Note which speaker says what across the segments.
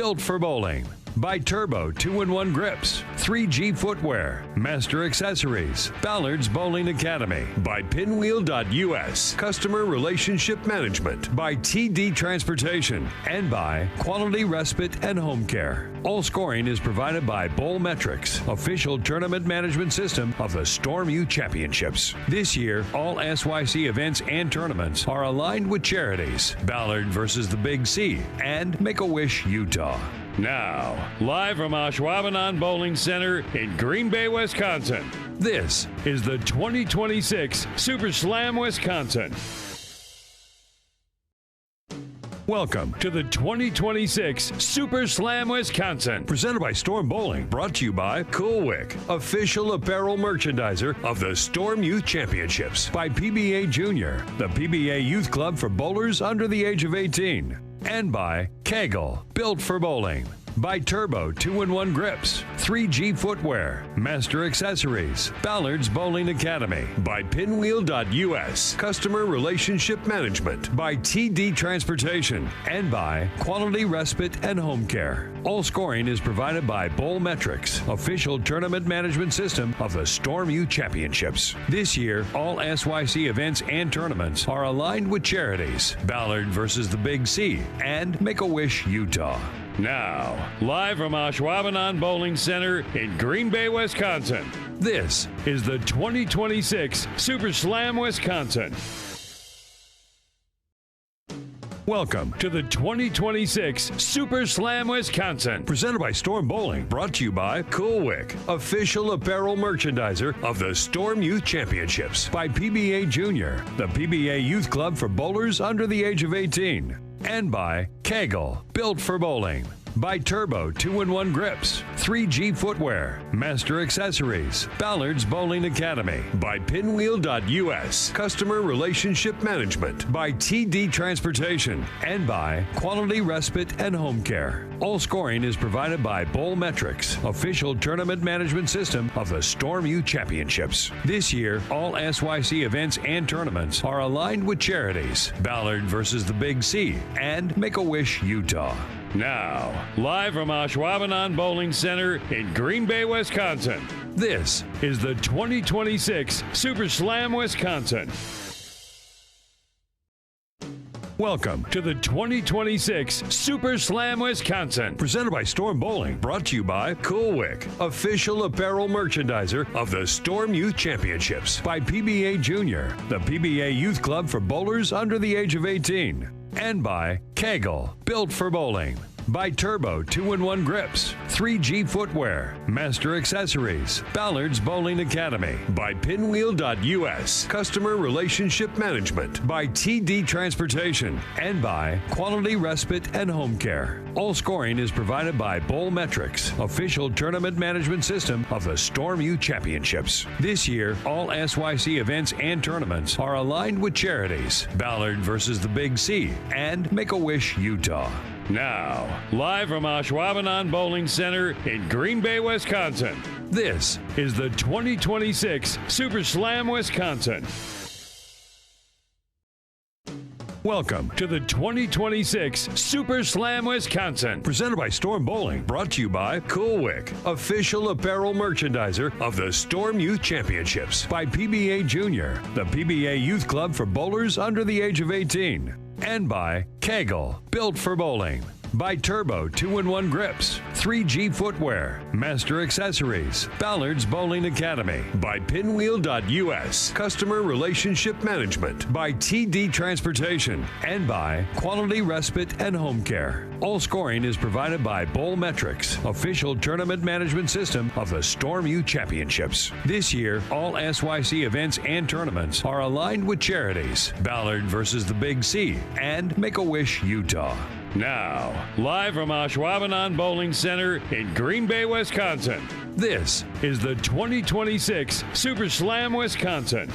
Speaker 1: built for bowling. By Turbo 2-in-1 Grips, 3G Footwear, Master Accessories, Ballard's Bowling Academy. By Pinwheel.us, Customer Relationship Management. By TD Transportation. And by Quality Respite and Home Care. All scoring is provided by Bowlmetrics, official tournament management system of the Storm U Championships. This year, all SYC events and tournaments are aligned with charities, Ballard versus the Big C, and Make-A-Wish, Utah. Now, live from Ashwaubenon Bowling Center in Green Bay, Wisconsin, this is the 2026 Super Slam Wisconsin. Welcome to the 2026 Super Slam Wisconsin, presented by Storm Bowling, brought to you by Coolwick, official apparel merchandiser of the Storm Youth Championships. By PBA Junior, the PBA Youth Club for bowlers under the age of 18. And by KEGEL, built for bowling. By Turbo 2-in-1 Grips, 3G Footwear, Master Accessories, Ballard's Bowling Academy. By Pinwheel.us, Customer Relationship Management. By TD Transportation. And by Quality Respite and Home Care. All scoring is provided by Bowlmetrics, official tournament management system of the Storm U Championships. This year, all SYC events and tournaments are aligned with charities, Ballard versus the Big C, and Make-A-Wish, Utah. Now, live from Ashwaubenon Bowling Center in Green Bay, Wisconsin, this is the 2026 Super Slam Wisconsin. Welcome to the 2026 Super Slam Wisconsin, presented by Storm Bowling, brought to you by Coolwick, official apparel merchandiser of the Storm Youth Championships. By PBA Junior, the PBA Youth Club for bowlers under the age of 18. And by KEGEL, built for bowling. By Turbo 2-in-1 Grips, 3G Footwear, Master Accessories, Ballard's Bowling Academy. By Pinwheel.us, Customer Relationship Management. By TD Transportation. And by Quality Respite and Home Care. All scoring is provided by Bowlmetrics, official tournament management system of the Storm U Championships. This year, all SYC events and tournaments are aligned with charities, Ballard versus the Big C, and Make-A-Wish, Utah. Now, live from Ashwaubenon Bowling Center in Green Bay, Wisconsin, this is the 2026 Super Slam Wisconsin. Welcome to the 2026 Super Slam Wisconsin, presented by Storm Bowling, brought to you by Coolwick, official apparel merchandiser of the Storm Youth Championships. By PBA Junior, the PBA Youth Club for bowlers under the age of 18. And by KEGEL, built for bowling. By Turbo 2-in-1 Grips, 3G Footwear, Master Accessories, Ballard's Bowling Academy. By Pinwheel.us, Customer Relationship Management. By TD Transportation. And by Quality Respite and Home Care. All scoring is provided by Bowlmetrics, official tournament management system of the Storm U Championships. This year, all SYC events and tournaments are aligned with charities, Ballard versus the Big C, and Make-A-Wish, Utah. Now, live from Ashwaubenon Bowling Center in Green Bay, Wisconsin, this is the 2026 Super Slam Wisconsin. Welcome to the 2026 Super Slam Wisconsin, presented by Storm Bowling, brought to you by Coolwick, official apparel merchandiser of the Storm Youth Championships. By PBA Junior, the PBA Youth Club for bowlers under the age of 18. And by KEGEL, built for bowling. By Turbo 2-in-1 Grips, 3G Footwear, Master Accessories, Ballard's Bowling Academy. By Pinwheel.us, Customer Relationship Management. By TD Transportation. And by Quality Respite and Home Care. All scoring is provided by Bowlmetrics, official tournament management system of the Storm U Championships. This year, all SYC events and tournaments are aligned with charities, Ballard versus the Big C, and Make-A-Wish, Utah. Now, live from Ashwaubenon Bowling Center in Green Bay, Wisconsin, this is the 2026 Super Slam Wisconsin.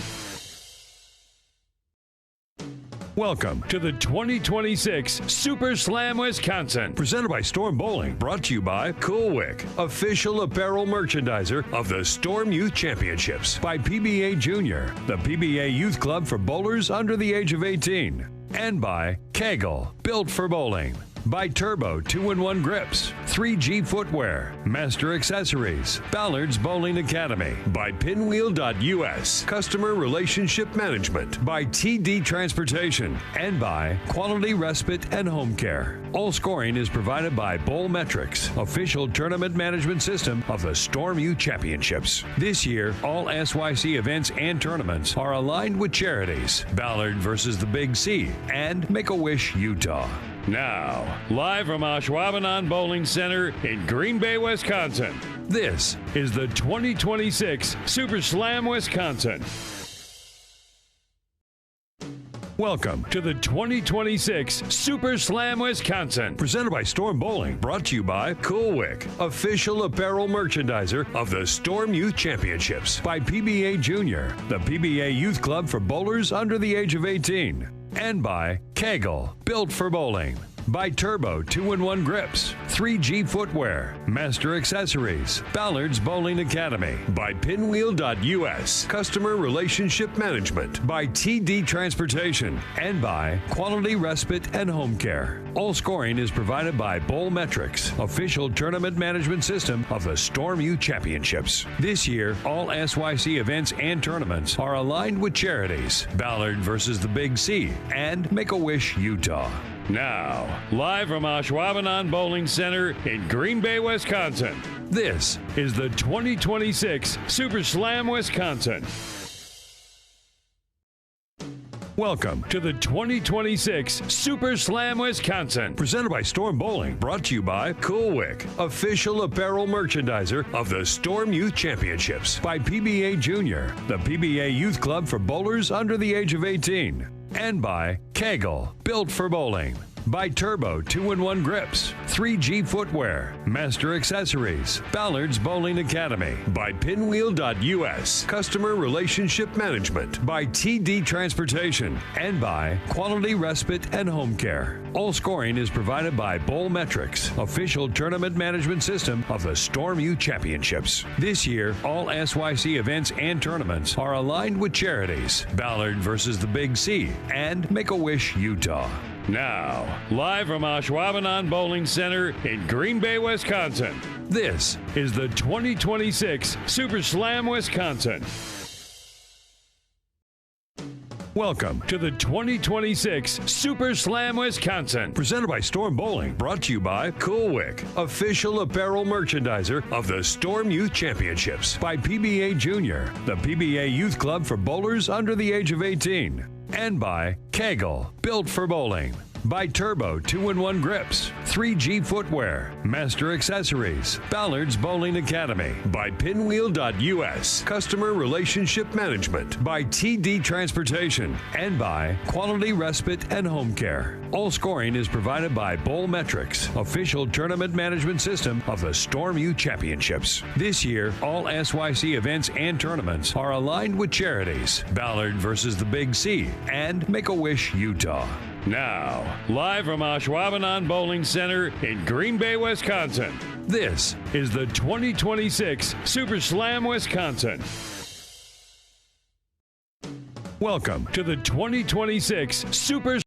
Speaker 1: Welcome to the 2026 Super Slam Wisconsin, presented by Storm Bowling, brought to you by Coolwick, official apparel merchandiser of the Storm Youth Championships. By PBA Junior, the PBA Youth Club for bowlers under the age of 18. And by KEGEL, built for bowling. by Turbo 2-in-1 Grips, 3G Footwear, Master Accessories, Ballard's Bowling Academy, by Pinwheel.us, Customer Relationship Management, by TD Transportation, and by Quality Respite and Home Care. All scoring is provided by Bowlmetrics, official tournament management system of the Storm U Championships. This year, all SYC events and tournaments are aligned with charities, Ballard versus the Big C, and Make-A-Wish Utah. Now, live from Ashwaubenon Bowling Center in Green Bay, Wisconsin, this is the 2026 Super Slam Wisconsin. Welcome to the 2026 Super Slam Wisconsin, presented by Storm Bowling, brought to you by Cool Wick, official apparel merchandiser of the Storm Youth Championships, by PBA Junior, the PBA Youth Club for bowlers under the age of 18, and by KEGEL, built for bowling. By Turbo 2-in-1 Grips, 3G Footwear, Master Accessories, Ballard's Bowling Academy, by Pinwheel.us, Customer Relationship Management, by TD Transportation, and by Quality Respite and Home Care. All scoring is provided by Bowlmetrics, official tournament management system of the Storm U Championships. This year, all SYC events and tournaments are aligned with charities, Ballard versus the Big C, and Make-A-Wish Utah. Now, live from Ashwaubenon Bowling Center in Green Bay, Wisconsin, this is the 2026 Super Slam Wisconsin. Welcome to the 2026 Super Slam Wisconsin, presented by Storm Bowling, brought to you by Cool Wick, official apparel merchandiser of the Storm Youth Championships, by PBA Junior, the PBA Youth Club for bowlers under the age of 18, and by KEGEL, built for bowling. By Turbo 2-in-1 Grips, 3G Footwear, Master Accessories, Ballard's Bowling Academy, by Pinwheel.us, Customer Relationship Management, by TD Transportation, and by Quality Respite and Home Care. All scoring is provided by Bowlmetrics, official tournament management system of the Storm U Championships. This year, all SYC events and tournaments are aligned with charities, Ballard versus the Big C, and Make-A-Wish Utah. Now, live from Ashwaubenon Bowling Center in Green Bay, Wisconsin, this is the 2026 Super Slam Wisconsin. Welcome to the 2026 Super Slam Wisconsin, presented by Storm Bowling, brought to you by Cool Wick, official apparel merchandiser of the Storm Youth Championships, by PBA Junior, the PBA Youth Club for bowlers under the age of 18, and by KEGEL, built for bowling. By Turbo 2-in-1 Grips, 3G Footwear, Master Accessories, Ballard's Bowling Academy, by Pinwheel.us, Customer Relationship Management, by TD Transportation, and by Quality Respite and Home Care. All scoring is provided by Bowlmetrics, official tournament management system of the Storm U Championships. This year, all SYC events and tournaments are aligned with charities, Ballard versus the Big C, and Make-A-Wish Utah. Now, live from Ashwaubenon Bowling Center in Green Bay, Wisconsin, this is the 2026 Super Slam Wisconsin. Welcome to the 2026 Super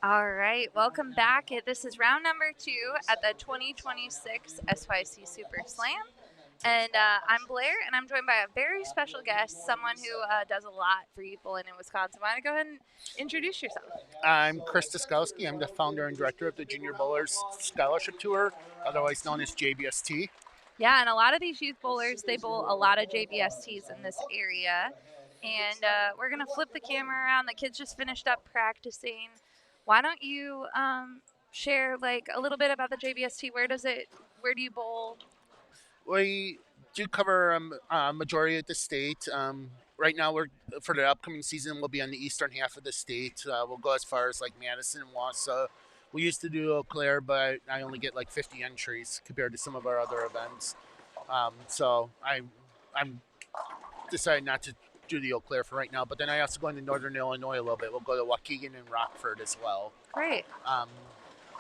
Speaker 2: All right, welcome back. This is round number 2 at the 2026 SYC Super Slam. And I'm Blair, and I'm joined by a very special guest, someone who does a lot for you bowling in Wisconsin. Why don't you go ahead and introduce yourself?
Speaker 3: I'm Chris Duskowski. I'm the founder and director of the Junior Bowlers Scholarship Tour, otherwise known as JBST.
Speaker 2: Yeah, and a lot of these youth bowlers, they bowl a lot of JBSTs in this area. And we're going to flip the camera around. The kids just finished up practicing. Why don't you share like a little bit about the JBST? Where do you bowl?
Speaker 3: We do cover a majority of the state. Right now, we're for the upcoming season, we'll be on the eastern half of the state. We'll go as far as like Madison and Wausau. We used to do Eau Claire, but I only get like 50 entries compared to some of our other events. I'm decided not to do the Eau Claire for right now. But then I also go into Northern Illinois a little bit. We'll go to Waukegan and Rockford as well.
Speaker 2: Great.
Speaker 3: Um,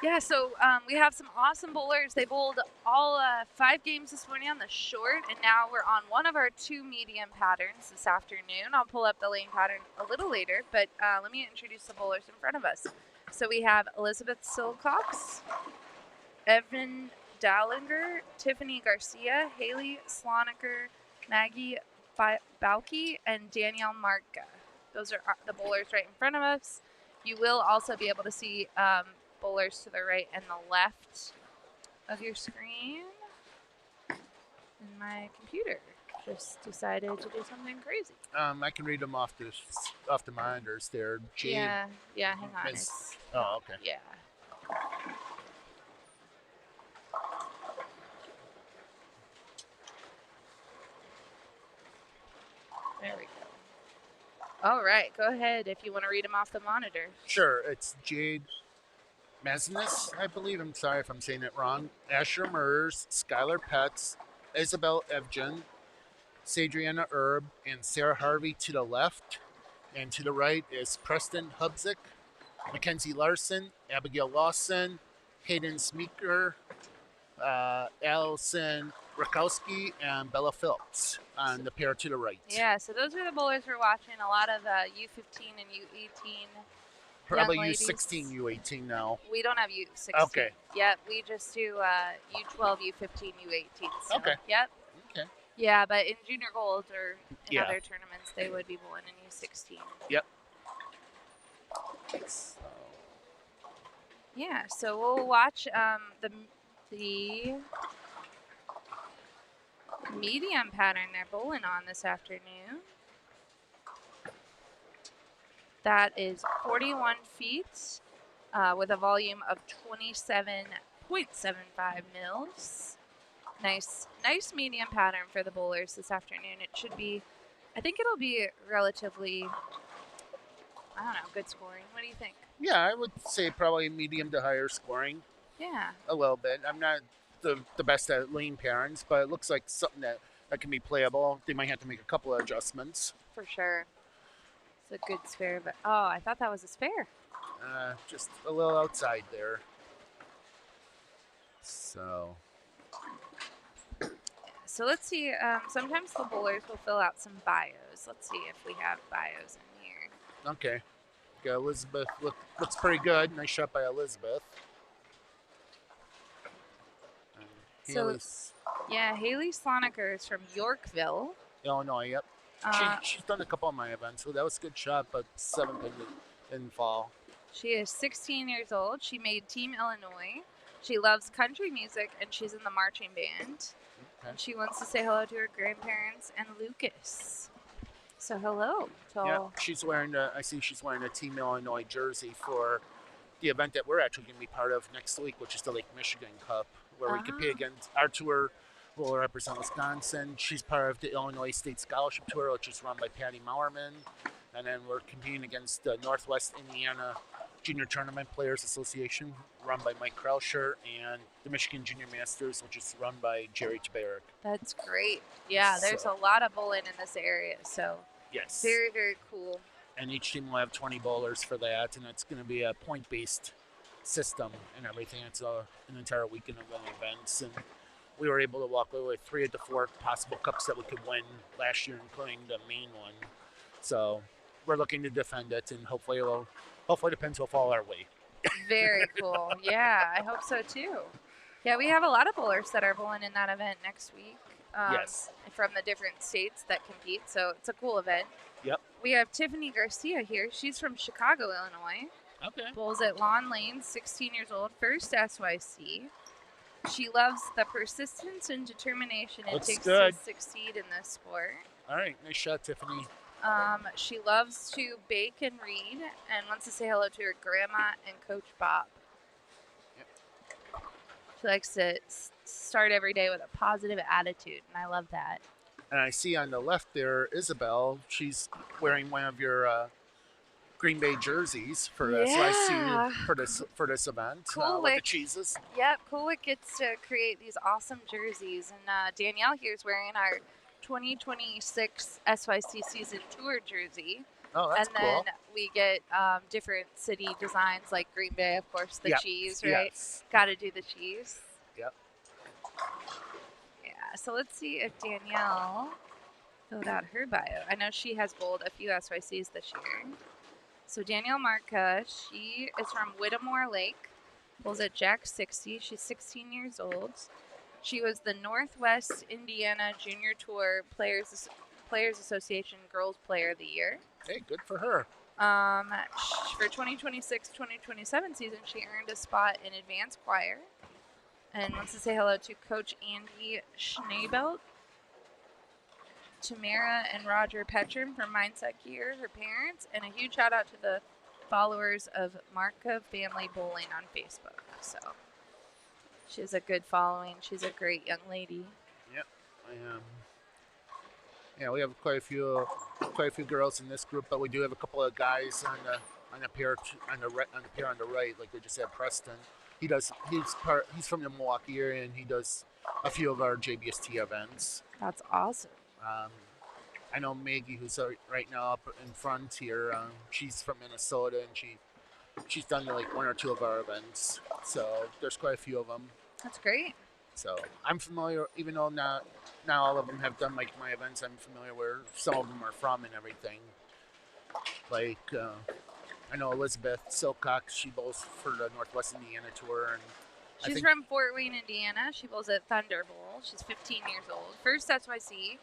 Speaker 2: Yeah, so we have some awesome bowlers. They bowled all 5 games this morning on the short, and now we're on one of our 2 medium patterns this afternoon. I'll pull up the lane pattern a little later, but let me introduce the bowlers in front of us. So we have Elizabeth Silcox, Evan Dallinger, Tiffany Garcia, Haley Sloniker, Maggie Bauke, and Danielle Marka. Those are the bowlers right in front of us. You will also be able to see bowlers to the right and the left of your screen. And my computer just decided to do something crazy.
Speaker 3: I can read them off the monitors there. Jade,
Speaker 2: yeah, hang on.
Speaker 3: Oh, okay.
Speaker 2: Yeah. There we go. All right, go ahead if you want to read them off the monitor.
Speaker 3: Sure, it's Jade Mesnes, I believe. I'm sorry if I'm saying it wrong. Asher Mers, Skylar Petz, Isabel Evgen, Sadriana Erb, and Sarah Harvey to the left. And to the right is Preston Hubzik, Mackenzie Larson, Abigail Lawson, Hayden Smeeker, Allison Rakowski, and Bella Phillips on the pair to the right.
Speaker 2: Yeah, so those are the bowlers we're watching. A lot of U15 and U18.
Speaker 3: Probably U16, U18 now.
Speaker 2: We don't have U16.
Speaker 3: Okay.
Speaker 2: Yep, we just do U12, U15, U18. So,
Speaker 3: okay.
Speaker 2: Yep.
Speaker 3: Okay.
Speaker 2: Yeah, but in junior gold or in
Speaker 3: Yeah.
Speaker 2: other tournaments, they would be bowling in U16.
Speaker 3: Yep.
Speaker 2: Yeah, so we'll watch the medium pattern they're bowling on this afternoon. That is 41 feet with a volume of 27.75 mils. Nice medium pattern for the bowlers this afternoon. It should be, I think it'll be relatively, I don't know, good scoring. What do you think?
Speaker 3: Yeah, I would say probably medium to higher scoring.
Speaker 2: Yeah.
Speaker 3: A little bit. I'm not the best at lane patterns, but it looks like something that can be playable. They might have to make a couple of adjustments.
Speaker 2: For sure. It's a good spare, but oh, I thought that was a spare.
Speaker 3: Just a little outside there. So
Speaker 2: let's see. Sometimes the bowlers will fill out some bios. Let's see if we have bios in here.
Speaker 3: okay. Yeah, Elizabeth looks pretty good. Nice shot by Elizabeth.
Speaker 2: Haley Sloniker is from Yorkville,
Speaker 3: Illinois. Yep. She's done a couple of my events, so that was a good shot, but 7th didn't fall.
Speaker 2: She is 16 years old. She made Team Illinois. She loves country music, and she's in the marching band.
Speaker 3: Okay.
Speaker 2: She wants to say hello to her grandparents and Lucas. So hello.
Speaker 3: Yeah, she's wearing I see she's wearing a Team Illinois jersey for the event that we're actually going to be part of next week, which is the Lake Michigan Cup, where we compete against our tour. Will represent Wisconsin. She's part of the Illinois State Scholarship Tour, which is run by Patty Mauerman. And then we're competing against the Northwest Indiana Junior Tournament Players Association, run by Mike Krauscher, and the Michigan Junior Masters, which is run by Jerry Tabarik.
Speaker 2: That's great. Yeah, there's a lot of bowling in this area, so
Speaker 3: yes,
Speaker 2: very, very cool.
Speaker 3: And each team will have 20 bowlers for that, and it's going to be a point-based system and everything. It's an entire weekend of events, and we were able to walk away with 3 of the 4 possible cups that we could win last year, including the main one. So we're looking to defend it, and hopefully the pins will fall our way.
Speaker 2: Very cool. Yeah, I hope so too. Yeah, we have a lot of bowlers that are bowling in that event next week.
Speaker 3: Yes.
Speaker 2: From the different states that compete, so it's a cool event.
Speaker 3: Yep.
Speaker 2: We have Tiffany Garcia here. She's from Chicago, Illinois.
Speaker 3: Okay.
Speaker 2: Bowls at Lawn Lane, 16 years old, first SYC. She loves the persistence and determination it takes to succeed in this sport.
Speaker 3: All right, nice shot, Tiffany.
Speaker 2: She loves to bake and read and wants to say hello to her grandma and Coach Bob.
Speaker 3: Yep.
Speaker 2: She likes to start every day with a positive attitude, and I love that.
Speaker 3: And I see on the left there, Isabel. She's wearing one of your Green Bay jerseys for SYC for this event with the cheeses.
Speaker 2: Yep, Coolwick gets to create these awesome jerseys, and Danielle here is wearing our 2026 SYC season tour jersey.
Speaker 3: Oh, that's cool.
Speaker 2: And then we get different city designs like Green Bay, of course, the cheese, right?
Speaker 3: Yes.
Speaker 2: Got to do the cheese.
Speaker 3: Yep.
Speaker 2: Yeah, so let's see if Danielle filled out her bio. I know she has bowled a few SYCs this year. So Danielle Marca, she is from Whittemore Lake, bowls at Jack 60. She's 16 years old. She was the Northwest Indiana Junior Tour Players Association Girls Player of the Year.
Speaker 3: Hey, good for her.
Speaker 2: For 2026-2027 season, she earned a spot in advanced choir. And wants to say hello to Coach Andy Schneebelt, Tamara and Roger Petrum from Mindset Gear, her parents, and a huge shout out to the followers of Marca Family Bowling on Facebook. So she has a good following. She's a great young lady.
Speaker 3: Yep, I am. Yeah, we have quite a few girls in this group, but we do have a couple of guys on the pair on the right, like we just had Preston. He's from the Milwaukee area, and he does a few of our JBST events.
Speaker 2: That's awesome.
Speaker 3: I know Maggie, who's right now up in front here. She's from Minnesota, and she's done like one or two of our events. So there's quite a few of them.
Speaker 2: That's great.
Speaker 3: So I'm familiar, even though not all of them have done like my events. I'm familiar where some of them are from and everything. Like I know Elizabeth Silcox. She bowls for the Northwest Indiana Tour, and
Speaker 2: she's from Fort Wayne, Indiana. She bowls at Thunder Bowl. She's 15 years old. First SYC.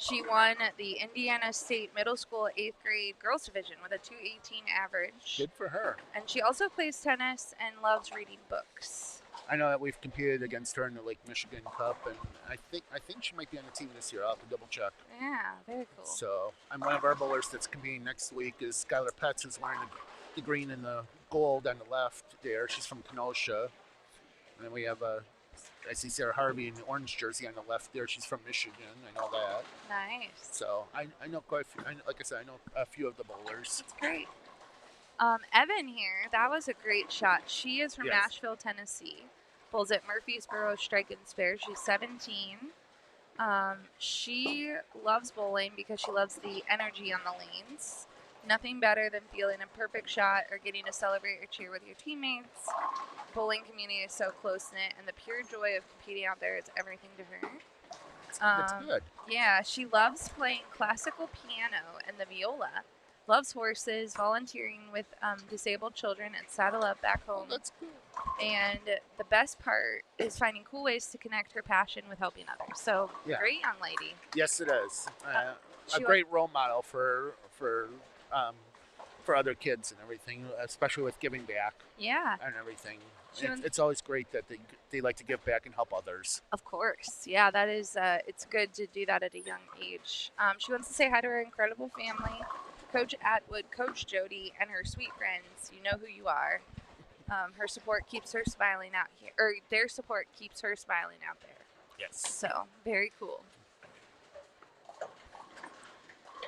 Speaker 2: She won the Indiana State Middle School 8th grade girls division with a 218 average.
Speaker 3: Good for her.
Speaker 2: And she also plays tennis and loves reading books.
Speaker 3: I know that we've competed against her in the Lake Michigan Cup, and I think she might be on the team this year. I'll have to double check.
Speaker 2: Yeah, very cool.
Speaker 3: So I'm one of our bowlers that's competing next week is Skylar Petz, who's wearing the green and the gold on the left there. She's from Kenosha. And then we have I see Sarah Harvey in the orange jersey on the left there. She's from Michigan. I know that.
Speaker 2: Nice.
Speaker 3: So I know quite a few. Like I said, I know a few of the bowlers.
Speaker 2: That's great. Evan here, that was a great shot. She is from Nashville, Tennessee. Bowls at Murfreesboro Strike and Spare. She's 17. She loves bowling because she loves the energy on the lanes. Nothing better than feeling a perfect shot or getting to celebrate or cheer with your teammates. Bowling community is so close-knit, and the pure joy of competing out there is everything to her.
Speaker 3: That's good.
Speaker 2: Yeah, she loves playing classical piano and the viola. Loves horses, volunteering with disabled children at Saddle Up back home.
Speaker 3: Oh, that's cool.
Speaker 2: And the best part is finding cool ways to connect her passion with helping others. So, great young lady.
Speaker 3: Yes, it is. A great role model for other kids and everything, especially with giving back.
Speaker 2: Yeah.
Speaker 3: And everything. It's always great that they like to give back and help others.
Speaker 2: Of course. Yeah, that is, it's good to do that at a young age. She wants to say hi to her incredible family, Coach Atwood, Coach Jody, and her sweet friends. You know who you are. Her support keeps her smiling out here, or their support keeps her smiling out there.
Speaker 3: Yes.
Speaker 2: So, very cool.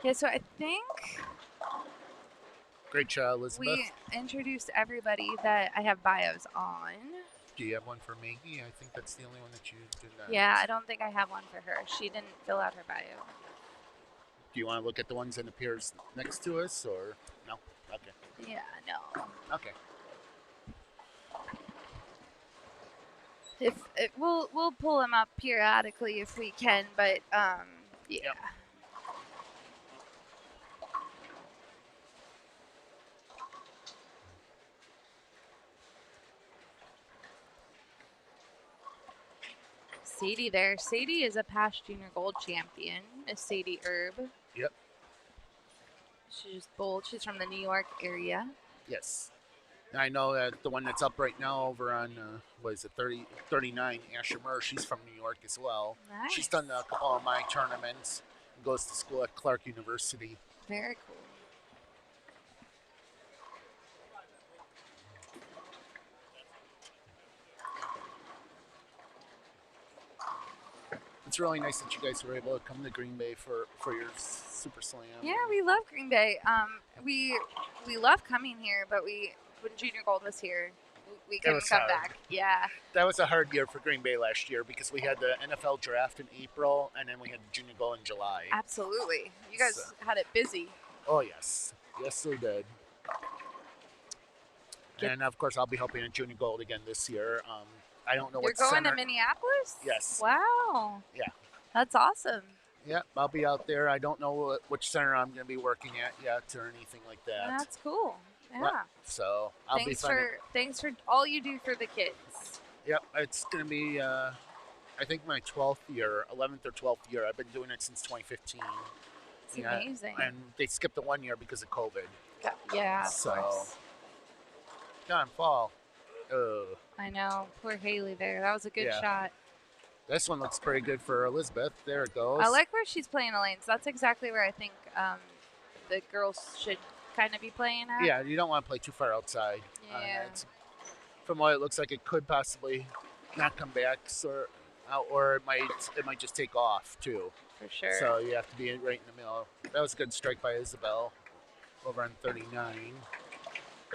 Speaker 2: Yeah, so I think...
Speaker 3: Great job, Elizabeth.
Speaker 2: We introduced everybody that I have bios on.
Speaker 3: Do you have one for Maggie? I think that's the only one that you did not.
Speaker 2: Yeah, I don't think I have one for her. She didn't fill out her bio.
Speaker 3: Do you want to look at the ones that appears next to us, or no? Okay.
Speaker 2: Yeah, no.
Speaker 3: Okay.
Speaker 2: We'll pull them up periodically if we can, but yeah.
Speaker 3: Yep.
Speaker 2: Sadie there. Sadie is a past junior gold champion, Miss Sadie Erb.
Speaker 3: Yep.
Speaker 2: She just bowled. She's from the New York area.
Speaker 3: Yes. And I know that the one that's up right now over on, 39, Asher Murr, she's from New York as well.
Speaker 2: Nice.
Speaker 3: She's done a couple of my tournaments and goes to school at Clark University.
Speaker 2: Very cool.
Speaker 3: It's really nice that you guys were able to come to Green Bay for your Super Slam.
Speaker 2: Yeah, we love Green Bay. We love coming here, but when Junior Gold was here, we couldn't come back. Yeah.
Speaker 3: That was a hard year for Green Bay last year because we had the NFL draft in April and then we had Junior Gold in July.
Speaker 2: Absolutely. You guys had it busy.
Speaker 3: Oh, yes. Yes, we did. And, of course, I'll be helping at Junior Gold again this year. I don't know what
Speaker 2: You're going
Speaker 3: center.
Speaker 2: to Minneapolis?
Speaker 3: Yes.
Speaker 2: Wow.
Speaker 3: Yeah.
Speaker 2: That's awesome.
Speaker 3: Yeah, I'll be out there. I don't know which center I'm going to be working at yet or anything like that.
Speaker 2: That's cool. Yeah.
Speaker 3: So I'll be fun.
Speaker 2: Thanks for all you do for the kids.
Speaker 3: Yep, it's going to be, I think, my 12th year, 11th or 12th year. I've been doing it since 2015.
Speaker 2: It's amazing.
Speaker 3: And they skipped the 1 year because of COVID.
Speaker 2: Yeah, of course.
Speaker 3: John Fall.
Speaker 2: I know. Poor Haley there. That was a good shot.
Speaker 3: This one looks pretty good for Elizabeth. There it goes.
Speaker 2: I like where she's playing the lanes. That's exactly where I think the girls should kind of be playing at.
Speaker 3: Yeah, you don't want to play too far outside.
Speaker 2: Yeah.
Speaker 3: From what it looks like, it could possibly not come back, or it might just take off too.
Speaker 2: For sure.
Speaker 3: So you have to be right in the middle. That was a good strike by Isabel over on 39.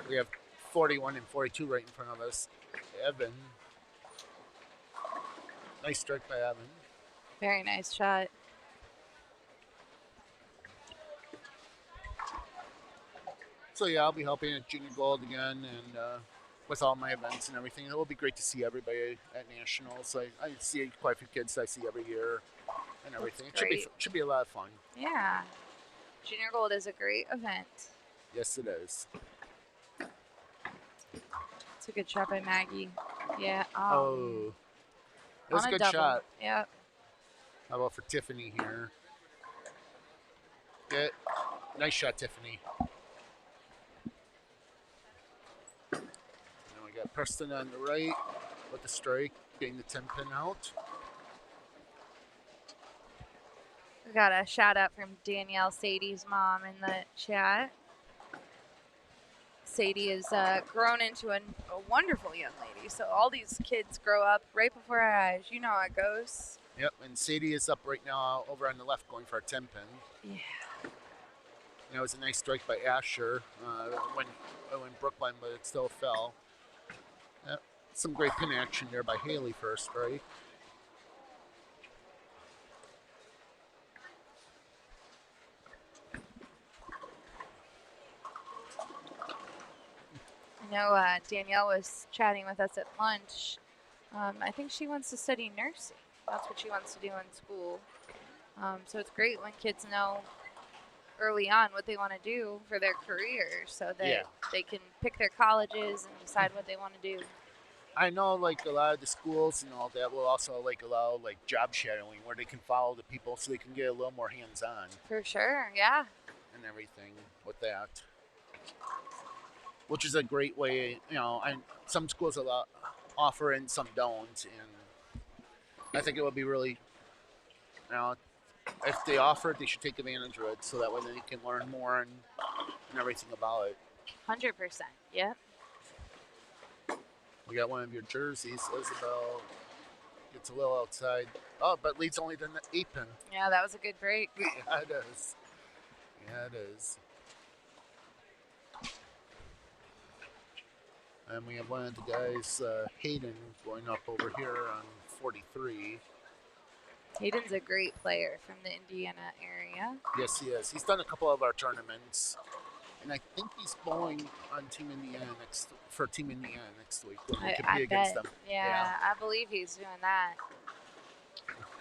Speaker 3: We have 41 and 42 right in front of us. Evan. Nice strike by Evan.
Speaker 2: Very nice shot.
Speaker 3: So yeah, I'll be helping at Junior Gold again, and with all my events and everything. It will be great to see everybody at Nationals. I see quite a few kids I see every year and everything. It should be a lot of fun.
Speaker 2: Yeah. Junior Gold is a great event.
Speaker 3: Yes, it is.
Speaker 2: It's a good shot by Maggie. Yeah.
Speaker 3: Oh. It was a good
Speaker 2: double.
Speaker 3: shot.
Speaker 2: Yep.
Speaker 3: How about for Tiffany here? Good. Nice shot, Tiffany. Then we got Preston on the right with the strike, getting the 10-pin out.
Speaker 2: We got a shout out from Danielle, Sadie's mom, in the chat. Sadie has grown into a wonderful young lady. So all these kids grow up right before our eyes. You know how it goes.
Speaker 3: Yep, and Sadie is up right now over on the left going for a 10-pin.
Speaker 2: Yeah.
Speaker 3: And it was a nice strike by Asher when Brooklyn, but it still fell. Yep. Some great pin action there by Haley for a strike.
Speaker 2: I know Danielle was chatting with us at lunch. I think she wants to study nursing. That's what she wants to do in school. So it's great when kids know early on what they want to do for their career so that they can pick their colleges and decide what they want to do.
Speaker 3: I know like a lot of the schools and all that will also like allow like job shadowing where they can follow the people so they can get a little more hands-on.
Speaker 2: For sure, yeah.
Speaker 3: And everything with that. Which is a great way, you know, and some schools offer and some don't. And I think it would be really, you know, if they offer it, they should take advantage of it so that way they can learn more and everything about it.
Speaker 2: 100%, yep.
Speaker 3: We got one of your jerseys. Isabel gets a little outside. Oh, but leads only to the 8-pin.
Speaker 2: Yeah, that was a good break.
Speaker 3: Yeah, it is. Yeah, it is. And we have one of the guys, Hayden, going up over here on 43.
Speaker 2: Hayden's a great player from the Indiana area.
Speaker 3: Yes, he is. He's done a couple of our tournaments. And I think he's bowling on Team Indiana next week when we compete against them.
Speaker 2: Yeah, I believe he's doing that.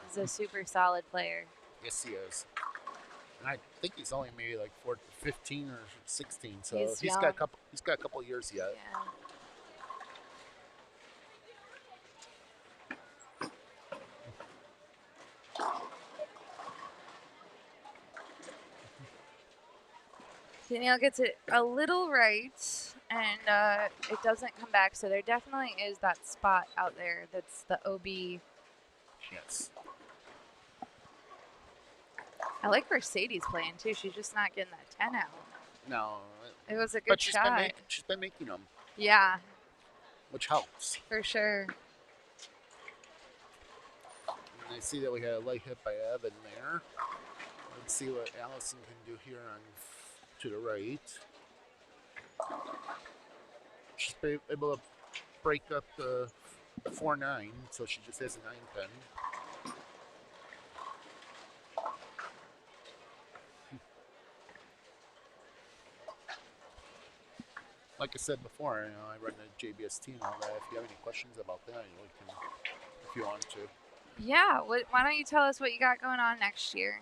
Speaker 2: He's a super solid player.
Speaker 3: Yes, he is. And I think he's only maybe like 15 or 16, so he's got a couple years yet.
Speaker 2: Yeah. Danielle gets it a little right, and it doesn't come back. So there definitely is that spot out there that's the OB.
Speaker 3: Yes.
Speaker 2: I like Mercedes playing too. She's just not getting that 10 out.
Speaker 3: No.
Speaker 2: It was a good
Speaker 3: But
Speaker 2: shot.
Speaker 3: she's been making them.
Speaker 2: Yeah.
Speaker 3: Which helps.
Speaker 2: For sure.
Speaker 3: And I see that we had a light hit by Evan there. Let's see what Allison can do here on to the right. She's able to break up the 4-9, so she just has a 9-pin. Like I said before, I run the JBST and all that. If you have any questions about that, we can, if you want to.
Speaker 2: Yeah. Why don't you tell us what you got going on next year?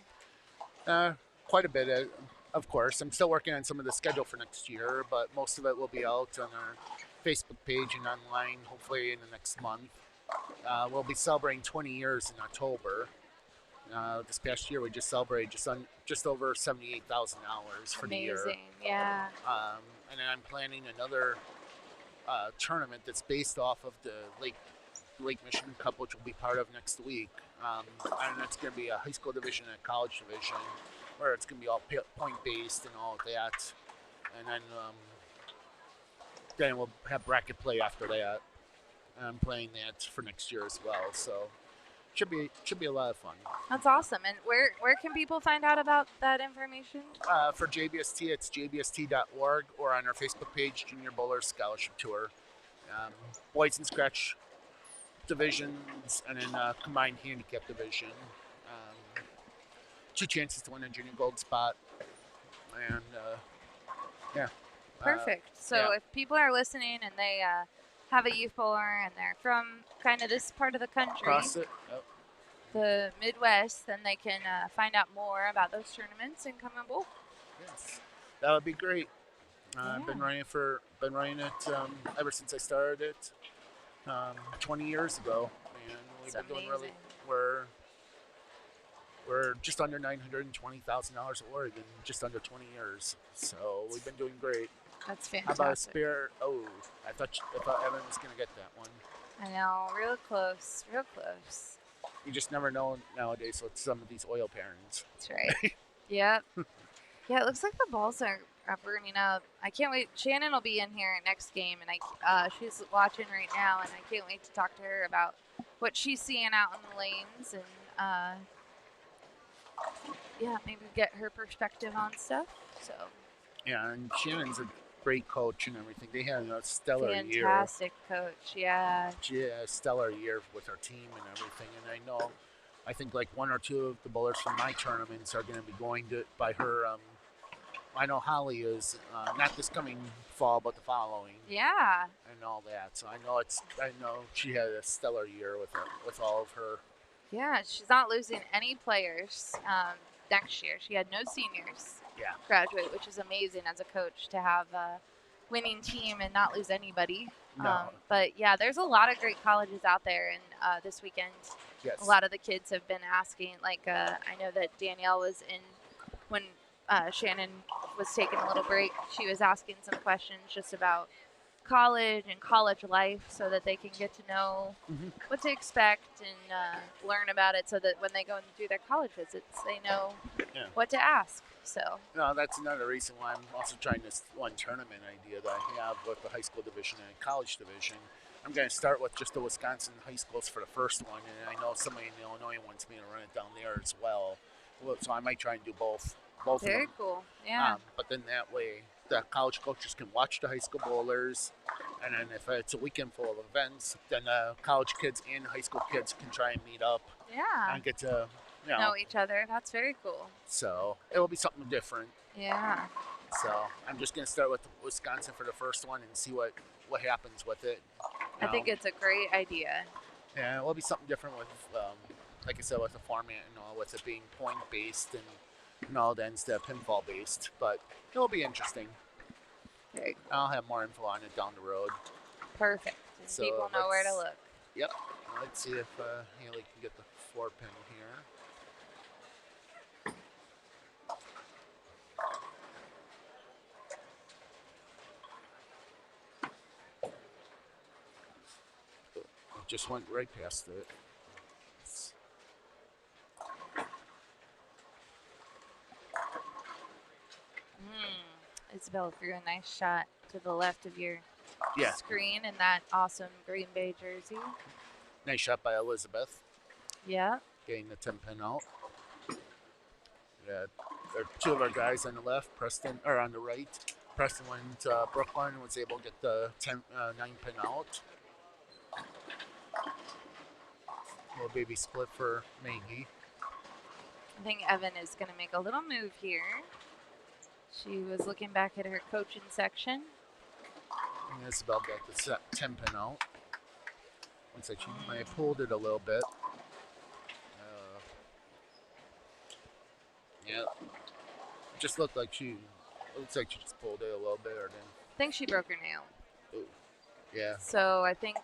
Speaker 3: Quite a bit, of course. I'm still working on some of the schedule for next year, but most of it will be out on our Facebook page and online, hopefully in the next month. We'll be celebrating 20 years in October. This past year, we just celebrated just over $78,000 for the year.
Speaker 2: Amazing, yeah.
Speaker 3: And then I'm planning another tournament that's based off of the Lake Michigan Cup, which will be part of next week. And it's going to be a high school division and a college division, where it's going to be all point-based and all of that. And then we'll have bracket play after that. And I'm playing that for next year as well, so should be a lot of fun.
Speaker 2: That's awesome. And where can people find out about that information?
Speaker 3: For JBST, it's jbst.org, or on our Facebook page, Junior Bowlers Scholarship Tour. Boys and scratch divisions, and then combined handicap division. 2 chances to win a junior gold spot, and yeah.
Speaker 2: Perfect. So
Speaker 3: yeah.
Speaker 2: if people are listening and they have a youth bowler and they're from kind of this part of the country,
Speaker 3: Across it. Yep.
Speaker 2: the Midwest, then they can find out more about those tournaments and come and bowl.
Speaker 3: Yes, that would be great. I've been running it ever since I started it 20 years ago, and we've been doing really. We're just under $920,000 award in just under 20 years, so we've been doing great.
Speaker 2: That's fantastic.
Speaker 3: How about a spare? Oh, I thought Evan was gonna get that one.
Speaker 2: I know, real close, real close.
Speaker 3: You just never know nowadays with some of these oil patterns.
Speaker 2: That's right. Yep. Yeah, it looks like the balls are burning up. I can't wait. Shannon will be in here next game, and she's watching right now, and I can't wait to talk to her about what she's seeing out in the lanes, and yeah, maybe get her perspective on stuff. So.
Speaker 3: Yeah, and Shannon's a great coach and everything. They had a stellar year.
Speaker 2: Fantastic coach, yeah.
Speaker 3: She had a stellar year with her team and everything. And I think like 1 or 2 of the bowlers from my tournaments are going to be going by her. I know Holly is not this coming fall, but the following.
Speaker 2: Yeah.
Speaker 3: And all that. So I know she had a stellar year with all of her.
Speaker 2: Yeah, she's not losing any players next year. She had no seniors graduate, which is amazing as a coach to have a winning team and not lose anybody.
Speaker 3: No.
Speaker 2: But yeah, there's a lot of great colleges out there, and this weekend, a lot of the kids have been asking. Like I know that Danielle was in when Shannon was taking a little break. She was asking some questions just about college and college life, so that they can get to know what to expect and learn about it, so that when they go and do their college visits, they know what to ask. So
Speaker 3: no, that's another reason why I'm also trying this one tournament idea that I have with the high school division and college division. I'm going to start with just the Wisconsin high schools for the first one, and I know somebody in Illinois wants me to run it down there as well. So I might try and do both
Speaker 2: very
Speaker 3: of them.
Speaker 2: cool. Yeah.
Speaker 3: But then that way, the college coaches can watch the high school bowlers, and then if it's a weekend full of events, then college kids and high school kids can try and meet up.
Speaker 2: Yeah.
Speaker 3: And get to
Speaker 2: know each other. That's very cool.
Speaker 3: So it will be something different.
Speaker 2: Yeah.
Speaker 3: So I'm just going to start with Wisconsin for the first one and see what happens with it.
Speaker 2: I think it's a great idea.
Speaker 3: Yeah, it will be something different with, like I said, with the format and all, with it being point-based and all that instead of pinfall-based. But it will be interesting.
Speaker 2: Very cool.
Speaker 3: I'll have more info on it down the road.
Speaker 2: Perfect. And so people know where to look.
Speaker 3: Yep. Let's see if Haley can get the 4-pin here. just went right past it.
Speaker 2: Isabel threw a nice shot to the left of your screen in that awesome Green Bay jersey.
Speaker 3: Nice shot by Elizabeth.
Speaker 2: Yeah.
Speaker 3: Getting the 10-pin out. Yeah, there are two of our guys on the left, Preston, or on the right. Preston went to Brooklyn and was able to get the 9-pin out. Little baby split for Maggie.
Speaker 2: I think Evan is going to make a little move here. She was looking back at her coaching section.
Speaker 3: And Isabel got the 10-pin out. Looks like she might have pulled it a little bit. Yeah, just looked like she. Looks like she just pulled it a little bit, or then.
Speaker 2: I think she broke her nail.
Speaker 3: Ooh. Yeah.
Speaker 2: So I think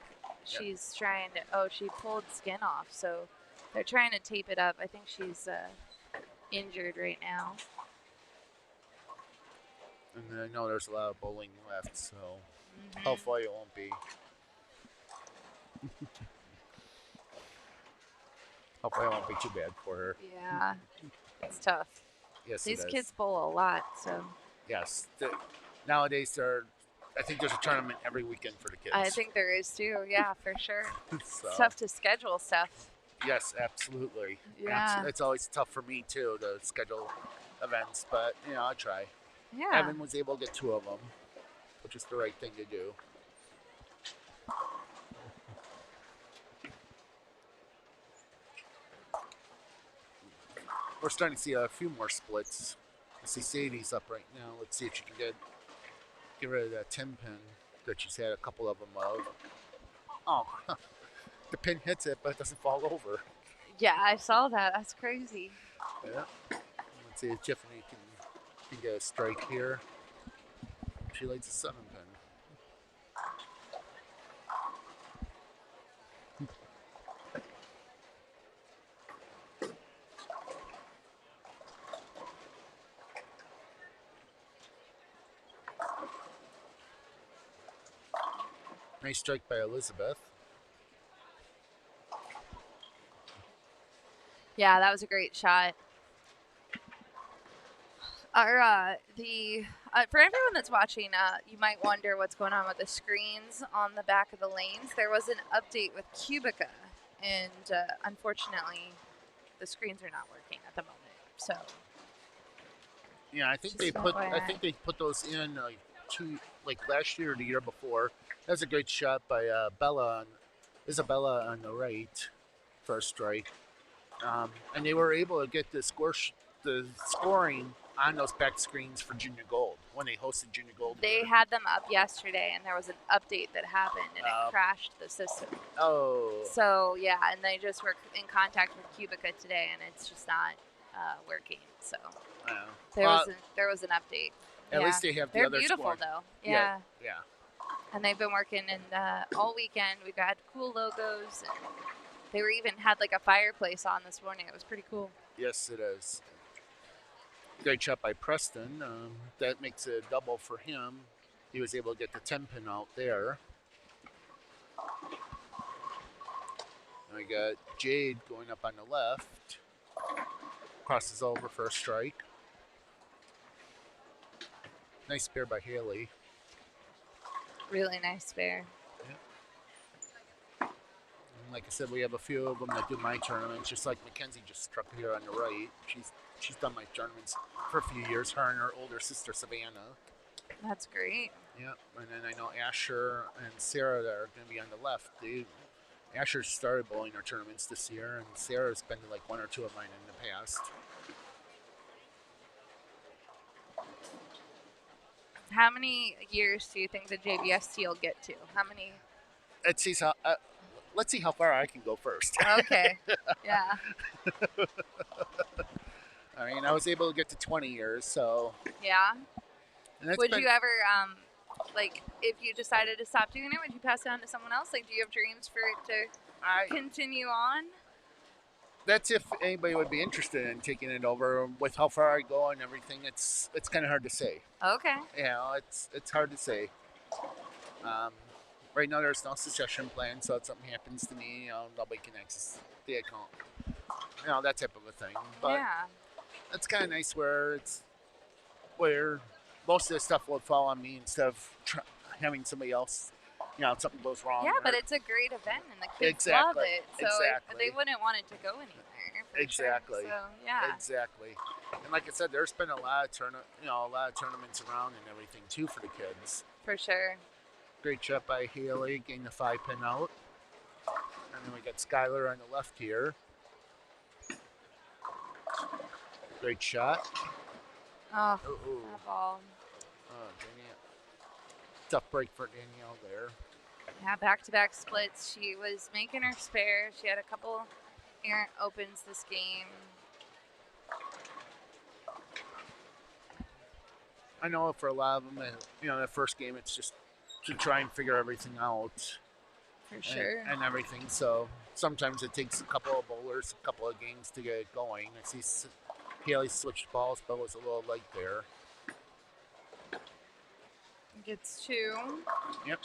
Speaker 2: she's trying to. Oh, she pulled skin off. So they're trying to tape it up. I think she's injured right now.
Speaker 3: And I know there's a lot of bowling left, so hopefully it won't be. Hopefully it won't be too bad for her.
Speaker 2: Yeah, it's tough.
Speaker 3: Yes,
Speaker 2: these kids bowl a lot, so.
Speaker 3: Yes, nowadays I think there's a tournament every weekend for the kids.
Speaker 2: I think there is too. Yeah, for sure.
Speaker 3: So,
Speaker 2: it's tough to schedule stuff.
Speaker 3: Yes, absolutely.
Speaker 2: Yeah.
Speaker 3: It's always tough for me too to schedule events, but I try.
Speaker 2: Yeah.
Speaker 3: Evan was able to get 2 of them, which is the right thing to do. We're starting to see a few more splits. I see Sadie's up right now. Let's see if she can get rid of that 10-pin that she's had a couple of them of. Oh, the pin hits it, but it doesn't fall over.
Speaker 2: Yeah, I saw that. That's crazy.
Speaker 3: Yeah. Let's see if Tiffany can get a strike here. She lays a 7-pin. Nice strike by Elizabeth.
Speaker 2: Yeah, that was a great shot. Our for everyone that's watching, you might wonder what's going on with the screens on the back of the lanes. There was an update with Cubica, and unfortunately, the screens are not working at the moment. So.
Speaker 3: Yeah, I think they put those in last year or the year before. That was a great shot by Isabella on the right for a strike, and they were able to get the scoring on those back screens for Junior Gold when they hosted Junior Gold.
Speaker 2: They had them up yesterday, and there was an update that happened, and it crashed the system.
Speaker 3: Oh.
Speaker 2: So yeah, and they just were in contact with Cubica today, and it's just not working. So there was an update.
Speaker 3: At least they have the other
Speaker 2: They're beautiful
Speaker 3: scoring.
Speaker 2: Though. Yeah.
Speaker 3: Yeah.
Speaker 2: And they've been working all weekend. We got cool logos. And they even had like a fireplace on this morning. It was pretty cool.
Speaker 3: Yes, it is. Great shot by Preston. That makes it a double for him. He was able to get the 10-pin out there. We got Jade going up on the left. Crosses over for a strike. Nice spare by Haley.
Speaker 2: Really nice spare.
Speaker 3: Yeah. And like I said, we have a few of them that do my tournaments, just like Mackenzie just struck here on the right. She's done my tournaments for a few years, her and her older sister, Savannah.
Speaker 2: That's great.
Speaker 3: Yeah, and then I know Asher and Sarah that are going to be on the left. Asher started bowling our tournaments this year, and Sarah's been to like 1 or 2 of mine in the past.
Speaker 2: How many years do you think the JBST will get to? How many?
Speaker 3: Let's see how far I can go first.
Speaker 2: Okay. Yeah.
Speaker 3: I mean, I was able to get to 20 years, so.
Speaker 2: Yeah. Would you ever, if you decided to stop doing it, would you pass it on to someone else? Like, do you have dreams for it to continue on?
Speaker 3: That's if anybody would be interested in taking it over. With how far I go and everything, it's kind of hard to say.
Speaker 2: Okay.
Speaker 3: It's hard to say. Right now, there's no succession plan, so if something happens to me, nobody can access the account. That type of a thing. But
Speaker 2: Yeah.
Speaker 3: it's kind of nice where most of the stuff will fall on me instead of having somebody else. Something goes wrong.
Speaker 2: Yeah, but it's a great event and the kids love it. So they wouldn't want it to go anywhere. For
Speaker 3: Exactly.
Speaker 2: Sure. So yeah.
Speaker 3: Exactly. And like I said, there's been a lot of tournaments around and everything too for the kids.
Speaker 2: For sure.
Speaker 3: Great shot by Haley, getting the 5-pin out. And then we got Skylar on the left here. Great shot.
Speaker 2: Oh, that ball.
Speaker 3: Oh, Danielle. Tough break for Danielle there.
Speaker 2: Yeah, back-to-back splits. She was making her spare. She had a couple errant opens this game.
Speaker 3: I know for a lot of them, the first game, it's just to try and figure everything out.
Speaker 2: For sure.
Speaker 3: And everything. So sometimes it takes a couple of bowlers, a couple of games to get it going. I see Haley switched balls, but was a little light there.
Speaker 2: Gets 2.
Speaker 3: Yep.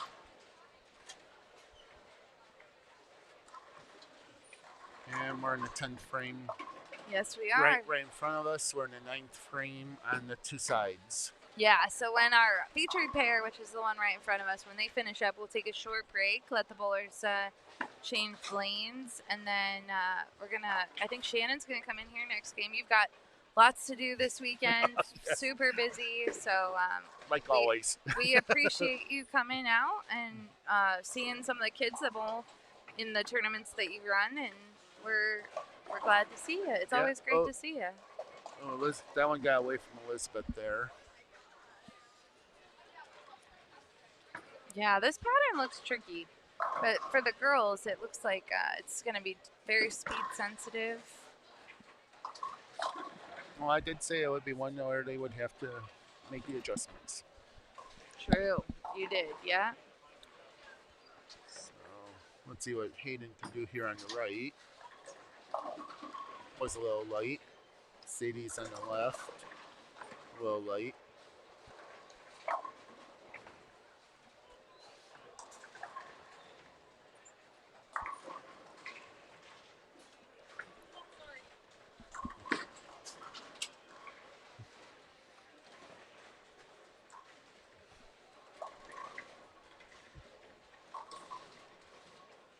Speaker 3: And we're in the 10th frame.
Speaker 2: Yes, we are.
Speaker 3: Right in front of us. We're in the 9th frame on the 2 sides.
Speaker 2: Yeah, so when our featured pair, which is the one right in front of us, when they finish up, we'll take a short break, let the bowlers change lanes, and then I think Shannon's going to come in here next game. You've got lots to do this weekend,
Speaker 3: Yes.
Speaker 2: Super busy, so
Speaker 3: like always.
Speaker 2: we appreciate you coming out and seeing some of the kids that bowl in the tournaments that you run, and we're glad to see you. It's always great to see you.
Speaker 3: Oh, that one got away from Elizabeth there.
Speaker 2: Yeah, this pattern looks tricky, but for the girls, it looks like it's going to be very speed sensitive.
Speaker 3: Well, I did say it would be one where they would have to make the adjustments.
Speaker 2: True, you did, yeah.
Speaker 3: So let's see what Hayden can do here on the right. Was a little light. Sadie's on the left. A little light.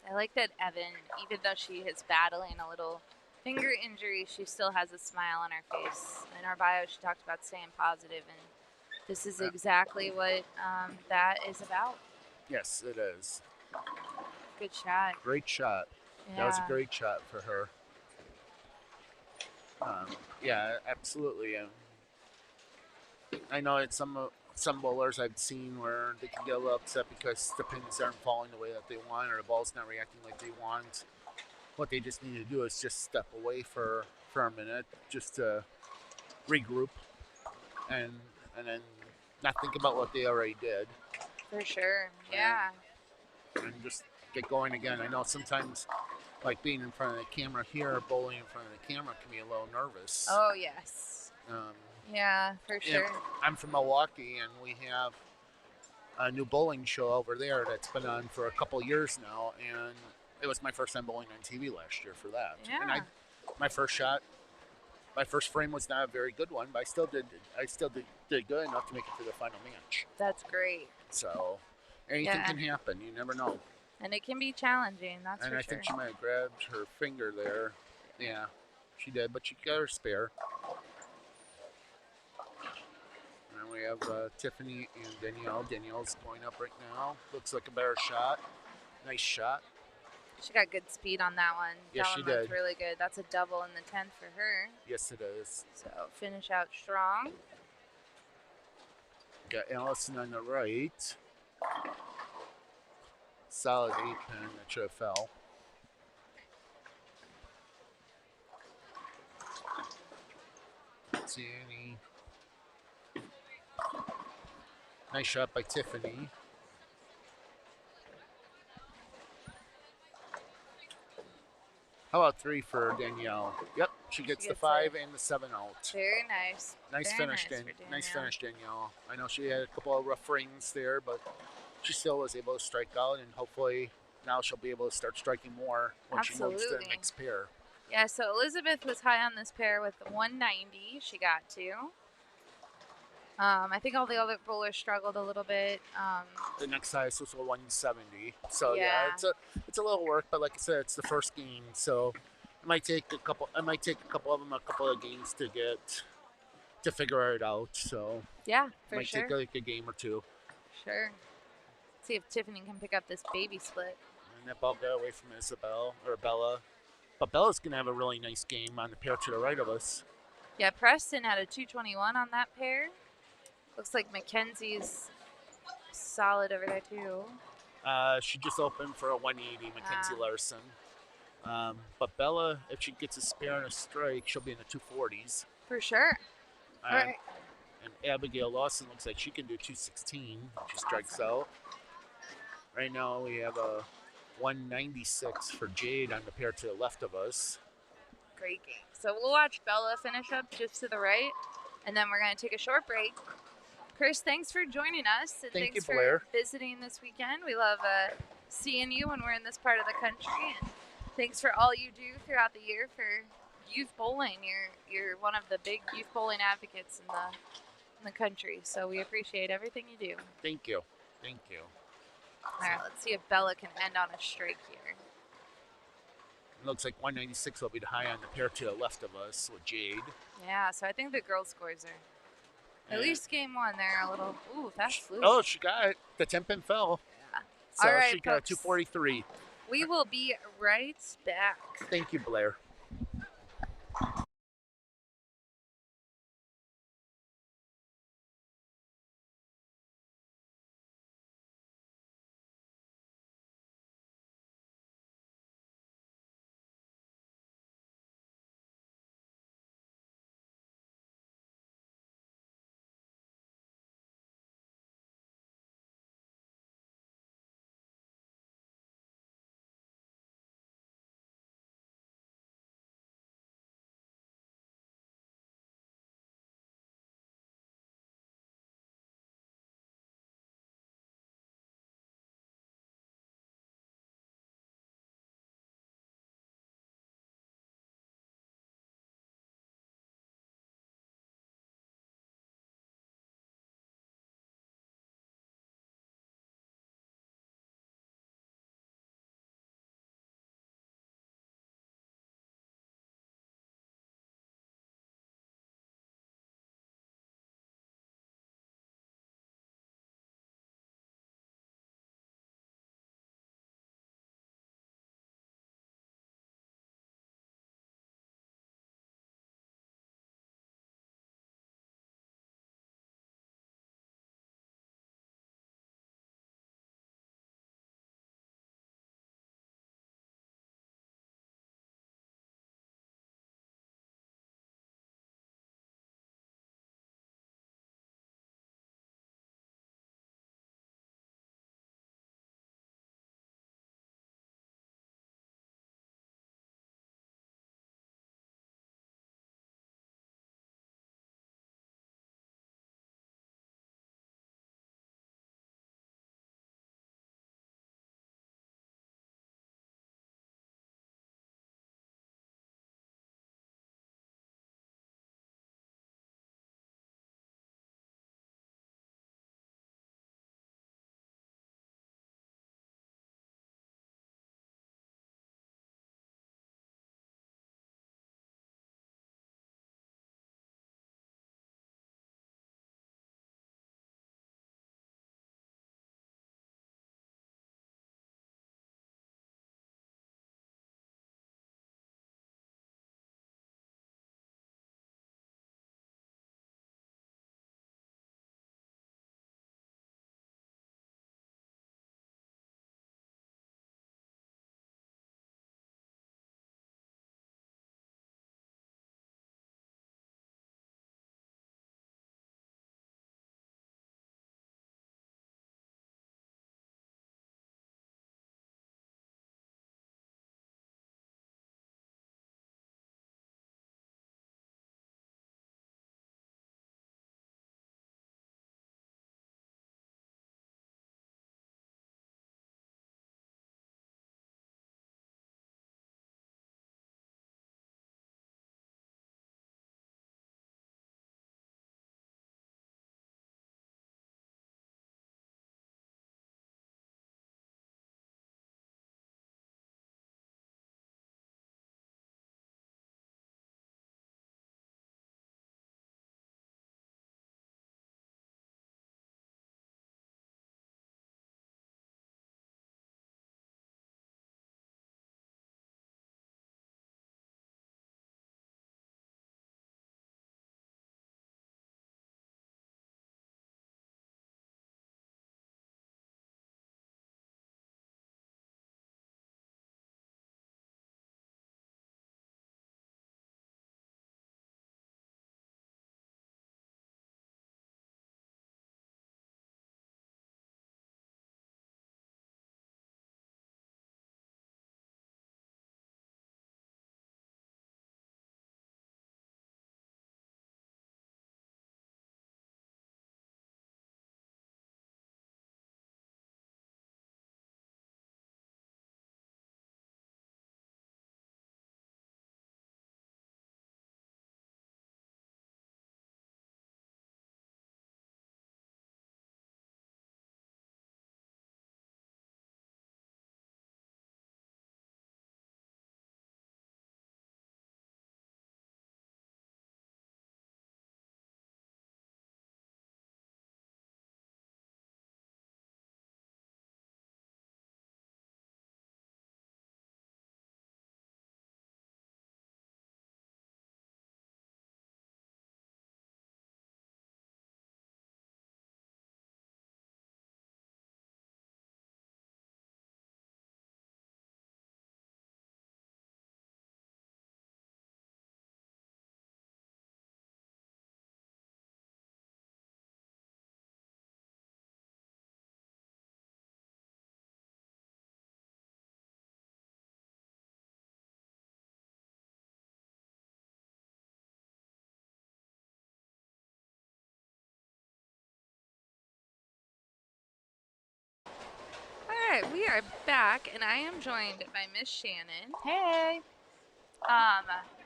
Speaker 2: I like that Evan, even though she is battling a little finger injury, she still has a smile on her face. In our bio, she talked about staying positive, and this is exactly what that is about.
Speaker 3: Yes, it is.
Speaker 2: Good shot.
Speaker 3: Great shot.
Speaker 2: Yeah.
Speaker 3: That was a great shot for her. Yeah, absolutely. I know it's some bowlers I've seen where they can get a little upset because the pins aren't falling the way that they want or the ball's not reacting like they want. What they just need to do is just step away for a minute, just to regroup, and then not think about what they already did.
Speaker 2: For sure, yeah.
Speaker 3: And just get going again. I know sometimes, like being in front of the camera here, bowling in front of the camera can be a little nervous.
Speaker 2: Oh, yes. Yeah, for sure.
Speaker 3: I'm from Milwaukee, and we have a new bowling show over there that's been on for a couple years now, and it was my first time bowling on TV last year for that.
Speaker 2: Yeah.
Speaker 3: And my first frame was not a very good one, but I still did good enough to make it to the final match.
Speaker 2: That's great.
Speaker 3: So anything can happen. You never know.
Speaker 2: And it can be challenging, that's for sure.
Speaker 3: And I think she might have grabbed her finger there. Yeah, she did, but she got her spare. And we have Tiffany and Danielle. Danielle's going up right now. Looks like a better shot. Nice shot.
Speaker 2: She got good speed on that one.
Speaker 3: Yes,
Speaker 2: that
Speaker 3: she
Speaker 2: one was
Speaker 3: did.
Speaker 2: really good. That's a double in the 10th for her.
Speaker 3: Yes, it is.
Speaker 2: So finish out strong.
Speaker 3: Got Allison on the right. Solid 8-pin that should have fell. Let's see any. Nice shot by Tiffany. How about 3 for Danielle? Yep, she gets the 5 and the 7 out.
Speaker 2: Very nice.
Speaker 3: Nice
Speaker 2: Very
Speaker 3: finish,
Speaker 2: nice for Danielle.
Speaker 3: Nice finish, Danielle. I know she had a couple of rough rings there, but she still was able to strike out, and hopefully now she'll be able to start striking more when she moves to the
Speaker 2: Absolutely.
Speaker 3: next pair.
Speaker 2: Yeah, so Elizabeth was high on this pair with 190. She got to. I think all the other bowlers struggled a little bit.
Speaker 3: The next highest was a 170. So
Speaker 2: Yeah.
Speaker 3: it's a little work, but like I said, it's the first game, so it might take a couple. It might take a couple of them a couple of games to figure it out. So
Speaker 2: Yeah,
Speaker 3: it
Speaker 2: for
Speaker 3: might
Speaker 2: sure.
Speaker 3: take like a game or two.
Speaker 2: Sure. See if Tiffany can pick up this baby split.
Speaker 3: And that ball got away from Isabel or Bella. But Bella's going to have a really nice game on the pair to the right of us.
Speaker 2: Yeah, Preston had a 221 on that pair. Looks like Mackenzie's solid over there too.
Speaker 3: She just opened for a 180, Mackenzie Larson. But Bella, if she gets a spare and a strike, she'll be in the 240s.
Speaker 2: For sure. All right.
Speaker 3: And Abigail Lawson looks like she can do 216 if she strikes out. Right now we have a 196 for Jade on the pair to the left of us.
Speaker 2: Great game. So we'll watch Bella finish up just to the right, and then we're going to take a short break. Chris, thanks for joining us, and
Speaker 3: Thank you,
Speaker 2: thanks
Speaker 3: Blair.
Speaker 2: for visiting this weekend. We love seeing you when we're in this part of the country, and thanks for all you do throughout the year for youth bowling. You're one of the big youth bowling advocates in the country, so we appreciate everything you do.
Speaker 3: Thank you. Thank you.
Speaker 2: All right, let's see if Bella can end on a strike here.
Speaker 3: It looks like 196 will be the high on the pair to the left of us with Jade.
Speaker 2: Yeah, so I think the girls' scores are, at least game one, they're a little, ooh, fast flew.
Speaker 3: Oh, she got it. The 10 pin fell.
Speaker 2: Yeah.
Speaker 3: So
Speaker 2: All right,
Speaker 3: she got a
Speaker 2: folks.
Speaker 3: 243.
Speaker 2: We will be right back.
Speaker 3: Thank you, Blair.
Speaker 2: we are back, and I am joined by Miss Shannon.
Speaker 4: Hey.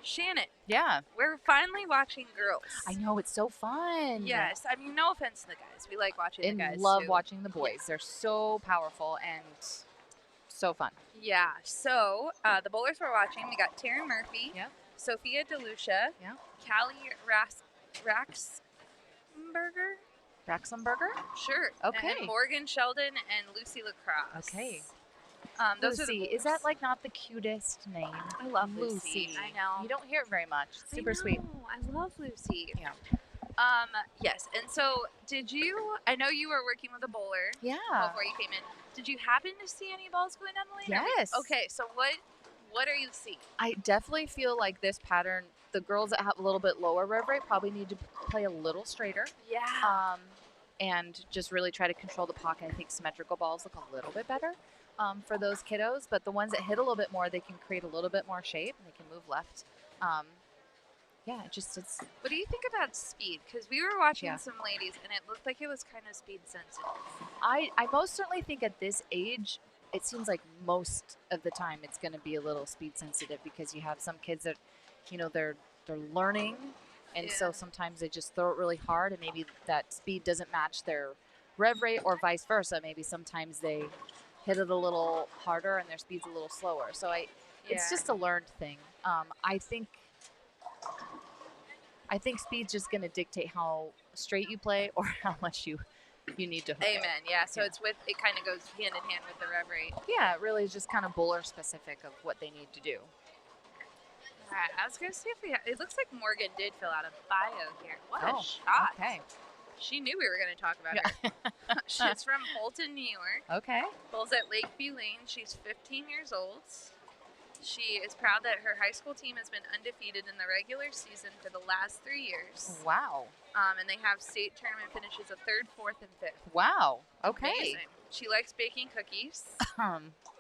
Speaker 2: Shannon,
Speaker 4: Yeah.
Speaker 2: we're finally watching girls.
Speaker 4: I know, it's so fun.
Speaker 2: Yes, I mean, no offense to the guys. We like watching
Speaker 4: And
Speaker 2: the guys,
Speaker 4: love
Speaker 2: too.
Speaker 4: watching the boys. They're so powerful and so fun.
Speaker 2: Yeah, so the bowlers we're watching, we got Taryn Murphy,
Speaker 4: Yep.
Speaker 2: Sophia DeLucia,
Speaker 4: Yeah.
Speaker 2: Callie Raxenberger,
Speaker 4: Braxenberger?
Speaker 2: sure,
Speaker 4: Okay.
Speaker 2: and Morgan Sheldon and Lucy LaCrosse.
Speaker 4: Okay.
Speaker 2: Those
Speaker 4: Lucy,
Speaker 2: are the
Speaker 4: is that like not the cutest name?
Speaker 2: I love Lucy. I know.
Speaker 4: You don't hear it very much. Super
Speaker 2: I
Speaker 4: sweet.
Speaker 2: know. I love Lucy.
Speaker 4: Yeah.
Speaker 2: Yes, and so did you, I know you were working with a bowler
Speaker 4: Yeah.
Speaker 2: before you came in. Did you happen to see any balls going down the lane?
Speaker 4: Yes.
Speaker 2: Okay, so what are you seeing?
Speaker 4: I definitely feel like this pattern, the girls that have a little bit lower rev rate probably need to play a little straighter.
Speaker 2: Yeah.
Speaker 4: And just really try to control the pocket. I think symmetrical balls look a little bit better for those kiddos, but the ones that hit a little bit more, they can create a little bit more shape. They can move left. Yeah, it's.
Speaker 2: What do you think about speed? Because we were watching
Speaker 4: Yeah.
Speaker 2: some ladies, and it looked like it was kind of speed sensitive.
Speaker 4: I most certainly think at this age, it seems like most of the time it's going to be a little speed sensitive because you have some kids that, they're learning, and so
Speaker 2: Yeah.
Speaker 4: sometimes they just throw it really hard, and maybe that speed doesn't match their rev rate, or vice versa. Maybe sometimes they hit it a little harder and their speed's a little slower. So it's just a learned thing. I think speed's just going to dictate how straight you play or how much you need to hook it.
Speaker 2: Amen. Yeah. So
Speaker 4: Yeah.
Speaker 2: it kind of goes hand in hand with the rev rate.
Speaker 4: Yeah, it really is just kind of bowler specific of what they need to do.
Speaker 2: All right. I was gonna see if it looks like Morgan did fill out a bio here. What a
Speaker 4: Oh,
Speaker 2: shot!
Speaker 4: Okay.
Speaker 2: She knew we were gonna talk about
Speaker 4: Yeah.
Speaker 2: her. She's from Holton, New York.
Speaker 4: Okay.
Speaker 2: Bowls at Lakeview Lane. She's 15 years old. She is proud that her high school team has been undefeated in the regular season for the last 3 years.
Speaker 4: Wow.
Speaker 2: And they have state tournament finishes of 3rd, 4th, and 5th.
Speaker 4: Wow. Okay.
Speaker 2: Amazing. She likes baking cookies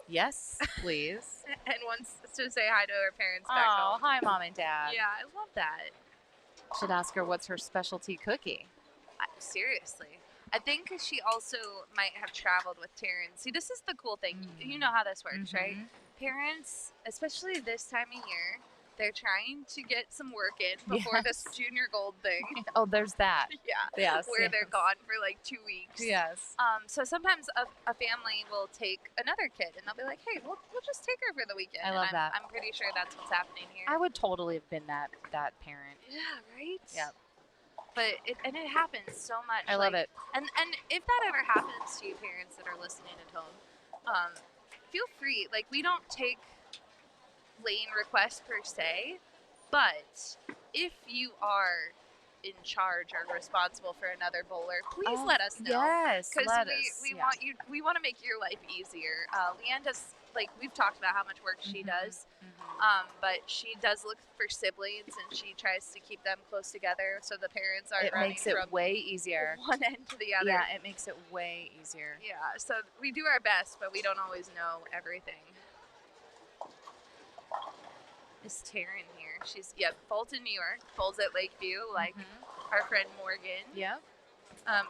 Speaker 4: Yes, please.
Speaker 2: and wants to say hi to her parents back
Speaker 4: Oh,
Speaker 2: home.
Speaker 4: hi, Mom and Dad.
Speaker 2: Yeah, I love that.
Speaker 4: Should ask her what's her specialty cookie.
Speaker 2: Seriously. I think she also might have traveled with Taryn. See, this is the cool thing. You know how this works, right?
Speaker 4: Mhm.
Speaker 2: Parents, especially this time of year, they're trying to get some work in before this junior gold thing.
Speaker 4: Oh, there's that.
Speaker 2: Yeah.
Speaker 4: Yes.
Speaker 2: Where they're gone for like 2 weeks.
Speaker 4: Yes.
Speaker 2: So sometimes a family will take another kid and they'll be like, hey, we'll just take her for the weekend.
Speaker 4: I love that.
Speaker 2: I'm pretty sure that's what's happening here.
Speaker 4: I would totally have been that parent.
Speaker 2: Yeah, right?
Speaker 4: Yep.
Speaker 2: But it happens so much.
Speaker 4: I love it.
Speaker 2: And if that ever happens to you parents that are listening at home, feel free. Like, we don't take lane requests per se, but if you are in charge or responsible for another bowler, please let us know.
Speaker 4: Yes,
Speaker 2: Because
Speaker 4: let us.
Speaker 2: we
Speaker 4: Yeah.
Speaker 2: want you. We want to make your life easier. Leanne does, like, we've talked about how much work she does. But she does look for siblings, and she tries to keep them close together so the parents aren't
Speaker 4: It
Speaker 2: running
Speaker 4: makes it
Speaker 2: from
Speaker 4: way easier.
Speaker 2: one end to the other.
Speaker 4: Yeah, it makes it way easier.
Speaker 2: Yeah, so we do our best, but we don't always know everything. Is Taryn here? She's, Fulton, New York. Bowls at Lakeview, like our friend Morgan.
Speaker 4: Yep.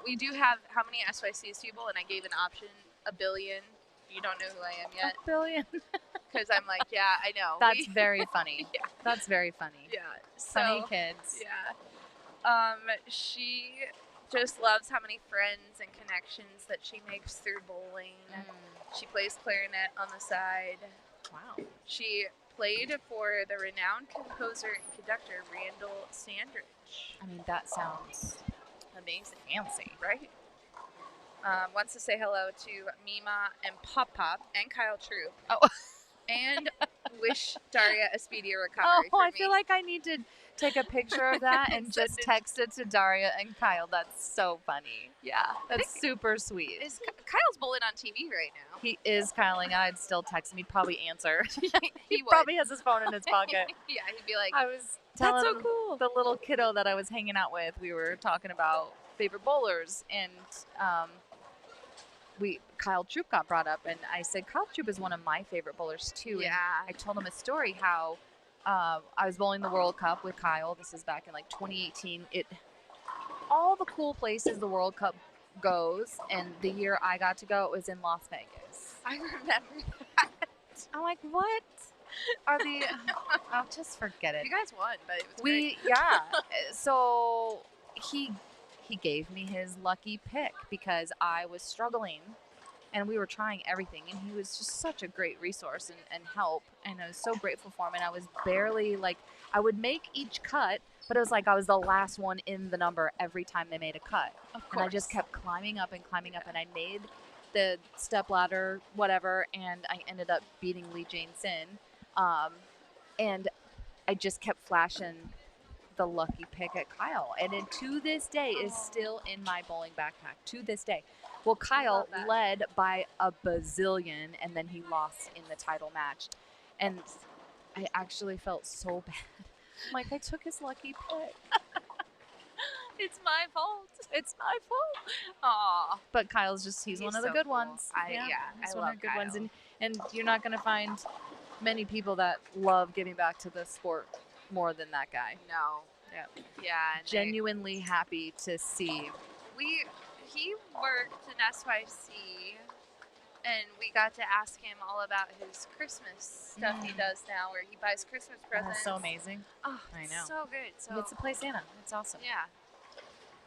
Speaker 2: We do have, how many SYCs do you bowl? And I gave an option, 1 billion. You don't know who I am yet?
Speaker 4: 1 billion.
Speaker 2: Because I'm like, yeah, I know.
Speaker 4: That's very funny.
Speaker 2: Yeah.
Speaker 4: That's very funny.
Speaker 2: Yeah. So,
Speaker 4: Funny kids.
Speaker 2: yeah. She just loves how many friends and connections that she makes through bowling. She plays clarinet on the side.
Speaker 4: Wow.
Speaker 2: She played for the renowned composer and conductor Randall Sandridge.
Speaker 4: I mean, that sounds
Speaker 2: Amazing,
Speaker 4: fancy.
Speaker 2: right? Wants to say hello to Mima and Pop Pop and Kyle Troop.
Speaker 4: Oh.
Speaker 2: And wish Daria a speedier
Speaker 4: Oh,
Speaker 2: recovery. for
Speaker 4: I
Speaker 2: me.
Speaker 4: feel like I need to take a picture of that and just
Speaker 2: Send it.
Speaker 4: text it to Daria and Kyle. That's so funny.
Speaker 2: Yeah.
Speaker 4: That's super sweet.
Speaker 2: Kyle's bowling on TV right now.
Speaker 4: He is Kyling. I'd still text him. He'd probably answer.
Speaker 2: He would.
Speaker 4: probably has his phone in his pocket.
Speaker 2: Yeah, he'd be like,
Speaker 4: I was
Speaker 2: that's
Speaker 4: telling
Speaker 2: so cool.
Speaker 4: the little kiddo that I was hanging out with. We were talking about favorite bowlers, and Kyle Troop got brought up, and I said Kyle Troop is one of my favorite bowlers too.
Speaker 2: Yeah.
Speaker 4: And I told him a story how I was bowling the World Cup with Kyle. This is back in like 2018. All the cool places the World Cup goes, and the year I got to go, it was in Las Vegas.
Speaker 2: I remember that.
Speaker 4: I'm like, what are the? Oh, just forget it.
Speaker 2: You guys won, but it was great.
Speaker 4: Yeah. So he gave me his lucky pick because I was struggling, and we were trying everything, and he was just such a great resource and help, and I was so grateful for him. And I was barely like, I would make each cut, but it was like I was the last one in the number every time they made a cut.
Speaker 2: Of course.
Speaker 4: And I just kept climbing up, and I made the step ladder, whatever, and I ended up beating Lee Jane Sin. And I just kept flashing the lucky pick at Kyle. And it, to this day, is still in my bowling backpack. To this day. Well, Kyle led by a bazillion, and then he lost in the title match. And I actually felt so bad. I'm like, I took his lucky pick.
Speaker 2: It's my fault.
Speaker 4: It's my fault.
Speaker 2: Aw.
Speaker 4: But Kyle's just, he's one of the
Speaker 2: so
Speaker 4: good
Speaker 2: cool.
Speaker 4: ones.
Speaker 2: He's
Speaker 4: one of the good ones. And you're not going to find many people that love giving back to the sport more than that guy.
Speaker 2: No.
Speaker 4: Yeah.
Speaker 2: Yeah. And
Speaker 4: Genuinely happy to see.
Speaker 2: He worked in SYC, and we got to ask him all about his Christmas stuff he does now, where he buys Christmas presents.
Speaker 4: That's so amazing.
Speaker 2: Oh,
Speaker 4: I know.
Speaker 2: So good. So
Speaker 4: He gets to play Santa. It's awesome.
Speaker 2: yeah.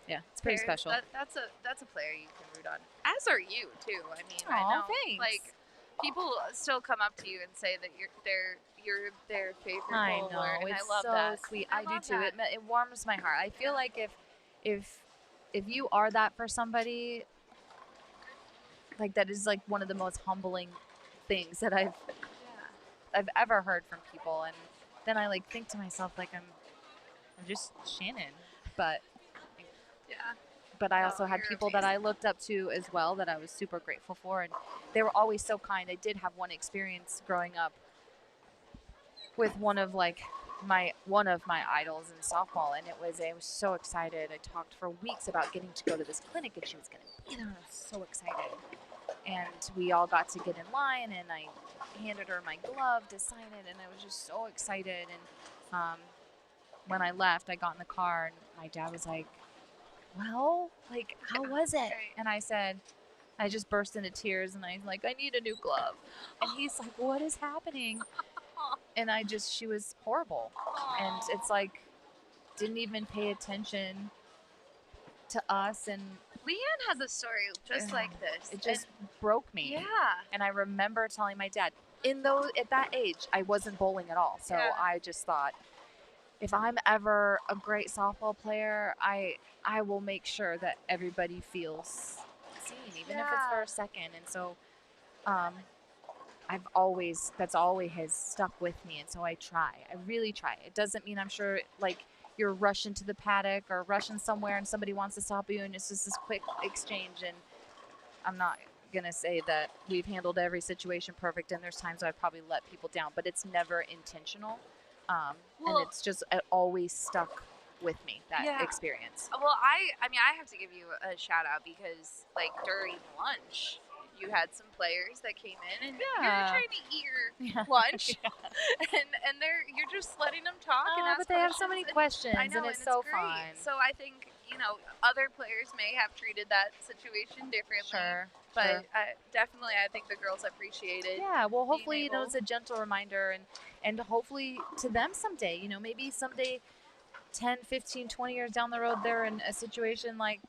Speaker 4: Yeah, it's pretty special.
Speaker 2: That's a player you can root on. As are you too. I mean, I
Speaker 4: Aw,
Speaker 2: know.
Speaker 4: thanks.
Speaker 2: Like, people still come up to you and say that you're their favorite
Speaker 4: I
Speaker 2: bowler,
Speaker 4: know.
Speaker 2: and
Speaker 4: It's
Speaker 2: I love
Speaker 4: so
Speaker 2: that.
Speaker 4: sweet.
Speaker 2: I
Speaker 4: I do
Speaker 2: love
Speaker 4: too.
Speaker 2: that.
Speaker 4: It warms my heart. I feel like if you are that for somebody, like that is like one of the most humbling things that I've ever heard from people. And then I like think to myself like I'm just Shannon, but I also had
Speaker 2: you're
Speaker 4: people that I looked up to as well that I was super grateful for, and they were always so kind. I did have one experience growing up with one of my idols in softball, and I was so excited. I talked for weeks about getting to go to this clinic, and she was going to be there, and I was so excited. And we all got to get in line, and I handed her my glove to sign it, and I was just so excited. And when I left, I got in the car, and my dad was like, well, like, how was it? And I said, I just burst into tears, and I was like, I need a new glove. And he's like, what is happening? And she was horrible. And it's like, didn't even pay attention to us. And
Speaker 2: Leanne has a story just like this.
Speaker 4: It just broke me.
Speaker 2: Yeah.
Speaker 4: And I remember telling my dad, at that age, I wasn't bowling at all. So I just thought, if I'm ever a great softball player, I will make sure that everybody feels seen, even if it's for a second. And so that's always has stuck with me. And so I really try. It doesn't mean I'm sure like you're rushing to the paddock or rushing somewhere and somebody wants to stop you and it's just this quick exchange. And I'm not going to say that we've handled every situation perfect, and there's times I've probably let people down, but it's never intentional. And it's just always stuck with me, that experience.
Speaker 2: Well, I mean, I have to give you a shout out because, like, during lunch, you had some players that came in, and you're trying to eat your lunch, and you're just letting them talk and ask
Speaker 4: but they have so many questions,
Speaker 2: I know,
Speaker 4: and it's so
Speaker 2: great.
Speaker 4: fun.
Speaker 2: So I think, other players may have treated that situation differently.
Speaker 4: Sure.
Speaker 2: But definitely, I think the girls appreciated.
Speaker 4: Yeah, well, hopefully, it's a gentle reminder, and hopefully to them someday, maybe someday 10, 15, 20 years down the road, they're in a situation like,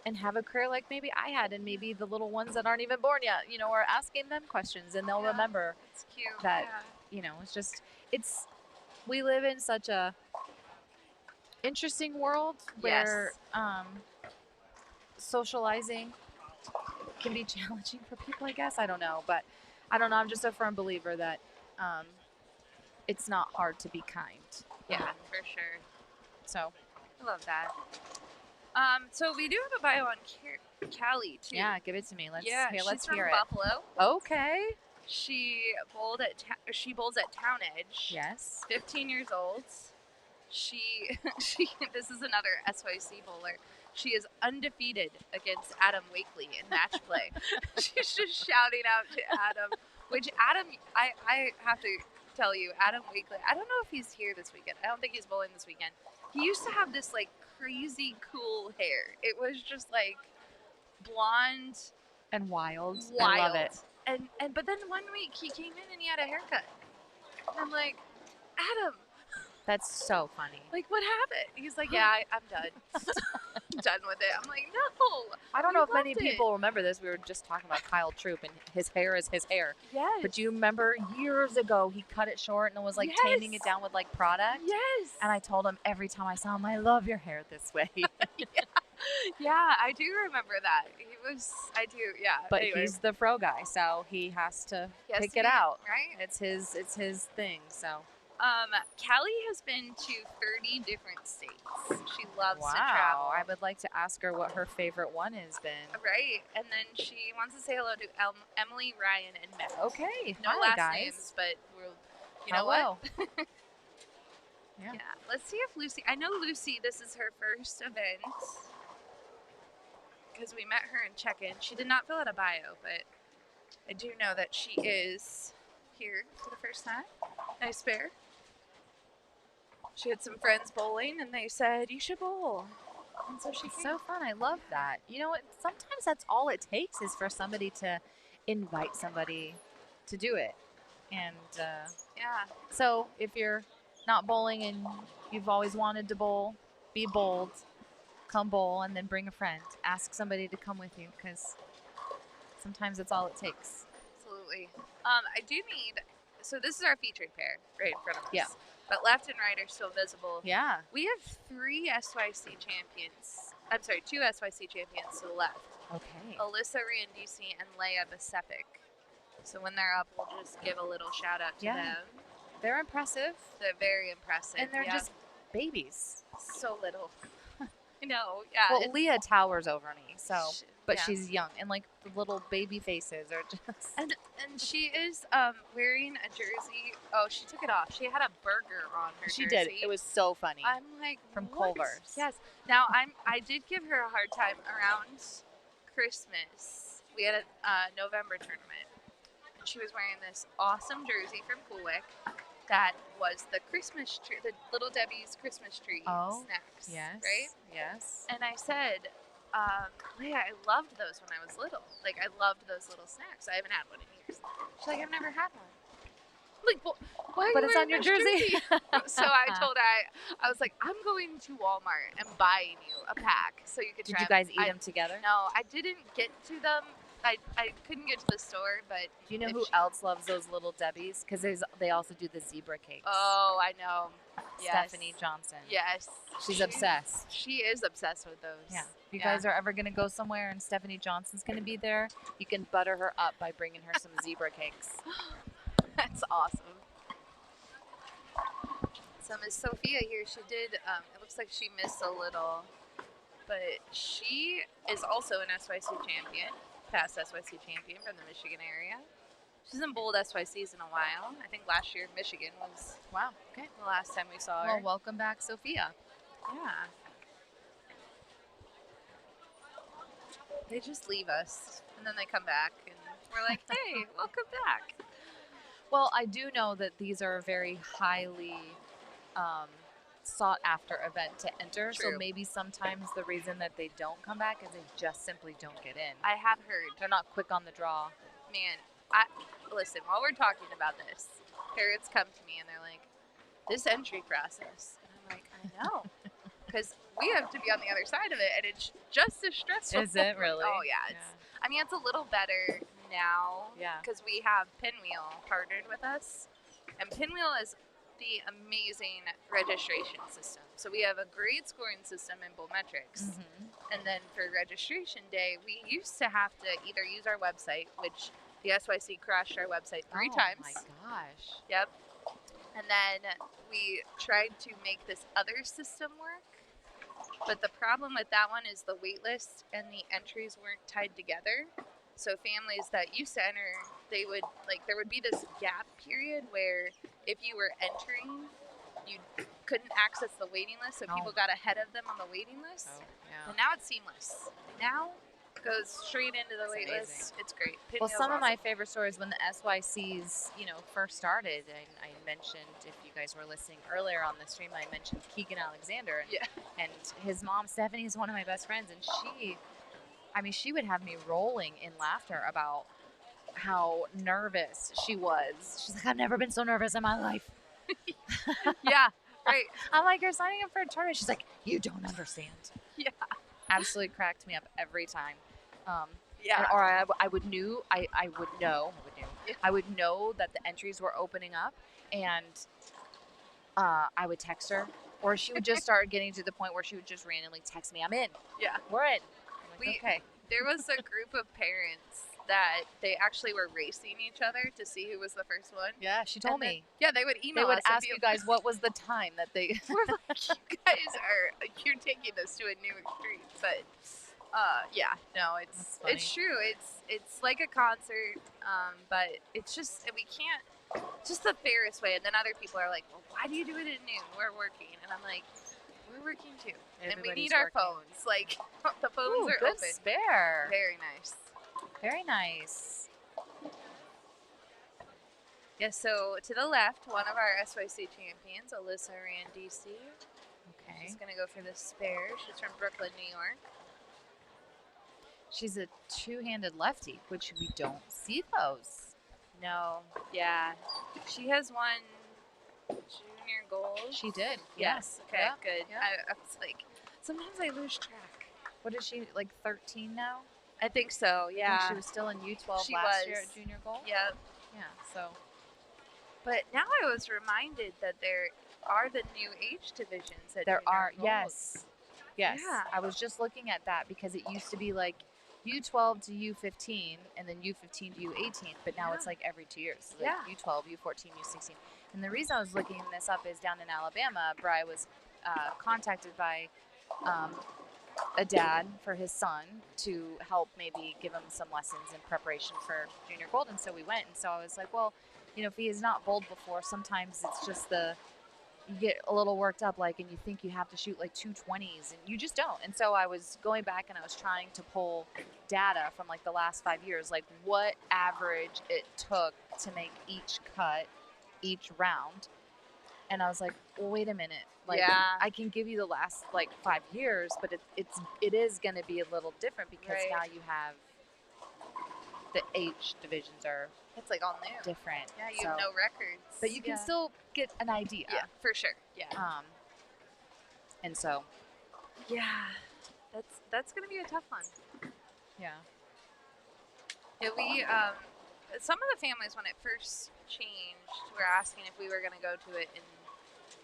Speaker 4: and have a career like maybe I had, and maybe the little ones that aren't even born yet, are asking them questions, and they'll remember that, we live in such a interesting world where socializing can be challenging for people, I guess. I don't know, but I don't know. I'm just a firm believer that it's not hard to be kind.
Speaker 2: Yeah, for sure.
Speaker 4: So
Speaker 2: I love that. So we do have a bio on Callie too.
Speaker 4: Yeah, give it to me. Let's
Speaker 2: she's
Speaker 4: hear
Speaker 2: from
Speaker 4: it.
Speaker 2: Buffalo.
Speaker 4: Okay.
Speaker 2: She bowls at Town Edge.
Speaker 4: Yes.
Speaker 2: 15 years old. She this is another SYC bowler. She is undefeated against Adam Wakely in match play. She's just shouting out to Adam, which Adam, I have to tell you, Adam Wakely, I don't know if he's here this weekend. I don't think he's bowling this weekend. He used to have this like crazy cool hair. It was just like blonde
Speaker 4: and wild.
Speaker 2: I
Speaker 4: love it.
Speaker 2: but then one week he came in and he had a haircut. And I'm like, Adam,
Speaker 4: That's so funny.
Speaker 2: like, what happened? He's like, yeah, I'm done. I'm done with it. I'm like, no.
Speaker 4: I don't
Speaker 2: we
Speaker 4: know if many
Speaker 2: loved it.
Speaker 4: people remember this. We were just talking about Kyle Troop, and his hair is his hair.
Speaker 2: Yes.
Speaker 4: But do you remember years ago he cut it short and was like taming it
Speaker 2: Yes.
Speaker 4: down with like product?
Speaker 2: Yes.
Speaker 4: And I told him every time I saw him, I love your hair this way.
Speaker 2: Yeah, I do remember that. I do, yeah.
Speaker 4: But
Speaker 2: anyway,
Speaker 4: he's the fro guy, so he has to
Speaker 2: he has
Speaker 4: pick
Speaker 2: to
Speaker 4: it
Speaker 2: be-
Speaker 4: out.
Speaker 2: Right?
Speaker 4: It's his thing. So
Speaker 2: Callie has been to 30 different states. She loves to
Speaker 4: wow,
Speaker 2: travel.
Speaker 4: I would like to ask her what her favorite one has been.
Speaker 2: Right, and then she wants to say hello to Emily, Ryan, and Matt.
Speaker 4: Okay,
Speaker 2: No
Speaker 4: hi,
Speaker 2: last
Speaker 4: guys.
Speaker 2: names, but you know what?
Speaker 4: Yeah.
Speaker 2: Yeah. Let's see if Lucy. I know Lucy. This is her first event because we met her in check-in. She did not fill out a bio, but I do know that she is here for the first time. Nice bear. She had some friends bowling, and they said you should bowl, and so she
Speaker 4: It's
Speaker 2: came.
Speaker 4: so fun. I love that. You know what? Sometimes that's all it takes is for somebody to invite somebody to do it. And
Speaker 2: Yeah.
Speaker 4: so if you're not bowling and you've always wanted to bowl, be bold, come bowl, and then bring a friend. Ask somebody to come with you because sometimes it's all it takes.
Speaker 2: Absolutely. I do need. So this is our featured pair right in front of us.
Speaker 4: Yeah.
Speaker 2: But left and right are still visible.
Speaker 4: Yeah.
Speaker 2: We have 3 SYC champions. I'm sorry, 2 SYC champions to the left.
Speaker 4: Okay.
Speaker 2: Alyssa Randisi and Leia Besepic. So when they're up, we'll just give a little shout out to
Speaker 4: Yeah.
Speaker 2: them.
Speaker 4: They're impressive.
Speaker 2: They're very impressive.
Speaker 4: And they're
Speaker 2: yeah.
Speaker 4: just babies.
Speaker 2: so little. I know. Yeah.
Speaker 4: Well,
Speaker 2: it's-
Speaker 4: Leah towers over me, so but
Speaker 2: yeah.
Speaker 4: she's young and like the little baby faces are just
Speaker 2: And she is wearing a jersey. Oh, she took it off. She had a burger on her
Speaker 4: she
Speaker 2: jersey.
Speaker 4: did. It was so funny.
Speaker 2: I'm like
Speaker 4: From
Speaker 2: what?
Speaker 4: Culver's.
Speaker 2: Yes. Now I did give her a hard time around Christmas. We had a November tournament. And she was wearing this awesome jersey from Coolwick that was the Christmas tree, the Little Debbie's Christmas tree snacks.
Speaker 4: Yes.
Speaker 2: Right?
Speaker 4: Yes.
Speaker 2: And I said, Leah, I loved those when I was little. Like, I loved those little snacks. I haven't had one in years. She's like, I've never had one. I'm like, well, why are
Speaker 4: But
Speaker 2: you
Speaker 4: it's on
Speaker 2: wearing
Speaker 4: your
Speaker 2: this
Speaker 4: jersey.
Speaker 2: so I told her, I was like, I'm going to Walmart and buying you a pack so you could
Speaker 4: Did
Speaker 2: try
Speaker 4: you guys
Speaker 2: them.
Speaker 4: eat them together?
Speaker 2: No, I didn't get to them. I couldn't get to the store, but
Speaker 4: Do you know
Speaker 2: if
Speaker 4: who
Speaker 2: she-
Speaker 4: else loves those little Debbies? Because they also do the zebra cakes.
Speaker 2: Oh, I know. Yes.
Speaker 4: Stephanie Johnson.
Speaker 2: Yes.
Speaker 4: She's
Speaker 2: She-
Speaker 4: obsessed.
Speaker 2: She is obsessed with those.
Speaker 4: Yeah. If you
Speaker 2: Yeah.
Speaker 4: guys are ever going to go somewhere and Stephanie Johnson's going to be there, you can butter her up by bringing her some zebra cakes.
Speaker 2: That's awesome. So Miss Sophia here, she did, it looks like she missed a little, but she is also an SYC champion, past SYC champion from the Michigan area. She's in bowled SYCs in a while. I think last year Michigan was
Speaker 4: Wow. Okay.
Speaker 2: the last time we saw her.
Speaker 4: Well, welcome back, Sophia.
Speaker 2: Yeah. They just leave us, and then they come back, and we're like, hey, welcome back.
Speaker 4: Well, I do know that these are a very highly sought after event to enter. So
Speaker 2: True.
Speaker 4: maybe sometimes the reason that they don't come back is they just simply don't get in.
Speaker 2: I have heard.
Speaker 4: They're not quick on the draw.
Speaker 2: Man, listen, while we're talking about this, parents come to me and they're like, this entry process. And I'm like, I know. Because we have to be on the other side of it, and it's just as stressful.
Speaker 4: Is it really?
Speaker 2: Oh, yeah. I mean, it's a little better now
Speaker 4: Yeah.
Speaker 2: because we have Pinwheel partnered with us. And Pinwheel is the amazing registration system. So we have a great scoring system in Bowlmetrics.
Speaker 4: Mhm.
Speaker 2: And then for registration day, we used to have to either use our website, which the SYC crashed our website 3 times.
Speaker 4: Oh my gosh.
Speaker 2: Yep. And then we tried to make this other system work. But the problem with that one is the wait list and the entries weren't tied together. So families that used to enter, they would, like, there would be this gap period where if you were entering, you couldn't access the waiting list. So people got ahead of them on the waiting list.
Speaker 4: Oh, yeah.
Speaker 2: And now it's seamless. Now it goes straight into the
Speaker 4: That's
Speaker 2: wait
Speaker 4: amazing.
Speaker 2: list. It's great.
Speaker 4: Well,
Speaker 2: Pinwheel's
Speaker 4: some of my
Speaker 2: awesome.
Speaker 4: favorite stories when the SYCs, first started, and I mentioned, if you guys were listening earlier on the stream, I mentioned Keegan Alexander, and,
Speaker 2: Yeah.
Speaker 4: and his mom, Stephanie, is one of my best friends, and she would have me rolling in laughter about how nervous she was. She's like, I've never been so nervous in my life.
Speaker 2: Yeah, right.
Speaker 4: I'm like, you're signing up for a tournament. She's like, you don't understand.
Speaker 2: Yeah.
Speaker 4: Absolutely cracked me up every time.
Speaker 2: Yeah.
Speaker 4: Or I would know that the entries were opening up, and I would text her, or she would just start getting to the point where she would just randomly text me, I'm in.
Speaker 2: Yeah.
Speaker 4: We're in. I'm like, okay.
Speaker 2: There was a group of parents that they actually were racing each other to see who was the first one.
Speaker 4: Yeah, she told me.
Speaker 2: Yeah, they would email
Speaker 4: They would
Speaker 2: us.
Speaker 4: ask you guys what was the time that they.
Speaker 2: We're like, you guys you're taking this to a new extreme. But yeah, no, it's true. It's like a concert, but it's just we can't. Just the fairest way. And then other people are like, well, why do you do it at noon? We're working. And I'm like, we're working too. And we need our phones. Like, the phones are
Speaker 4: good
Speaker 2: open.
Speaker 4: Spare.
Speaker 2: Very nice.
Speaker 4: Very nice.
Speaker 2: Yeah, so to the left, one of our SYC champions, Alyssa Randisi.
Speaker 4: Okay.
Speaker 2: She's going to go for the spare. She's from Brooklyn, New York.
Speaker 4: She's a two-handed lefty, which we don't see those.
Speaker 2: No, yeah. She has won junior gold.
Speaker 4: She did.
Speaker 2: Yes. Okay,
Speaker 4: yeah.
Speaker 2: good.
Speaker 4: Yeah.
Speaker 2: I was like, sometimes I lose track.
Speaker 4: What is she, like 13 now?
Speaker 2: I think so, yeah.
Speaker 4: I think she was still in U12 last year at junior gold?
Speaker 2: Yeah.
Speaker 4: Yeah, so.
Speaker 2: But now I was reminded that there are the new age divisions at
Speaker 4: There
Speaker 2: junior
Speaker 4: are,
Speaker 2: gold.
Speaker 4: yes. Yes.
Speaker 2: Yeah.
Speaker 4: I was just looking at that because it used to be like U12 to U15 and then U15 to U18, but now it's like every 2 years. So like U12, U14, U16. And the reason I was looking this up is down in Alabama, Bri was contacted by a dad for his son to help maybe give him some lessons in preparation for junior gold. And so we went. And so I was like, well, you know, if he has not bowled before, sometimes it's just you get a little worked up, like, and you think you have to shoot like 220s, and you just don't. And so I was going back and I was trying to pull data from like the last 5 years, like what average it took to make each cut, each round. And I was like, well, wait a minute. Like, I can give you the last like 5 years, but it is going to be a little different because now you have the age divisions are.
Speaker 2: It's like all new.
Speaker 4: Different.
Speaker 2: Yeah, you have no records.
Speaker 4: But you can still get an idea.
Speaker 2: Yeah, for sure. Yeah.
Speaker 4: And so.
Speaker 2: Yeah. That's gonna be a tough one.
Speaker 4: Yeah.
Speaker 2: Yeah, we some of the families when it first changed were asking if we were gonna go to it in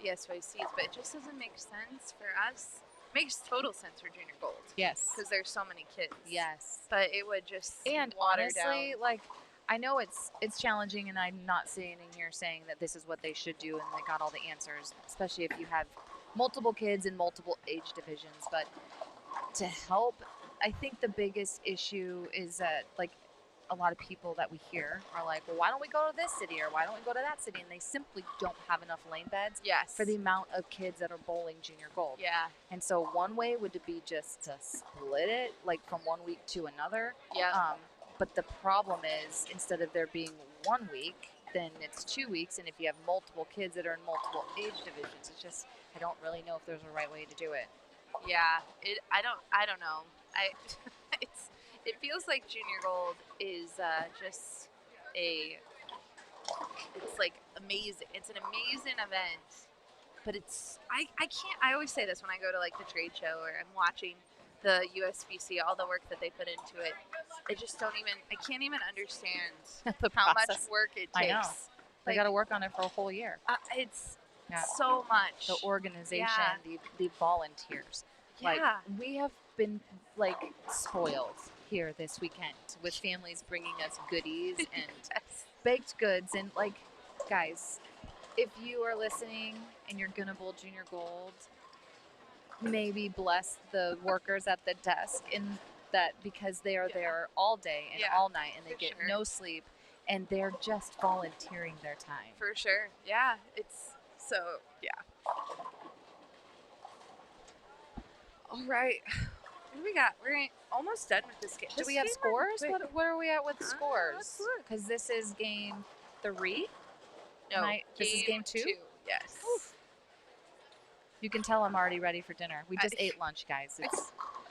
Speaker 2: the SYCs, but it just doesn't make sense for us. It makes total sense for junior gold.
Speaker 4: Yes.
Speaker 2: Because there's so many kids.
Speaker 4: Yes.
Speaker 2: But it would just
Speaker 4: and
Speaker 2: water
Speaker 4: honestly,
Speaker 2: down.
Speaker 4: like. I know it's challenging, and I'm not sitting in here saying that this is what they should do and they got all the answers, especially if you have multiple kids in multiple age divisions. But to help, I think the biggest issue is that, like, a lot of people that we hear are like, well, why don't we go to this city or why don't we go to that city? And they simply don't have enough lane beds for the amount of kids that are bowling junior gold.
Speaker 2: Yeah.
Speaker 4: And so one way would be just to split it, like, from 1 week to another.
Speaker 2: Yeah.
Speaker 4: But the problem is, instead of there being 1 week, then it's 2 weeks. And if you have multiple kids that are in multiple age divisions, it's just, I don't really know if there's a right way to do it.
Speaker 2: Yeah, I don't know. It feels like junior gold is just it's like amazing. It's an amazing event, but I always say this when I go to like the trade show or I'm watching the USBC, all the work that they put into it. I can't even understand how much work it takes.
Speaker 4: I know. They got to work on it for a whole year.
Speaker 2: It's so much.
Speaker 4: The organization, the volunteers. Like, we have been, like, spoiled here this weekend with families bringing us goodies and baked goods. And, like, guys, if you are listening and you're going to bowl junior gold, maybe bless the workers at the desk in that, because they are there all day and all night and they get no sleep and they're just volunteering their time.
Speaker 2: For sure. Yeah. It's so, yeah. All right. What do we got? We're almost done with this game.
Speaker 4: Do we have scores? What are we at with scores? Let's look. Because this is game 3.
Speaker 2: No,
Speaker 4: this is game 2?
Speaker 2: Yes.
Speaker 4: Oof. You can tell I'm already ready for dinner. We just ate lunch, guys.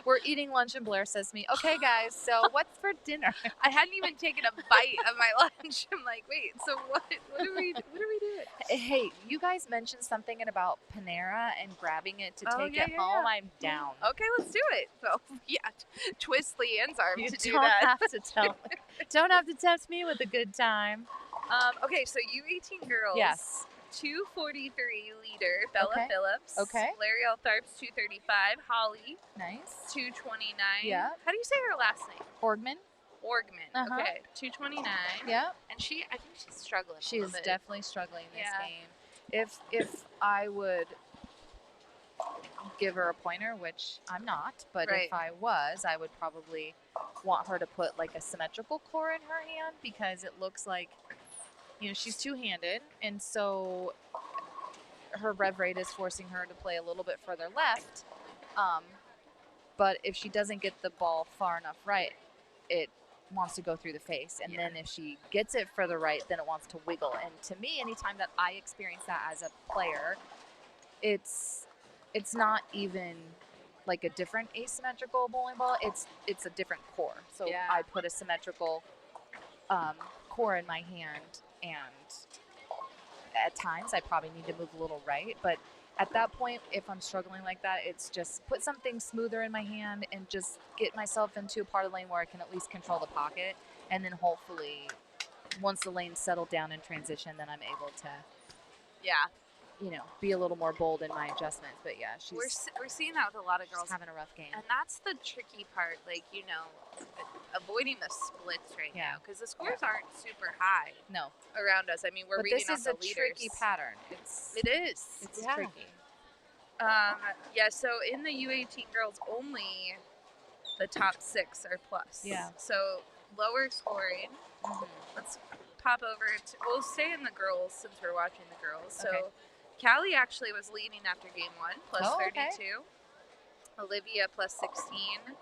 Speaker 4: We're eating lunch, and Blair says to me, "Okay, guys, so what's for dinner?"
Speaker 2: I hadn't even taken a bite of my lunch. I'm like, wait, so what are we doing?
Speaker 4: Hey, you guys mentioned something about Panera and grabbing it to take it home.
Speaker 2: Yeah.
Speaker 4: I'm down.
Speaker 2: Okay, let's do it. So yeah, twist Leanne's arm
Speaker 4: You
Speaker 2: to do
Speaker 4: don't
Speaker 2: that.
Speaker 4: have to tell. Don't have to tempt me with a good time.
Speaker 2: Okay, so U18 girls.
Speaker 4: Yes.
Speaker 2: 243 leader Bella
Speaker 4: Okay.
Speaker 2: Phillips.
Speaker 4: Okay.
Speaker 2: Larry Tharps 235. Holly
Speaker 4: Nice.
Speaker 2: 229.
Speaker 4: Yeah.
Speaker 2: How do you say her last name?
Speaker 4: Orgman.
Speaker 2: Orgman.
Speaker 4: Uh-huh.
Speaker 2: Okay. 229.
Speaker 4: Yeah.
Speaker 2: And I think she's struggling.
Speaker 4: She
Speaker 2: a
Speaker 4: is
Speaker 2: little bit.
Speaker 4: definitely struggling this
Speaker 2: Yeah.
Speaker 4: game. If I would give her a pointer, which I'm not, but
Speaker 2: Right.
Speaker 4: if I was, I would probably want her to put like a symmetrical core in her hand, because it looks like, she's two-handed, and so her rev rate is forcing her to play a little bit further left. But if she doesn't get the ball far enough right, it wants to go through the face. And then if she gets it further right, then it wants to wiggle. And to me, anytime that I experience that as a player, it's not even like a different asymmetrical bowling ball. It's a different core. So I put a symmetrical core in my hand, and at times I probably need to move a little right, but at that point, if I'm struggling like that, it's just put something smoother in my hand and just get myself into a part of the lane where I can at least control the pocket, and then hopefully once the lane's settled down in transition, then I'm able to be a little more bold in my adjustments. But yeah,
Speaker 2: we're seeing that with a lot of girls
Speaker 4: having a rough game,
Speaker 2: and that's the tricky part, like avoiding the splits right now, because the scores aren't super high around us. I mean, we're reading off the leaders.
Speaker 4: This is a tricky pattern.
Speaker 2: It is.
Speaker 4: It's tricky.
Speaker 2: So in the U18 girls, only the top 6 are plus.
Speaker 4: Yeah.
Speaker 2: So lower scoring.
Speaker 4: Mm-hmm.
Speaker 2: Let's pop over to, we'll stay in the girls since we're watching the girls. So
Speaker 4: Okay.
Speaker 2: Callie actually was leading after game 1, plus 32.
Speaker 4: Okay.
Speaker 2: Olivia plus 16,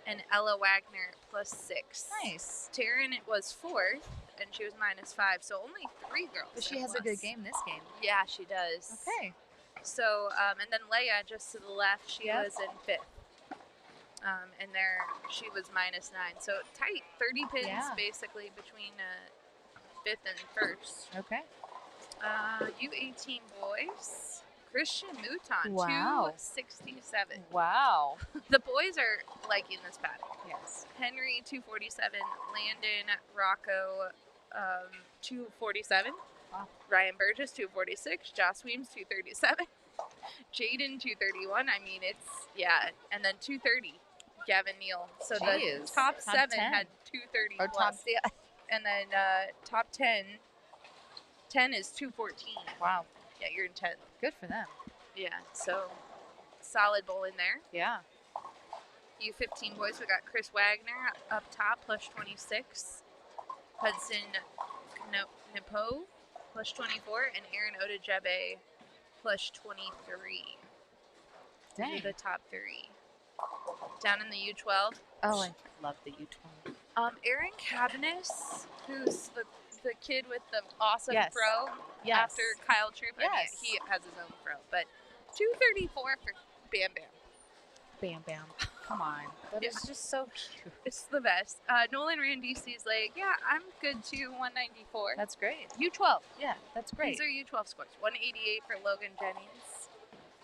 Speaker 2: and Ella Wagner plus 6.
Speaker 4: Nice.
Speaker 2: Taryn, it was 4th, and she was minus 5. So only 3 girls.
Speaker 4: But she
Speaker 2: are
Speaker 4: has a
Speaker 2: plus.
Speaker 4: good game this game.
Speaker 2: Yeah, she does.
Speaker 4: Okay.
Speaker 2: So, and then Leia, just to the left, she was in 5th. And there, she was minus 9. So tight, 30 pins basically between 5th and 1st.
Speaker 4: Okay.
Speaker 2: U18 boys, Christian Mouton,
Speaker 4: Wow.
Speaker 2: 267.
Speaker 4: Wow.
Speaker 2: The boys are liking this pattern.
Speaker 4: Yes.
Speaker 2: Henry, 247. Landon, Rocco, 247.
Speaker 4: Wow.
Speaker 2: Ryan Burgess, 246. Joss Weems, 237. Jaden, 231. I mean, and then 230. Gavin Neal. So the top 7
Speaker 4: 10.
Speaker 2: had 230
Speaker 4: Or
Speaker 2: plus.
Speaker 4: top,
Speaker 2: And then top 10 is 214.
Speaker 4: Wow.
Speaker 2: Yeah, you're in 10th.
Speaker 4: Good for them.
Speaker 2: Yeah, so solid bowl in there.
Speaker 4: Yeah.
Speaker 2: U15 boys, we got Chris Wagner up top, plus 26. Hudson Nipo, plus 24. And Aaron Odejebe, plus 23.
Speaker 4: Dang.
Speaker 2: These are the top 3. Down in the U12.
Speaker 4: Oh, I love the U12.
Speaker 2: Aaron Cabanis, who's the kid with the awesome throw after Kyle Troop. I mean, he has his own throw, but 234 for Bam Bam.
Speaker 4: Bam Bam. Come on. That is just so cute.
Speaker 2: It's the best. Nolan Randisi's like, I'm good too, 194.
Speaker 4: That's great.
Speaker 2: U12.
Speaker 4: Yeah, that's great.
Speaker 2: These are U12 scores. 188 for Logan Jennings.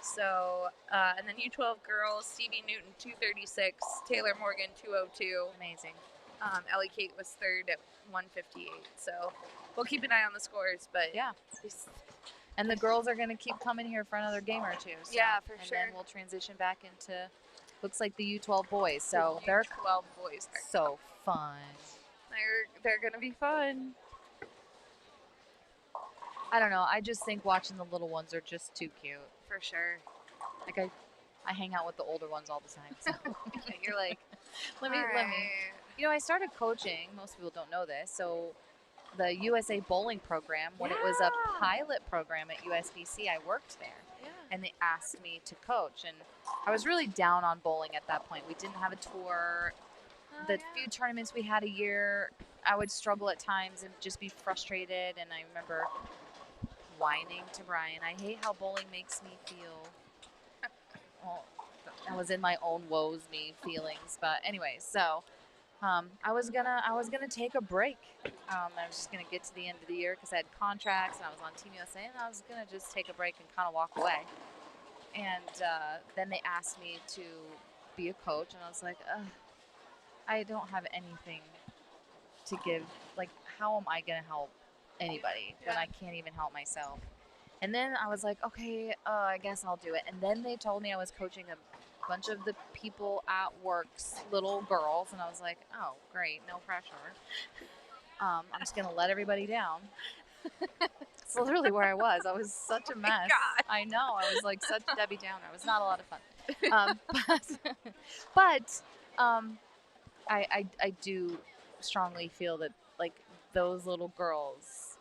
Speaker 2: So, and then U12 girls, Stevie Newton, 236. Taylor Morgan, 202.
Speaker 4: Amazing.
Speaker 2: Ellie Kate was 3rd at 158. So we'll keep an eye on the scores, but
Speaker 4: and the girls are going to keep coming here for another game or 2. So,
Speaker 2: yeah, for
Speaker 4: and
Speaker 2: sure.
Speaker 4: then we'll transition back into, looks like the U12 boys. So they're
Speaker 2: U12 boys are
Speaker 4: so fun.
Speaker 2: They're going to be fun.
Speaker 4: I don't know. I just think watching the little ones are just too cute.
Speaker 2: For sure.
Speaker 4: Like I hang out with the older ones all the time. So.
Speaker 2: You're like,
Speaker 4: let me. I started coaching. Most people don't know this. So the USA Bowling Program, when it was a pilot program at USBC, I worked there.
Speaker 2: Yeah.
Speaker 4: And they asked me to coach. And I was really down on bowling at that point. We didn't have a tour. The few tournaments we had a year, I would struggle at times and just be frustrated. And I remember whining to Brian, I hate how bowling makes me feel. well, I was in my own woes me feelings. But anyways, so I was gonna take a break. I was just gonna get to the end of the year because I had contracts and I was on Team USA, and I was gonna just take a break and kind of walk away. And then they asked me to be a coach, and I was like, ugh, I don't have anything to give. Like, how am I gonna help anybody when I can't even help myself? And then I was like, okay, I guess I'll do it. And then they told me I was coaching a bunch of the people at work's little girls, and I was like, oh, great, no pressure. I'm just gonna let everybody down. It's literally where I was. I was such a mess.
Speaker 2: God.
Speaker 4: I know. I was like such Debbie Downer. It was not a lot of fun. But I do strongly feel that like those little girls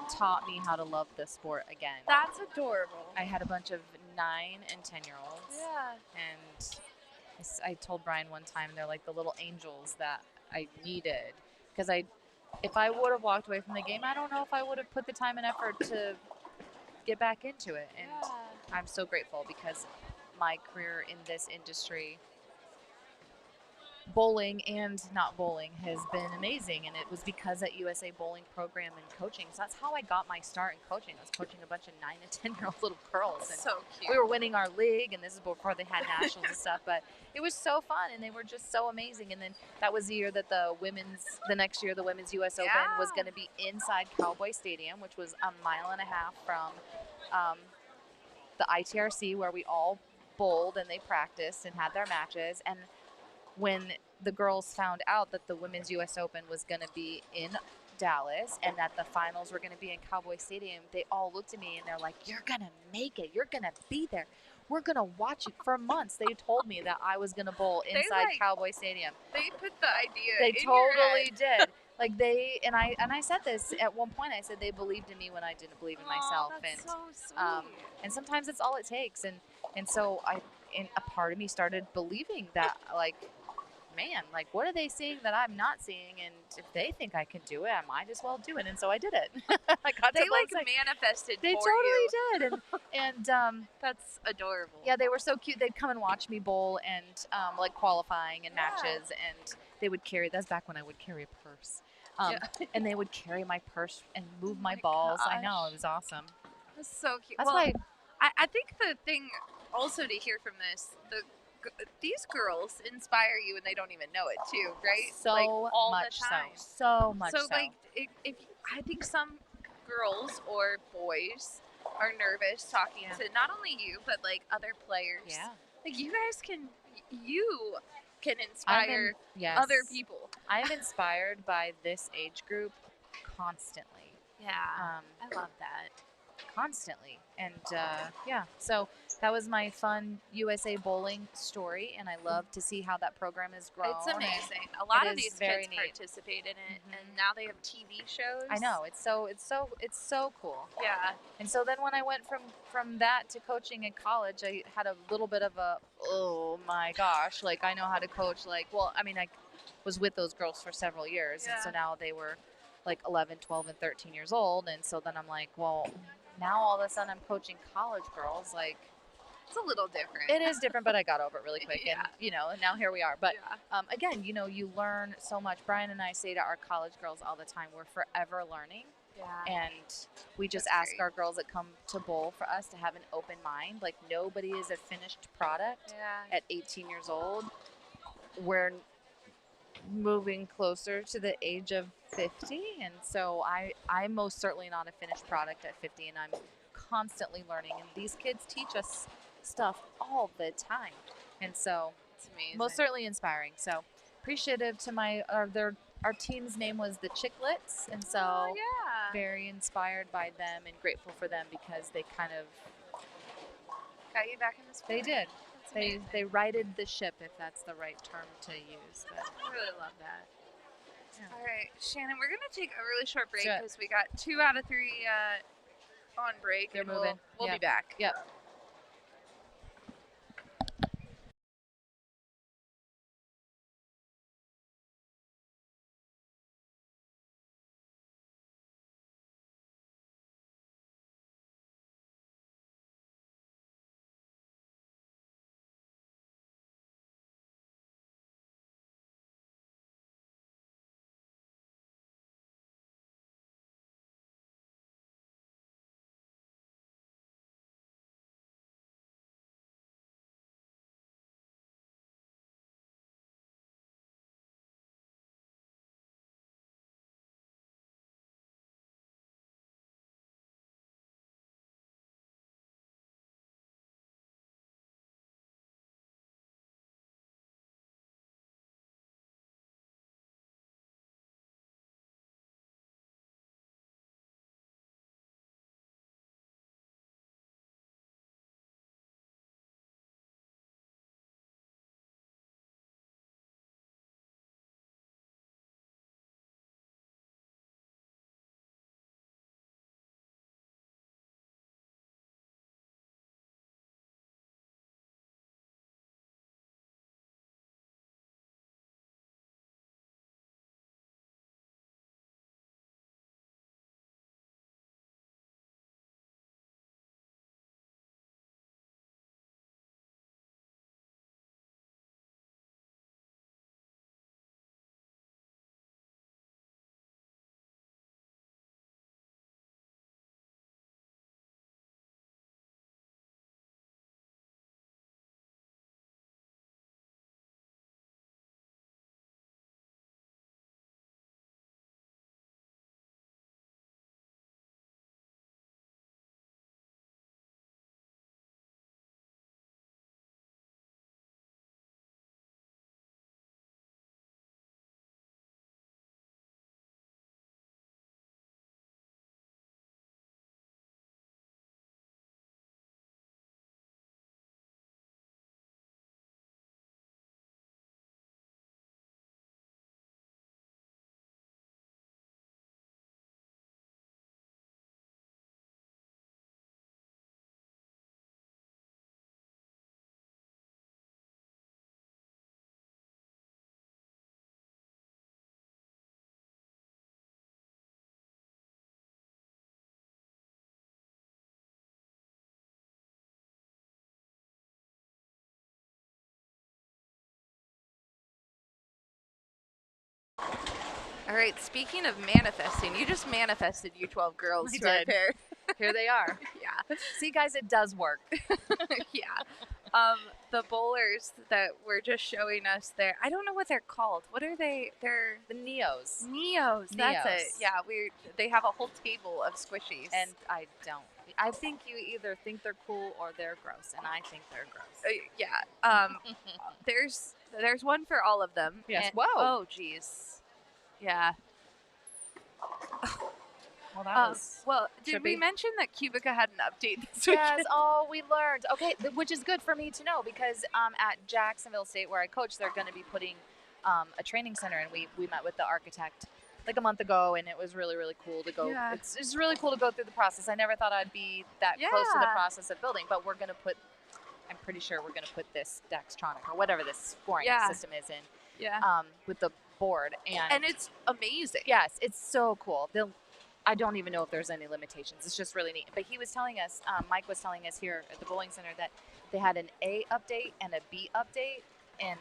Speaker 4: taught me how to love the sport again.
Speaker 2: That's adorable.
Speaker 4: I had a bunch of 9 and 10-year-olds.
Speaker 2: Yeah.
Speaker 4: And I told Brian one time, they're like the little angels that I needed. Because if I would have walked away from the game, I don't know if I would have put the time and effort to get back into it. And I'm so grateful because my career in this industry, bowling and not bowling, has been amazing. And it was because at USA Bowling program and coaching. So that's how I got my start in coaching. I was coaching a bunch of 9 and 10-year-old little girls. And
Speaker 2: So cute.
Speaker 4: we were winning our league, and this is before they had nationals and stuff. But it was so fun, and they were just so amazing. And then that was the year that the next year, the Women's US Open was going to be inside Cowboy Stadium, which was a mile and a half from the ITRC, where we all bowled and they practiced and had their matches. And when the girls found out that the Women's US Open was going to be in Dallas and that the finals were going to be in Cowboy Stadium, they all looked at me and they're like, you're going to make it. You're going to be there. We're going to watch you. For months, they told me that I was going to bowl inside Cowboy Stadium.
Speaker 2: They put the idea
Speaker 4: They
Speaker 2: in your
Speaker 4: totally
Speaker 2: head.
Speaker 4: did. Like and I said this at one point. I said they believed in me when I didn't believe in myself.
Speaker 2: That's
Speaker 4: And
Speaker 2: so sweet.
Speaker 4: and sometimes it's all it takes. And so a part of me started believing that, like, man, like, what are they seeing that I'm not seeing? And if they think I can do it, I might as well do it. And so I did it. I got
Speaker 2: They
Speaker 4: to bowl
Speaker 2: like manifested
Speaker 4: They
Speaker 2: for
Speaker 4: totally
Speaker 2: you.
Speaker 4: did. And
Speaker 2: That's adorable.
Speaker 4: yeah, they were so cute. They'd come and watch me bowl and like qualifying and matches, and they would carry. That's back when I would carry a purse. And they would carry my purse and move my balls. I know, it was awesome.
Speaker 2: That's so cute.
Speaker 4: That's
Speaker 2: well,
Speaker 4: why
Speaker 2: I think the thing also to hear from this, these girls inspire you and they don't even know it too, right?
Speaker 4: So
Speaker 2: like, all
Speaker 4: much
Speaker 2: the time.
Speaker 4: so much so.
Speaker 2: So like if I think some girls or boys are nervous talking to not only you but like other players.
Speaker 4: Yeah.
Speaker 2: Like you can inspire other people.
Speaker 4: I'm inspired by this age group constantly.
Speaker 2: Yeah. I love that.
Speaker 4: Constantly. And so that was my fun USA Bowling story, and I love to see how that program has grown.
Speaker 2: It's amazing. A lot of these kids
Speaker 4: neat.
Speaker 2: participate in it, and now they have TV shows.
Speaker 4: I know, it's so cool.
Speaker 2: Yeah.
Speaker 4: And so then when I went from that to coaching in college, I had a little bit of a, oh my gosh, like I know how to coach. Like, well, I mean, I was with those girls for several years, and so now they were like 11, 12, and 13 years old, and so then I'm like, well, now all of a sudden I'm coaching college girls. Like,
Speaker 2: it's a little different.
Speaker 4: It is different, but I got over it really quick. And, and now here we are. But again, you learn so much. Brian and I say to our college girls all the time, we're forever learning.
Speaker 2: Yeah.
Speaker 4: And we just ask our girls that come to bowl for us to have an open mind. Like, nobody is a finished product at 18 years old. We're moving closer to the age of 50, and so I'm most certainly not a finished product at 50, and I'm constantly learning, and these kids teach us stuff all the time, and so
Speaker 2: it's amazing.
Speaker 4: Most certainly inspiring. So appreciative to our team's name was the Chicklets, and so very inspired by them and grateful for them because they kind of
Speaker 2: got you back in the sport.
Speaker 4: They did. They righted the ship, if that's the right term to use. But
Speaker 2: I really love that. Yeah. All right, Shannon, we're going to take a really short break because we got 2 out of 3 on break.
Speaker 4: They're moving.
Speaker 2: We'll be back.
Speaker 4: Yep.
Speaker 2: All right, speaking of manifesting, you just manifested U12 girls
Speaker 4: I
Speaker 2: to our
Speaker 4: did.
Speaker 2: pair.
Speaker 4: Here they are.
Speaker 2: Yeah.
Speaker 4: See, guys, it does work.
Speaker 2: Yeah. The bowlers that were just showing us there, I don't know what they're called. What are they? They're
Speaker 4: The Neos.
Speaker 2: Neos. That's it.
Speaker 4: Neos.
Speaker 2: Yeah, they have a whole table of squishies.
Speaker 4: And I don't. I think you either think they're cool or they're gross, and I think they're gross.
Speaker 2: yeah. There's one for all of them.
Speaker 4: Yes.
Speaker 2: And,
Speaker 4: Whoa.
Speaker 2: Oh, geez. Yeah.
Speaker 4: Well, that was.
Speaker 2: Well, did we
Speaker 4: trippy.
Speaker 2: mention that Cubica had an update this weekend?
Speaker 4: Yes, we learned. Okay, which is good for me to know because at Jacksonville State, where I coach, they're going to be putting a training center, and we met with the architect like a month ago, and it was really, really cool to go.
Speaker 2: Yeah.
Speaker 4: It's really cool to go through the process. I never thought I'd be that close to the
Speaker 2: Yeah.
Speaker 4: process of building, but we're going to put, I'm pretty sure we're going to put this Dextronic or whatever this scoring
Speaker 2: Yeah.
Speaker 4: system is in
Speaker 2: Yeah.
Speaker 4: with the board.
Speaker 2: And it's amazing.
Speaker 4: Yes, it's so cool. I don't even know if there's any limitations. It's just really neat. But he was telling us, Mike was telling us here at the bowling center that they had an A update and a B update, and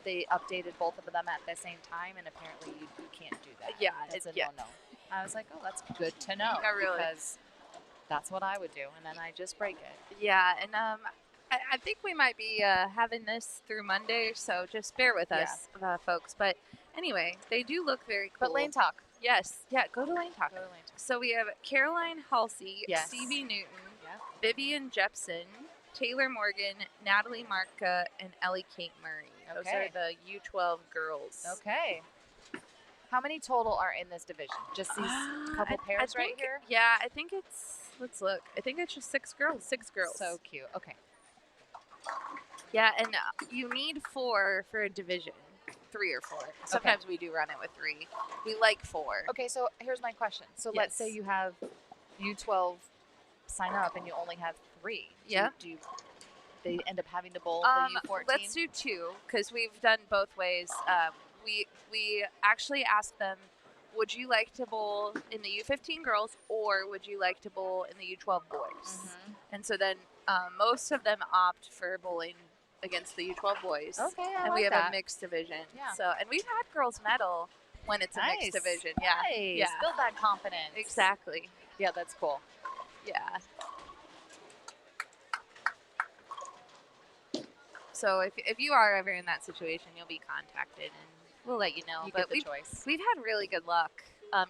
Speaker 4: they updated both of them at the same time, and apparently you can't do that.
Speaker 2: Yeah,
Speaker 4: It's a
Speaker 2: yeah.
Speaker 4: no-no. I was like, oh, that's good to know.
Speaker 2: Yeah, really.
Speaker 4: Because that's what I would do, and then I just break it.
Speaker 2: Yeah, and I think we might be having this through Monday, so just bear with us, folks. But anyway, they do look very cool.
Speaker 4: But Lane Talk.
Speaker 2: Yes. Yeah, go to Lane Talk.
Speaker 4: Go to Lane Talk.
Speaker 2: So we have Caroline Halsey,
Speaker 4: Yes.
Speaker 2: Stevie Newton,
Speaker 4: Yeah.
Speaker 2: Vivian Jepson, Taylor Morgan, Natalie Marka, and Ellie Kate Murray. Those are
Speaker 4: Okay.
Speaker 2: the U12 girls.
Speaker 4: Okay. How many total are in this division? Just these couple pairs right
Speaker 2: think-
Speaker 4: here?
Speaker 2: Yeah, I think it's, let's look. I think it's just 6 girls. 6 girls.
Speaker 4: So cute. Okay.
Speaker 2: Yeah, and you need 4 for a division. 3 or 4. Sometimes we do run it with 3. We like 4.
Speaker 4: Okay, so here's my question. So let's say
Speaker 2: Yes.
Speaker 4: you have U12 sign up and you only have 3.
Speaker 2: Yeah.
Speaker 4: Do they end up having to bowl the U14?
Speaker 2: Let's do 2 because we've done both ways. We actually asked them, would you like to bowl in the U15 girls or would you like to bowl in the U12 boys?
Speaker 4: Mhm.
Speaker 2: And so then most of them opt for bowling against the U12 boys.
Speaker 4: Okay, I
Speaker 2: and
Speaker 4: like
Speaker 2: we have
Speaker 4: that.
Speaker 2: a mixed division.
Speaker 4: Yeah.
Speaker 2: So and we've had girls medal when it's a
Speaker 4: Nice.
Speaker 2: mixed division. Yeah.
Speaker 4: Nice.
Speaker 2: Yeah.
Speaker 4: Build that confidence.
Speaker 2: Exactly.
Speaker 4: Yeah, that's cool.
Speaker 2: Yeah. So if you are ever in that situation, you'll be contacted and we'll let you know.
Speaker 4: You
Speaker 2: But
Speaker 4: get the choice.
Speaker 2: we've had really good luck.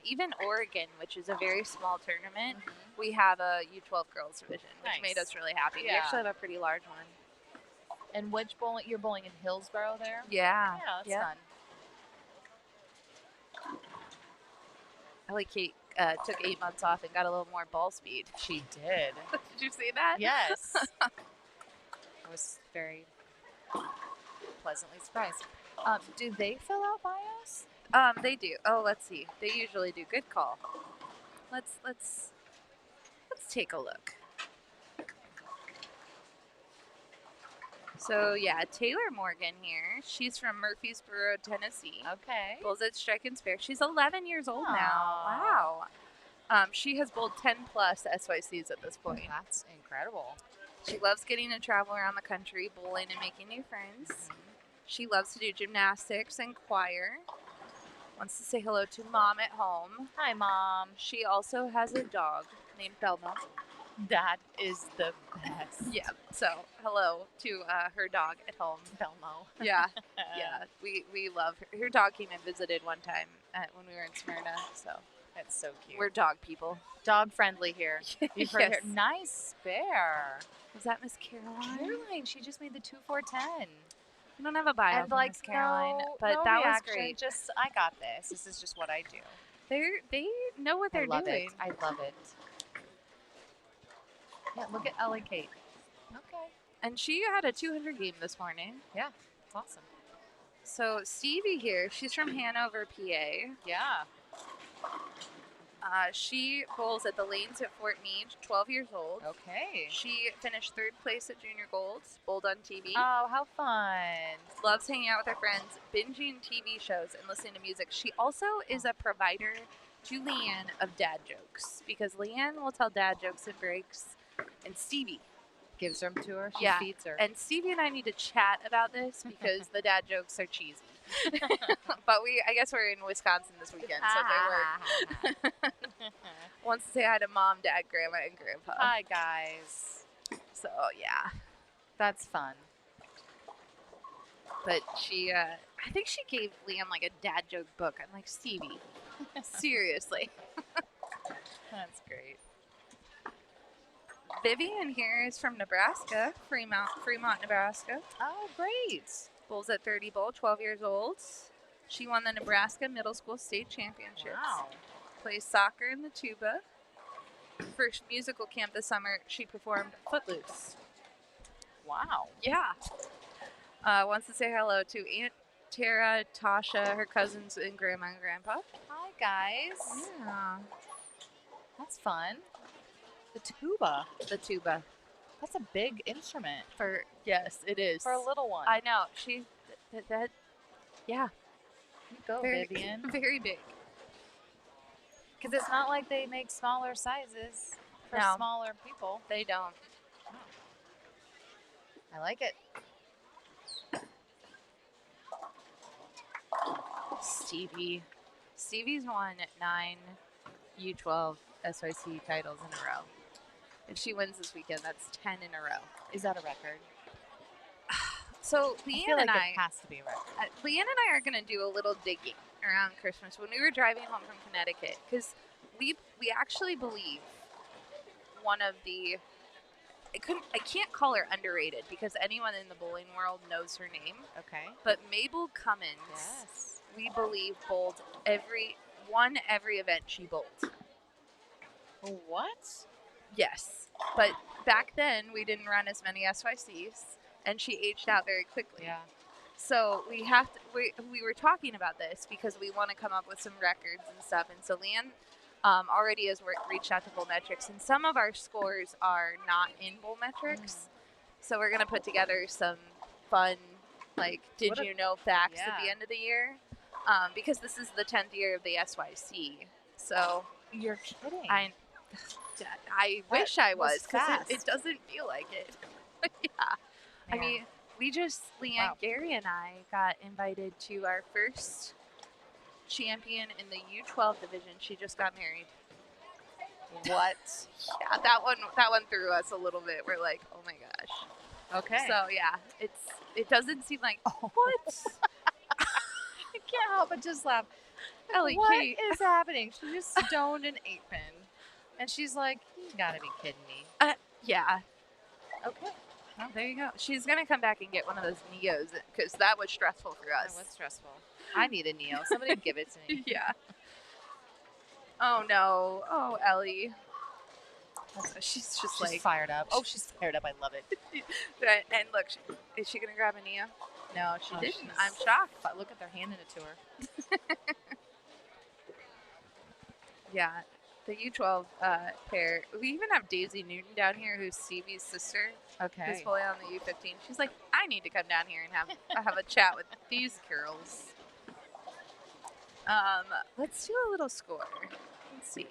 Speaker 2: Even Oregon, which is a very small tournament,
Speaker 4: Mhm.
Speaker 2: we have a U12 girls division, which
Speaker 4: Nice.
Speaker 2: made us really happy. We
Speaker 4: Yeah.
Speaker 2: actually have a pretty large one.
Speaker 4: And which bowling? You're bowling in Hillsboro there?
Speaker 2: Yeah.
Speaker 4: Yeah, that's fun.
Speaker 2: Ellie Kate took 8 months off and got a little more ball speed.
Speaker 4: She did.
Speaker 2: Did you see that?
Speaker 4: Yes. I was very pleasantly surprised. Do they fill out bios?
Speaker 2: They do. Oh, let's see. They usually do. Good call. Let's take a look. So yeah, Taylor Morgan here. She's from Murfreesboro, Tennessee.
Speaker 4: Okay.
Speaker 2: Bowls at Strike and Spare. She's 11 years old now.
Speaker 4: Aw.
Speaker 2: Wow. She has bowled 10 plus SYCs at this point.
Speaker 4: That's incredible.
Speaker 2: She loves getting to travel around the country, bowling and making new friends. She loves to do gymnastics and choir. Wants to say hello to mom at home.
Speaker 4: Hi, Mom.
Speaker 2: She also has a dog named Belmo.
Speaker 4: That is the best.
Speaker 2: Yeah. So hello to her dog at home.
Speaker 4: Belmo.
Speaker 2: Yeah. Yeah. We love her. Her dog came and visited one time when we were in Smyrna. So
Speaker 4: That's so cute.
Speaker 2: we're dog people.
Speaker 4: dog friendly here. You've heard
Speaker 2: Yes.
Speaker 4: her. Nice spare.
Speaker 2: Was that Miss Caroline?
Speaker 4: Caroline, she just made the 2-4-10.
Speaker 2: I don't have a bio
Speaker 4: And
Speaker 2: for Miss Caroline, but
Speaker 4: no
Speaker 2: that was
Speaker 4: reaction,
Speaker 2: great.
Speaker 4: Just, I got this. This is just what I do.
Speaker 2: They know what they're
Speaker 4: I love
Speaker 2: doing.
Speaker 4: it. I love it. Yeah, look at Ellie Kate. Okay.
Speaker 2: And she had a 200 game this morning.
Speaker 4: Yeah, it's awesome.
Speaker 2: So Stevie here, she's from Hanover, PA.
Speaker 4: Yeah.
Speaker 2: She bowls at the lanes at Fort Meade, 12 years old.
Speaker 4: Okay.
Speaker 2: She finished 3rd place at Junior Golds, bowled on TV.
Speaker 4: Oh, how fun.
Speaker 2: Loves hanging out with her friends, binging TV shows, and listening to music. She also is a provider to Leanne of dad jokes because Leanne will tell dad jokes in breaks, and Stevie.
Speaker 4: Gives them to her. She
Speaker 2: Yeah,
Speaker 4: feeds her.
Speaker 2: And Stevie and I need to chat about this because the dad jokes are cheesy. But I guess we're in Wisconsin this weekend, so they work. Wants to say hi to Mom, Dad, Grandma, and Grandpa.
Speaker 4: Hi, guys.
Speaker 2: So, yeah.
Speaker 4: That's fun.
Speaker 2: But she, I think she gave Liam like a dad joke book. I'm like, Stevie, seriously.
Speaker 4: That's great.
Speaker 2: Vivian here is from Nebraska, Fremont, Nebraska.
Speaker 4: Oh, great.
Speaker 2: Bowls at 30 Bowl, 12 years old. She won the Nebraska Middle School State Championships.
Speaker 4: Wow.
Speaker 2: Plays soccer in the tuba. First musical camp this summer, she performed Footloose.
Speaker 4: Wow.
Speaker 2: Yeah. Wants to say hello to Aunt Tara, Tasha, her cousins, and Grandma and Grandpa.
Speaker 4: Hi, guys.
Speaker 2: Yeah.
Speaker 4: That's fun. The tuba.
Speaker 2: The tuba.
Speaker 4: That's a big instrument.
Speaker 2: Yes, it is.
Speaker 4: For a little one.
Speaker 2: I know. Yeah.
Speaker 4: You go,
Speaker 2: Very,
Speaker 4: Vivian.
Speaker 2: very big.
Speaker 4: Because it's not like they make smaller sizes for
Speaker 2: No.
Speaker 4: smaller people.
Speaker 2: They don't.
Speaker 4: I like it.
Speaker 2: Stevie's won 9 U12 SYC titles in a row. If she wins this weekend, that's 10 in a row.
Speaker 4: Is that a record?
Speaker 2: So
Speaker 4: I
Speaker 2: Leanne
Speaker 4: feel like
Speaker 2: and
Speaker 4: it has to be a record.
Speaker 2: Leanne and I are going to do a little digging around Christmas when we were driving home from Connecticut, because we actually believe one of the I can't call her underrated because anyone in the bowling world knows her name.
Speaker 4: Okay.
Speaker 2: But Mabel Cummins,
Speaker 4: Yes.
Speaker 2: we believe bowled every event she bowled.
Speaker 4: What?
Speaker 2: Yes, but back then we didn't run as many SYCs, and she aged out very quickly.
Speaker 4: Yeah.
Speaker 2: So we were talking about this because we want to come up with some records and stuff. And so Leanne already has reached out to Bowlmetrics, and some of our scores are not in Bowlmetrics. So we're gonna put together some fun, like, did you know facts at the end of the year, because this is the 10th year of the SYC. So
Speaker 4: You're kidding.
Speaker 2: I wish I was, because
Speaker 4: fast.
Speaker 2: it doesn't feel like it. Yeah. I
Speaker 4: Man.
Speaker 2: mean, Leanne, Gary, and I got invited to our first champion in the U12 division. She just got married.
Speaker 4: What?
Speaker 2: Yeah, that one threw us a little bit. We're like, oh my gosh.
Speaker 4: Okay.
Speaker 2: So yeah, it doesn't seem like what?
Speaker 4: I can't help but just laugh.
Speaker 2: Ellie
Speaker 4: What
Speaker 2: Kate.
Speaker 4: is happening? She just stoned an 8-pin. And she's like, you gotta be kidding me.
Speaker 2: Yeah.
Speaker 4: Okay.
Speaker 2: Well, there you go. She's gonna come back and get one of those Neos because that was stressful for us.
Speaker 4: That was stressful. I need a Neo. Somebody give it to me.
Speaker 2: Yeah. Oh no. Oh, Ellie. She's just
Speaker 4: She's fired up. Oh, she's fired up. I love it.
Speaker 2: And look, is she gonna grab a Neo? No, she didn't.
Speaker 4: she's-
Speaker 2: I'm shocked.
Speaker 4: But look at their handing it to her.
Speaker 2: Yeah. The U12 pair. We even have Daisy Newton down here, who's Stevie's sister, who's
Speaker 4: Okay.
Speaker 2: fully on the U15. She's like, I need to come down here and have a chat with these girls. Let's do a little score. Let's see.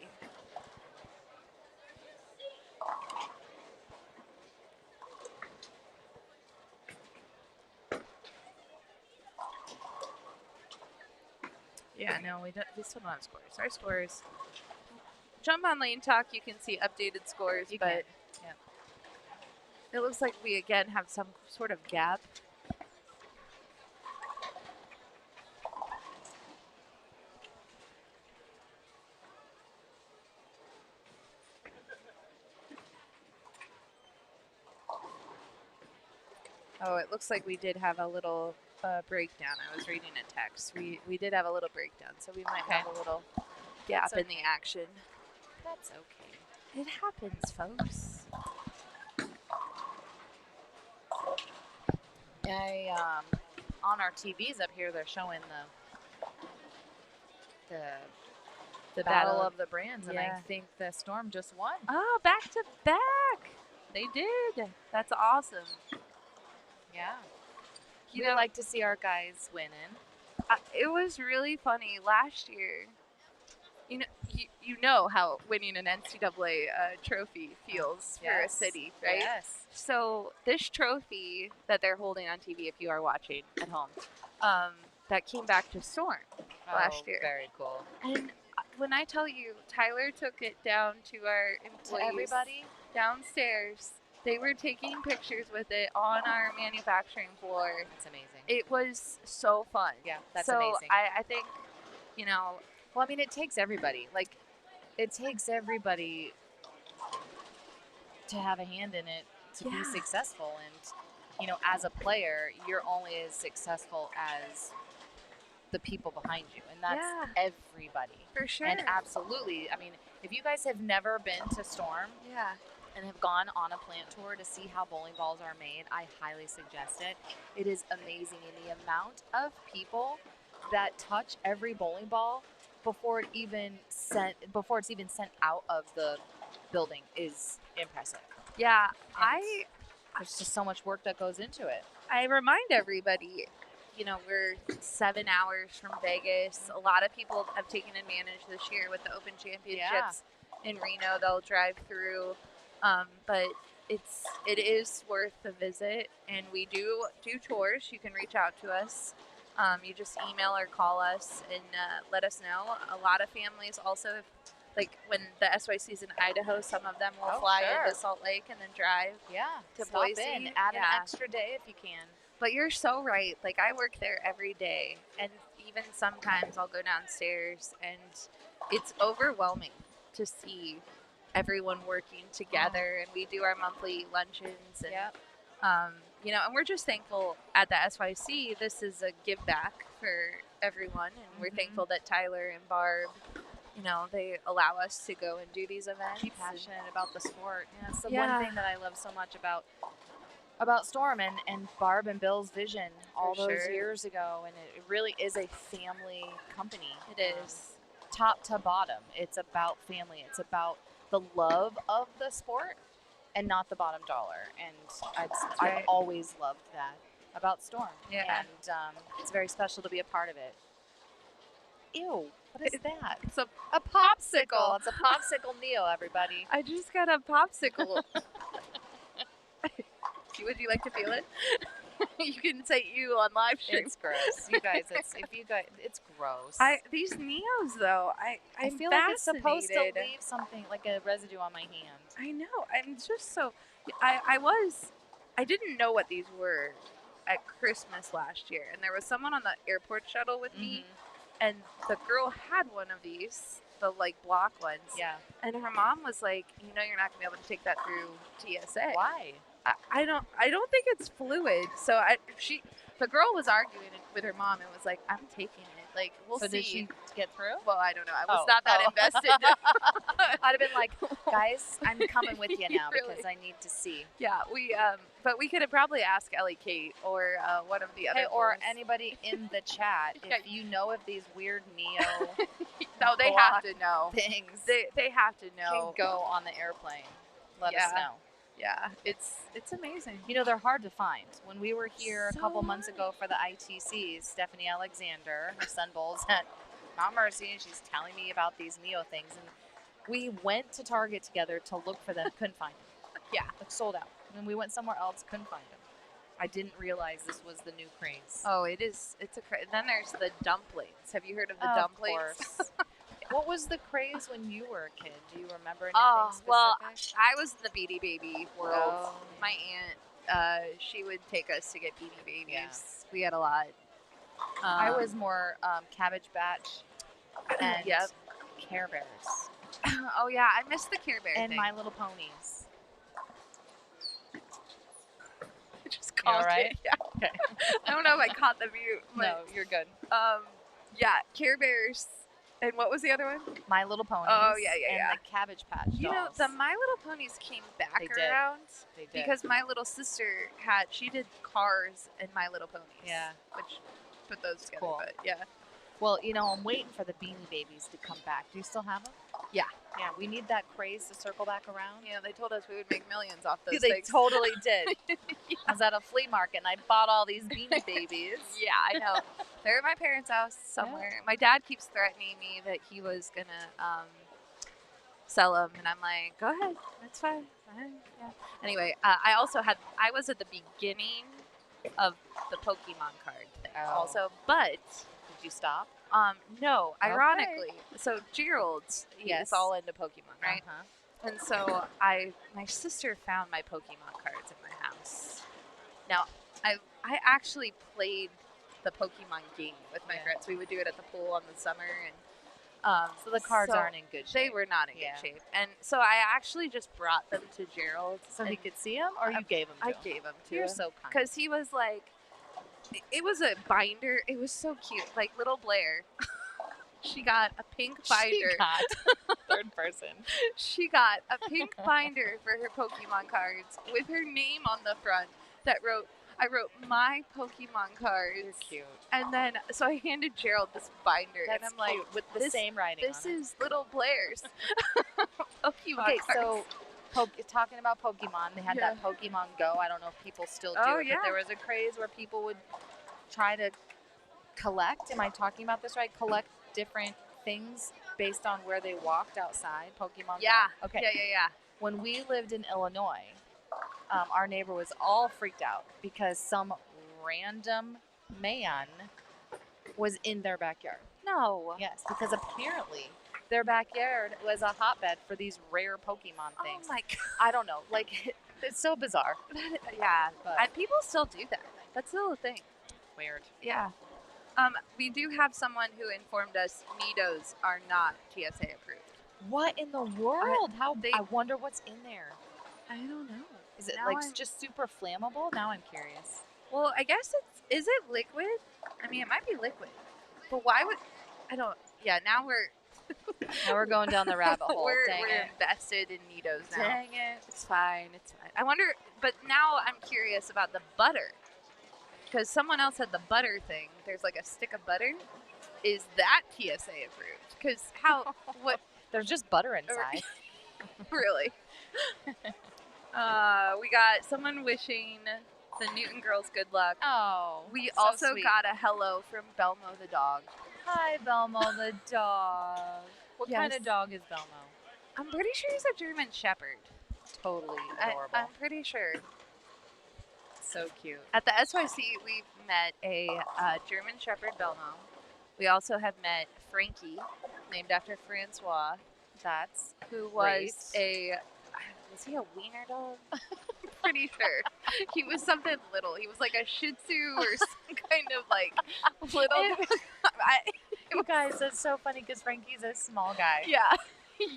Speaker 2: Yeah, no, we still don't have scores. Our scores. Jump on Lane Talk, you can see updated scores,
Speaker 4: You
Speaker 2: but
Speaker 4: can. Yep.
Speaker 2: it looks like we again have some sort of gap. Oh, it looks like we did have a little breakdown. I was reading a text. We did have a little breakdown, so we might have a little gap
Speaker 4: That's
Speaker 2: in the action.
Speaker 4: That's okay.
Speaker 2: It happens, folks.
Speaker 4: On our TVs up here, they're showing the battle of the brands, and I
Speaker 2: Yeah.
Speaker 4: think the Storm just won.
Speaker 2: Oh, back to back. They did. That's awesome.
Speaker 4: Yeah.
Speaker 2: You
Speaker 4: We
Speaker 2: know,
Speaker 4: like to see our guys winning.
Speaker 2: it was really funny last year. You know how winning an NCAA trophy feels for a
Speaker 4: Yes.
Speaker 2: city, right?
Speaker 4: Yes.
Speaker 2: So this trophy that they're holding on TV, if you are watching at home, that came back to Storm last year.
Speaker 4: Very cool.
Speaker 2: And when I tell you, Tyler took it down to our employees.
Speaker 4: To everybody?
Speaker 2: Downstairs. They were taking pictures with it on our manufacturing floor.
Speaker 4: That's amazing.
Speaker 2: It was so fun.
Speaker 4: Yeah, that's
Speaker 2: so
Speaker 4: amazing.
Speaker 2: I think, you know.
Speaker 4: Well, I mean, it takes everybody. Like, it takes everybody to have a hand in it to be successful. And, you know, as a player, you're only as successful as the people behind you. And that's everybody.
Speaker 2: For sure.
Speaker 4: And absolutely. I mean, if you guys have never been to Storm and have gone on a plant tour to see how bowling balls are made, I highly suggest it. It is amazing. And the amount of people that touch every bowling ball before it's even sent out of the building is impressive.
Speaker 2: Yeah,
Speaker 4: there's just so much work that goes into it.
Speaker 2: I remind everybody, you know, we're 7 hours from Vegas. A lot of people have taken advantage this year with the Open Championships in Reno. They'll drive through, but it is worth the visit. And we do tours. You can reach out to us. You just email or call us and let us know. A lot of families also, like when the SYC is in Idaho, some of them will fly into Salt Lake and then drive to
Speaker 4: Stop
Speaker 2: Boise.
Speaker 4: in. Add an extra day if you can.
Speaker 2: But you're so right. Like, I work there every day, and even sometimes I'll go downstairs, and it's overwhelming to see everyone working together. And we do our monthly luncheons, and you know, and we're just thankful at the SYC. This is a give back for everyone, and we're thankful that Tyler and Barb, you know, they allow us to go and do these events.
Speaker 4: Be passionate about the sport. Yeah, it's the one thing that I love so much about Storm and Barb and Bill's vision all those years ago, and it really is a family company.
Speaker 2: It is.
Speaker 4: Top to bottom. It's about family. It's about the love of the sport and not the bottom dollar. And I've always loved that about Storm.
Speaker 2: Yeah.
Speaker 4: And it's very special to be a part of it. Ew, what is that?
Speaker 2: It's a
Speaker 4: popsicle. It's a popsicle Neo, everybody.
Speaker 2: I just got a popsicle. Would you like to feel it? You can say you on live stream.
Speaker 4: It's gross. You guys, it's gross.
Speaker 2: These Neos though, I
Speaker 4: feel like it's supposed to leave something like a residue on my hand.
Speaker 2: I know. I'm just so I didn't know what these were at Christmas last year, and there was someone on the airport shuttle with me, and the girl had one of these, the like block ones.
Speaker 4: Yeah.
Speaker 2: And her mom was like, you know, you're not gonna be able to take that through TSA.
Speaker 4: Why?
Speaker 2: I don't think it's fluid. So the girl was arguing with her mom and was like, I'm taking it. Like, we'll see.
Speaker 4: Did she get through?
Speaker 2: Well, I don't know. I was not that invested.
Speaker 4: I'd have been like, guys, I'm coming with you now because I need to see.
Speaker 2: Yeah, but we could have probably asked Ellie Kate or one of the other
Speaker 4: or anybody in the chat if you know if these weird Neo
Speaker 2: no, they have to know
Speaker 4: things.
Speaker 2: They have to know.
Speaker 4: Can go on the airplane. Let us know.
Speaker 2: Yeah, it's amazing.
Speaker 4: You know, they're hard to find. When we were here a couple months ago for the ITCs, Stephanie Alexander, her son bowls at Mount Mercy, and she's telling me about these Neo things. And we went to Target together to look for them, couldn't find them. Yeah, like sold out. And we went somewhere else, couldn't find them. I didn't realize this was the new craze.
Speaker 2: Oh, it is. It's a craze. Then there's the dumplings. Have you heard of the dumplings?
Speaker 4: Of course. What was the craze when you were a kid? Do you remember anything specific?
Speaker 2: Well, I was in the Beanie Baby world.
Speaker 4: Oh.
Speaker 2: My aunt, she would take us to get Beanie Babies. Yeah. We had a lot.
Speaker 4: I was more Cabbage Patch and Care Bears.
Speaker 2: Oh, yeah. I missed the Care Bear
Speaker 4: and
Speaker 2: thing.
Speaker 4: My Little Ponies.
Speaker 2: I just called
Speaker 4: right?
Speaker 2: it. Yeah. Okay. I don't know if I caught the mute.
Speaker 4: No, you're good.
Speaker 2: Yeah, Care Bears. And what was the other one?
Speaker 4: My Little Ponies.
Speaker 2: Oh, yeah.
Speaker 4: And the Cabbage Patch dolls.
Speaker 2: You know, the My Little Ponies came back around.
Speaker 4: They did.
Speaker 2: Because my little sister she did Cars and My Little Ponies.
Speaker 4: Yeah.
Speaker 2: Which put those together.
Speaker 4: Cool.
Speaker 2: But yeah.
Speaker 4: Well, you know, I'm waiting for the Beanie Babies to come back. Do you still have them?
Speaker 2: Yeah.
Speaker 4: Yeah, we need that craze to circle back around.
Speaker 2: Yeah, they told us we would make millions off those
Speaker 4: They
Speaker 2: things.
Speaker 4: totally did. I was at a flea market and I bought all these Beanie Babies.
Speaker 2: Yeah, I know. They're at my parents' house somewhere. Yeah. My dad keeps threatening me that he was going to sell them. And I'm like, go ahead. That's fine. Yeah. Anyway, I was at the beginning of the Pokemon card thing
Speaker 4: Oh.
Speaker 2: also. But
Speaker 4: Did you stop?
Speaker 2: no,
Speaker 4: Okay.
Speaker 2: ironically, so Gerald's
Speaker 4: Yes.
Speaker 2: is all into Pokemon, right?
Speaker 4: Uh-huh.
Speaker 2: And so my sister found my Pokemon cards in my house. Now, I actually played the Pokemon game with my
Speaker 4: Yeah.
Speaker 2: friends. We would do it at the pool in the summer, and
Speaker 4: So the cards
Speaker 2: so
Speaker 4: aren't in good shape.
Speaker 2: they were not in
Speaker 4: Yeah.
Speaker 2: good shape. And so I actually just brought them to Gerald.
Speaker 4: So
Speaker 2: and
Speaker 4: he could see them, or you gave them to
Speaker 2: I
Speaker 4: him?
Speaker 2: gave them to
Speaker 4: You're
Speaker 2: him.
Speaker 4: so kind.
Speaker 2: Because he was like, it was a binder. It was so cute. Like little Blair. She got a pink binder.
Speaker 4: She got third person.
Speaker 2: She got a pink binder for her Pokemon cards with her name on the front that I wrote my Pokemon cards.
Speaker 4: You're cute.
Speaker 2: And then, so I handed Gerald this binder,
Speaker 4: That's
Speaker 2: and I'm like,
Speaker 4: cute, with the
Speaker 2: this,
Speaker 4: same writing
Speaker 2: this
Speaker 4: on it.
Speaker 2: is little Blair's Pokemon
Speaker 4: Okay,
Speaker 2: cards.
Speaker 4: so talking about Pokemon, they had
Speaker 2: Yeah.
Speaker 4: that Pokemon Go. I don't know if people still do
Speaker 2: Oh,
Speaker 4: it,
Speaker 2: yeah.
Speaker 4: but there was a craze where people would try to collect. Am I talking about this right? Collect different things based on where they walked outside. Pokemon
Speaker 2: Yeah.
Speaker 4: Go. Okay.
Speaker 2: Yeah.
Speaker 4: When we lived in Illinois, our neighbor was all freaked out because some random man was in their backyard.
Speaker 2: No.
Speaker 4: Yes, because apparently their backyard was a hotbed for these rare Pokemon
Speaker 2: Oh
Speaker 4: things.
Speaker 2: my god.
Speaker 4: I don't know. Like, it's so bizarre.
Speaker 2: Yeah.
Speaker 4: But-
Speaker 2: And people still do that. That's still a thing.
Speaker 4: Weird.
Speaker 2: Yeah. We do have someone who informed us Nidos are not TSA approved.
Speaker 4: What in the world?
Speaker 2: they-
Speaker 4: I wonder what's in there.
Speaker 2: I don't know.
Speaker 4: Is it
Speaker 2: Now
Speaker 4: like
Speaker 2: I'm-
Speaker 4: just super flammable? Now I'm curious.
Speaker 2: Well, I guess is it liquid? I mean, it might be liquid. But why would, I don't, yeah, now
Speaker 4: Now we're going down the rabbit hole.
Speaker 2: we're
Speaker 4: Dang it.
Speaker 2: invested in Nidos now.
Speaker 4: Dang it.
Speaker 2: It's fine. I wonder, but now I'm curious about the butter. Because someone else had the butter thing. There's like a stick of butter. Is that TSA approved? Because how, what,
Speaker 4: There's just butter inside.
Speaker 2: really? We got someone wishing the Newton girls good luck.
Speaker 4: Oh.
Speaker 2: We
Speaker 4: so
Speaker 2: also
Speaker 4: sweet.
Speaker 2: got a hello from Belmo the dog.
Speaker 4: Hi, Belmo the dog. What kind
Speaker 2: Yes.
Speaker 4: of dog is Belmo?
Speaker 2: I'm pretty sure he's a German Shepherd.
Speaker 4: Totally adorable.
Speaker 2: I'm pretty sure.
Speaker 4: So cute.
Speaker 2: At the SYC, we met a German Shepherd Belmo. We also have met Frankie, named after Francois,
Speaker 4: That's
Speaker 2: who was
Speaker 4: great.
Speaker 2: was he a wiener dog? Pretty sure. He was something little. He was like a Shih Tzu or some kind of like little.
Speaker 4: You guys, that's so funny because Frankie's a small guy.
Speaker 2: Yeah.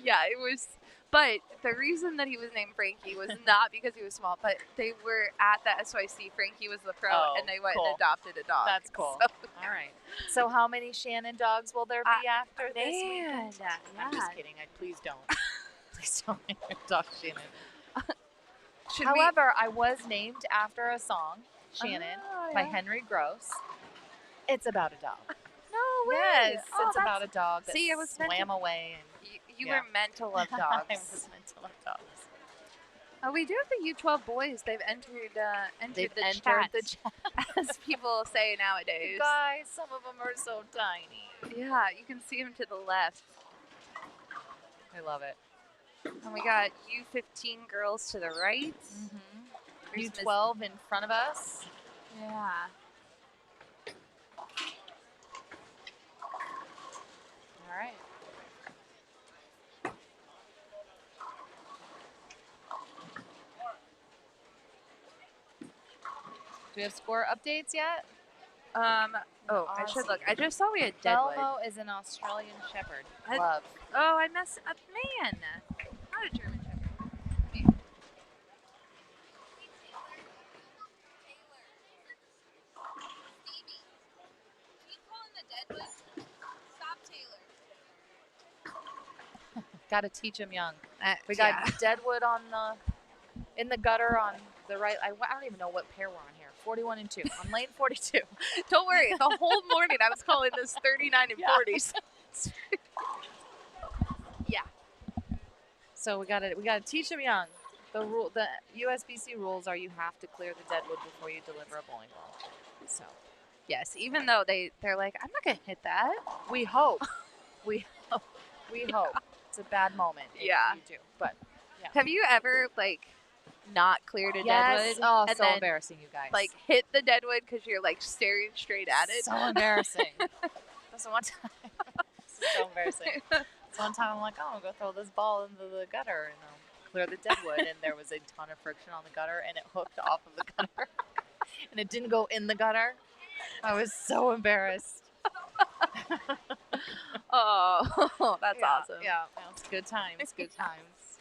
Speaker 2: Yeah, it was. But the reason that he was named Frankie was not because he was small, but they were at the SYC. Frankie was the pro,
Speaker 4: Oh,
Speaker 2: and they went
Speaker 4: cool.
Speaker 2: and adopted a dog.
Speaker 4: That's cool.
Speaker 2: So,
Speaker 4: All right. So how many Shannon dogs will there be after this
Speaker 2: man,
Speaker 4: weekend? I'm just
Speaker 2: yeah.
Speaker 4: kidding. Please don't. Please don't name your dog Shannon.
Speaker 2: should
Speaker 4: However, I was named after a song, Shannon,
Speaker 2: Oh,
Speaker 4: by
Speaker 2: yeah.
Speaker 4: Henry Gross. It's about a dog.
Speaker 2: No way.
Speaker 4: Yes,
Speaker 2: Oh,
Speaker 4: it's about a dog that
Speaker 2: See, I was meant
Speaker 4: swam
Speaker 2: to-
Speaker 4: away. And
Speaker 2: You
Speaker 4: Yeah.
Speaker 2: were meant to love
Speaker 4: I
Speaker 2: dogs.
Speaker 4: was meant to love dogs.
Speaker 2: We do have the U12 boys. They've entered
Speaker 4: They've
Speaker 2: the
Speaker 4: entered
Speaker 2: chat,
Speaker 4: the chat.
Speaker 2: as people say nowadays.
Speaker 4: Guys, some of them are so tiny.
Speaker 2: Yeah, you can see them to the left.
Speaker 4: I love it.
Speaker 2: And we got U15 girls to the right. There's Miss-
Speaker 4: U12 in front of us.
Speaker 2: Yeah.
Speaker 4: All right. Do we have score updates yet?
Speaker 2: Oh, I should look. I just saw we had Deadwood.
Speaker 4: Belmo is an Australian Shepherd.
Speaker 2: I-
Speaker 4: Love.
Speaker 2: Oh, I messed up. Man. Not a German Shepherd.
Speaker 4: Got to teach them young. We
Speaker 2: Yeah.
Speaker 4: got Deadwood in the gutter on the right. I don't even know what pair we're on here. 41 and 2. On lane 42.
Speaker 2: Don't worry. The whole morning I was calling this 39 and
Speaker 4: Yeah.
Speaker 2: 40s. Yeah.
Speaker 4: So we gotta teach them young. The USBC rules are you have to clear the Deadwood before you deliver a bowling ball. So
Speaker 2: Yes, even though they're like, I'm not going to hit that.
Speaker 4: we hope. We hope. It's a bad moment if
Speaker 2: Yeah.
Speaker 4: you do. But
Speaker 2: Have you ever, like, not cleared a
Speaker 4: Yes.
Speaker 2: deadwood.
Speaker 4: Oh,
Speaker 2: and
Speaker 4: so
Speaker 2: then,
Speaker 4: embarrassing, you guys.
Speaker 2: like, hit the deadwood because you're, like, staring straight at it.
Speaker 4: So embarrassing. That's one time. This is so embarrassing. So one time I'm like, oh, I'm going to throw this ball into the gutter and I'll clear the deadwood. And there was a ton of friction on the gutter and it hooked off of the gutter. And it didn't go in the gutter. I was so embarrassed.
Speaker 2: Oh, that's
Speaker 4: Yeah,
Speaker 2: awesome.
Speaker 4: Yeah, it's good times. Good times.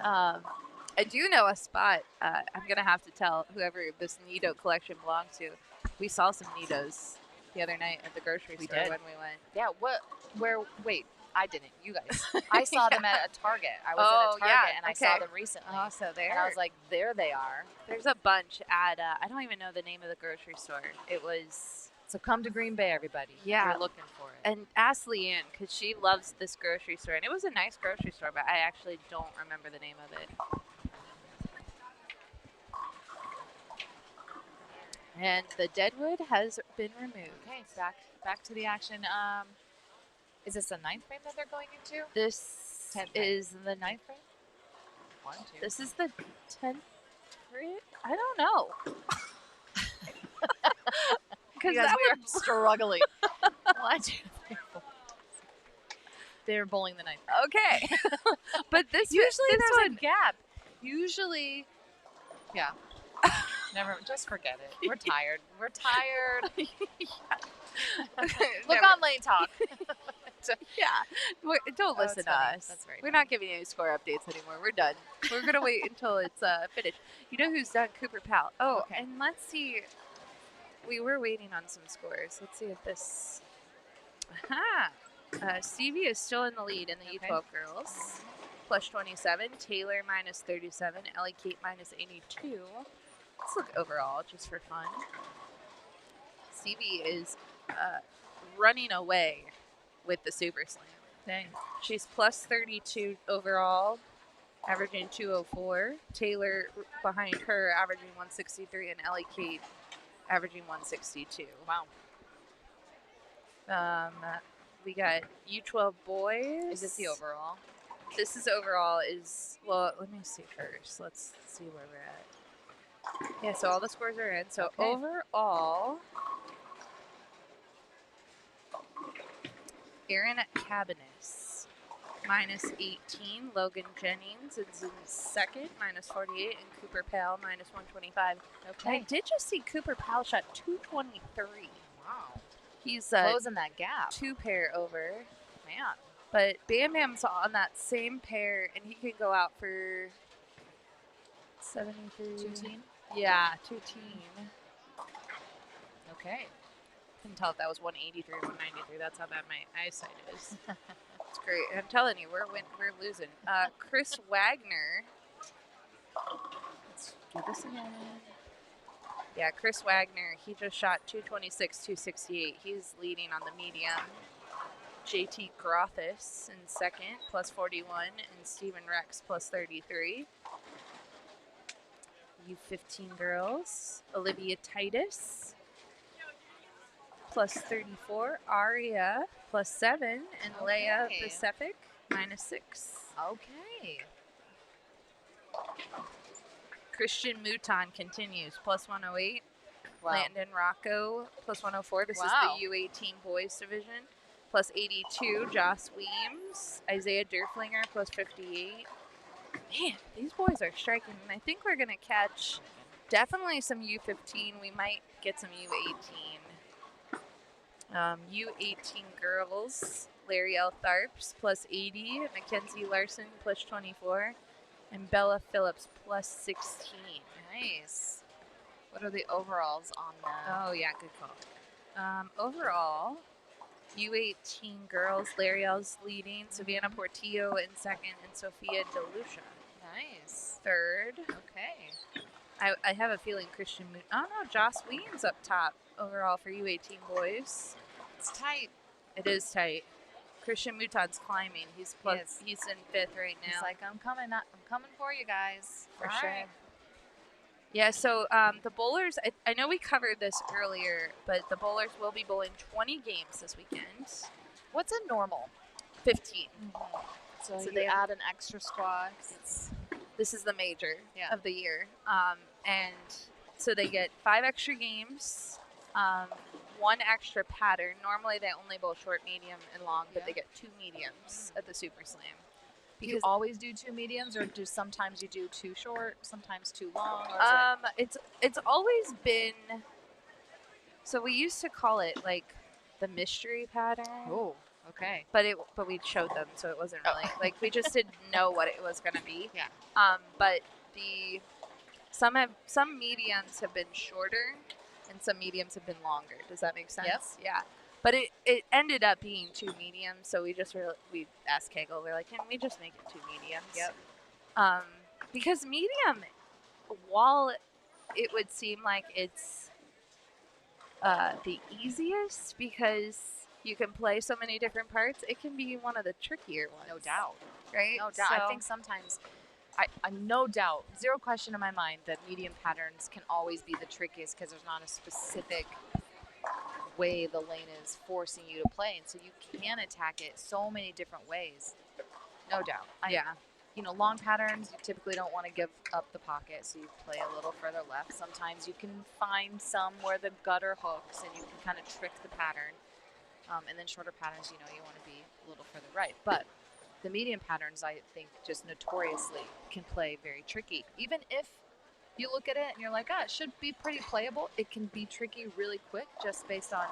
Speaker 2: I do know a spot. I'm going to have to tell whoever this Nido collection belongs to. We saw some Nidos the other night at the grocery store
Speaker 4: did.
Speaker 2: when we went.
Speaker 4: Yeah, wait, I didn't. You guys. I saw them at a Target. I was
Speaker 2: Oh,
Speaker 4: at a Target
Speaker 2: yeah,
Speaker 4: and I saw
Speaker 2: okay.
Speaker 4: them recently.
Speaker 2: Oh, so there.
Speaker 4: And I was like, there they are.
Speaker 2: There's a bunch at, I don't even know the name of the grocery store. It was,
Speaker 4: So come to Green Bay, everybody.
Speaker 2: Yeah.
Speaker 4: We're looking for it.
Speaker 2: and ask Leanne because she loves this grocery store. And it was a nice grocery store, but I actually don't remember the name of it. And the deadwood has been removed.
Speaker 4: Okay, back to the action. Is this the ninth frame that they're going into?
Speaker 2: This
Speaker 4: 10th frame.
Speaker 2: is the ninth.
Speaker 4: Ninth frame? 1, 2.
Speaker 2: This is the 10th frame? I don't know. Because
Speaker 4: You guys,
Speaker 2: that
Speaker 4: we
Speaker 2: would
Speaker 4: are struggling. 1, 2, 3, 4. They're bowling the ninth.
Speaker 2: Okay. But this
Speaker 4: Usually
Speaker 2: this
Speaker 4: there's
Speaker 2: one,
Speaker 4: a gap. Usually, yeah. Never. Just forget it. We're tired. We're tired. Look on Lane Talk.
Speaker 2: Yeah. Don't listen to
Speaker 4: funny.
Speaker 2: us.
Speaker 4: That's very
Speaker 2: We're not giving you any score updates anymore. We're done. We're going to wait until it's finished. You know who's done? Cooper Powell. Oh,
Speaker 4: Okay.
Speaker 2: and let's see. We were waiting on some scores. Let's see if this. Aha. Stevie is still in the lead in the
Speaker 4: Okay.
Speaker 2: U12 girls. Plus 27. Taylor minus 37. Ellie Kate minus 82. Let's look overall just for fun. Stevie is running away with the Super Slam.
Speaker 4: Dang.
Speaker 2: She's plus 32 overall, averaging 204. Taylor behind her, averaging 163, and Ellie Kate averaging 162.
Speaker 4: Wow.
Speaker 2: We got U12 boys.
Speaker 4: Is this the overall?
Speaker 2: This is overall is, well, let me see first. Let's see where we're at. Yeah, so all the scores are in. So
Speaker 4: Okay.
Speaker 2: overall, Erin Cabanis, minus 18. Logan Jennings is in second, minus 48. And Cooper Powell, minus 125.
Speaker 4: Okay.
Speaker 2: And I did just see Cooper Powell shot 223.
Speaker 4: Wow.
Speaker 2: He's
Speaker 4: Closing that gap.
Speaker 2: 2 pair over.
Speaker 4: Man.
Speaker 2: But Bam Bam's on that same pair, and he can go out for 73.
Speaker 4: 2-teen?
Speaker 2: Yeah, 2-teen.
Speaker 4: Okay.
Speaker 2: Couldn't tell if that was 183 or 193. That's how bad my eyesight is. It's great. I'm telling you, we're losing. Chris Wagner. Let's do this again. Yeah, Chris Wagner. He just shot 226, 268. He's leading on the medium. JT Grothis in second, plus 41, and Stephen Rex, plus 33. U15 girls, Olivia Titus, plus 34. Aria, plus 7. And Leia
Speaker 4: Okay.
Speaker 2: Pacific, minus 6.
Speaker 4: Okay.
Speaker 2: Christian Mouton continues, plus 108.
Speaker 4: Wow.
Speaker 2: Landon Rocco, plus 104. This
Speaker 4: Wow.
Speaker 2: is the U18 boys division. Plus 82, Joss Weems. Isaiah Derflinger, plus 58. Man, these boys are striking. And I think we're going to catch definitely some U15. We might get some U18. U18 girls, Larry L. Tharps, plus 80. Mackenzie Larson, plus 24. And Bella Phillips, plus 16.
Speaker 4: Nice. What are the overalls on that?
Speaker 2: Oh, yeah, good call. Overall, U18 girls, Larry L's leading, Savannah Portillo in second, and Sophia DeLucia
Speaker 4: Nice.
Speaker 2: third.
Speaker 4: Okay.
Speaker 2: I have a feeling Christian oh no, Joss Weems up top overall for U18 boys.
Speaker 4: It's tight.
Speaker 2: It is tight. Christian Mouton's climbing. He's
Speaker 4: Yes.
Speaker 2: he's in fifth right now.
Speaker 4: He's like, I'm coming for you guys.
Speaker 2: For
Speaker 4: All
Speaker 2: sure.
Speaker 4: right.
Speaker 2: Yeah, so the bowlers, I know we covered this earlier, but the bowlers will be bowling 20 games this weekend.
Speaker 4: What's a normal?
Speaker 2: 15.
Speaker 4: So
Speaker 2: So
Speaker 4: you
Speaker 2: they
Speaker 4: add an extra squad.
Speaker 2: This is the major
Speaker 4: Yeah.
Speaker 2: of the year. And so they get 5 extra games, 1 extra pattern. Normally they only bowl short, medium, and long, but they get 2 mediums at the Super Slam.
Speaker 4: Do you always do 2 mediums, or do sometimes you do 2 short, sometimes 2 long? Or is
Speaker 2: it's always been. So we used to call it like the mystery pattern.
Speaker 4: Oh, okay.
Speaker 2: But we showed them, so it wasn't really like we just didn't know what it was gonna be.
Speaker 4: Yeah.
Speaker 2: But some mediums have been shorter, and some mediums have been longer. Does that make sense?
Speaker 4: Yep.
Speaker 2: Yeah. But it ended up being 2 mediums, so we asked KEGEL, we're like, can we just make it 2 mediums?
Speaker 4: Yep.
Speaker 2: Because medium, while it would seem like it's the easiest because you can play so many different parts, it can be one of the trickier ones.
Speaker 4: No doubt.
Speaker 2: Right?
Speaker 4: No doubt. I think sometimes, I no doubt, zero question in my mind that medium patterns can always be the trickiest because there's not a specific way the lane is forcing you to play, and so you can attack it so many different ways. No doubt.
Speaker 2: Yeah.
Speaker 4: You know, long patterns, you typically don't want to give up the pocket, so you play a little further left. Sometimes you can find some where the gutter hooks, and you can kind of trick the pattern. And then shorter patterns, you know, you want to be a little further right. But the medium patterns, I think, just notoriously can play very tricky. Even if you look at it and you're like, it should be pretty playable, it can be tricky really quick just based on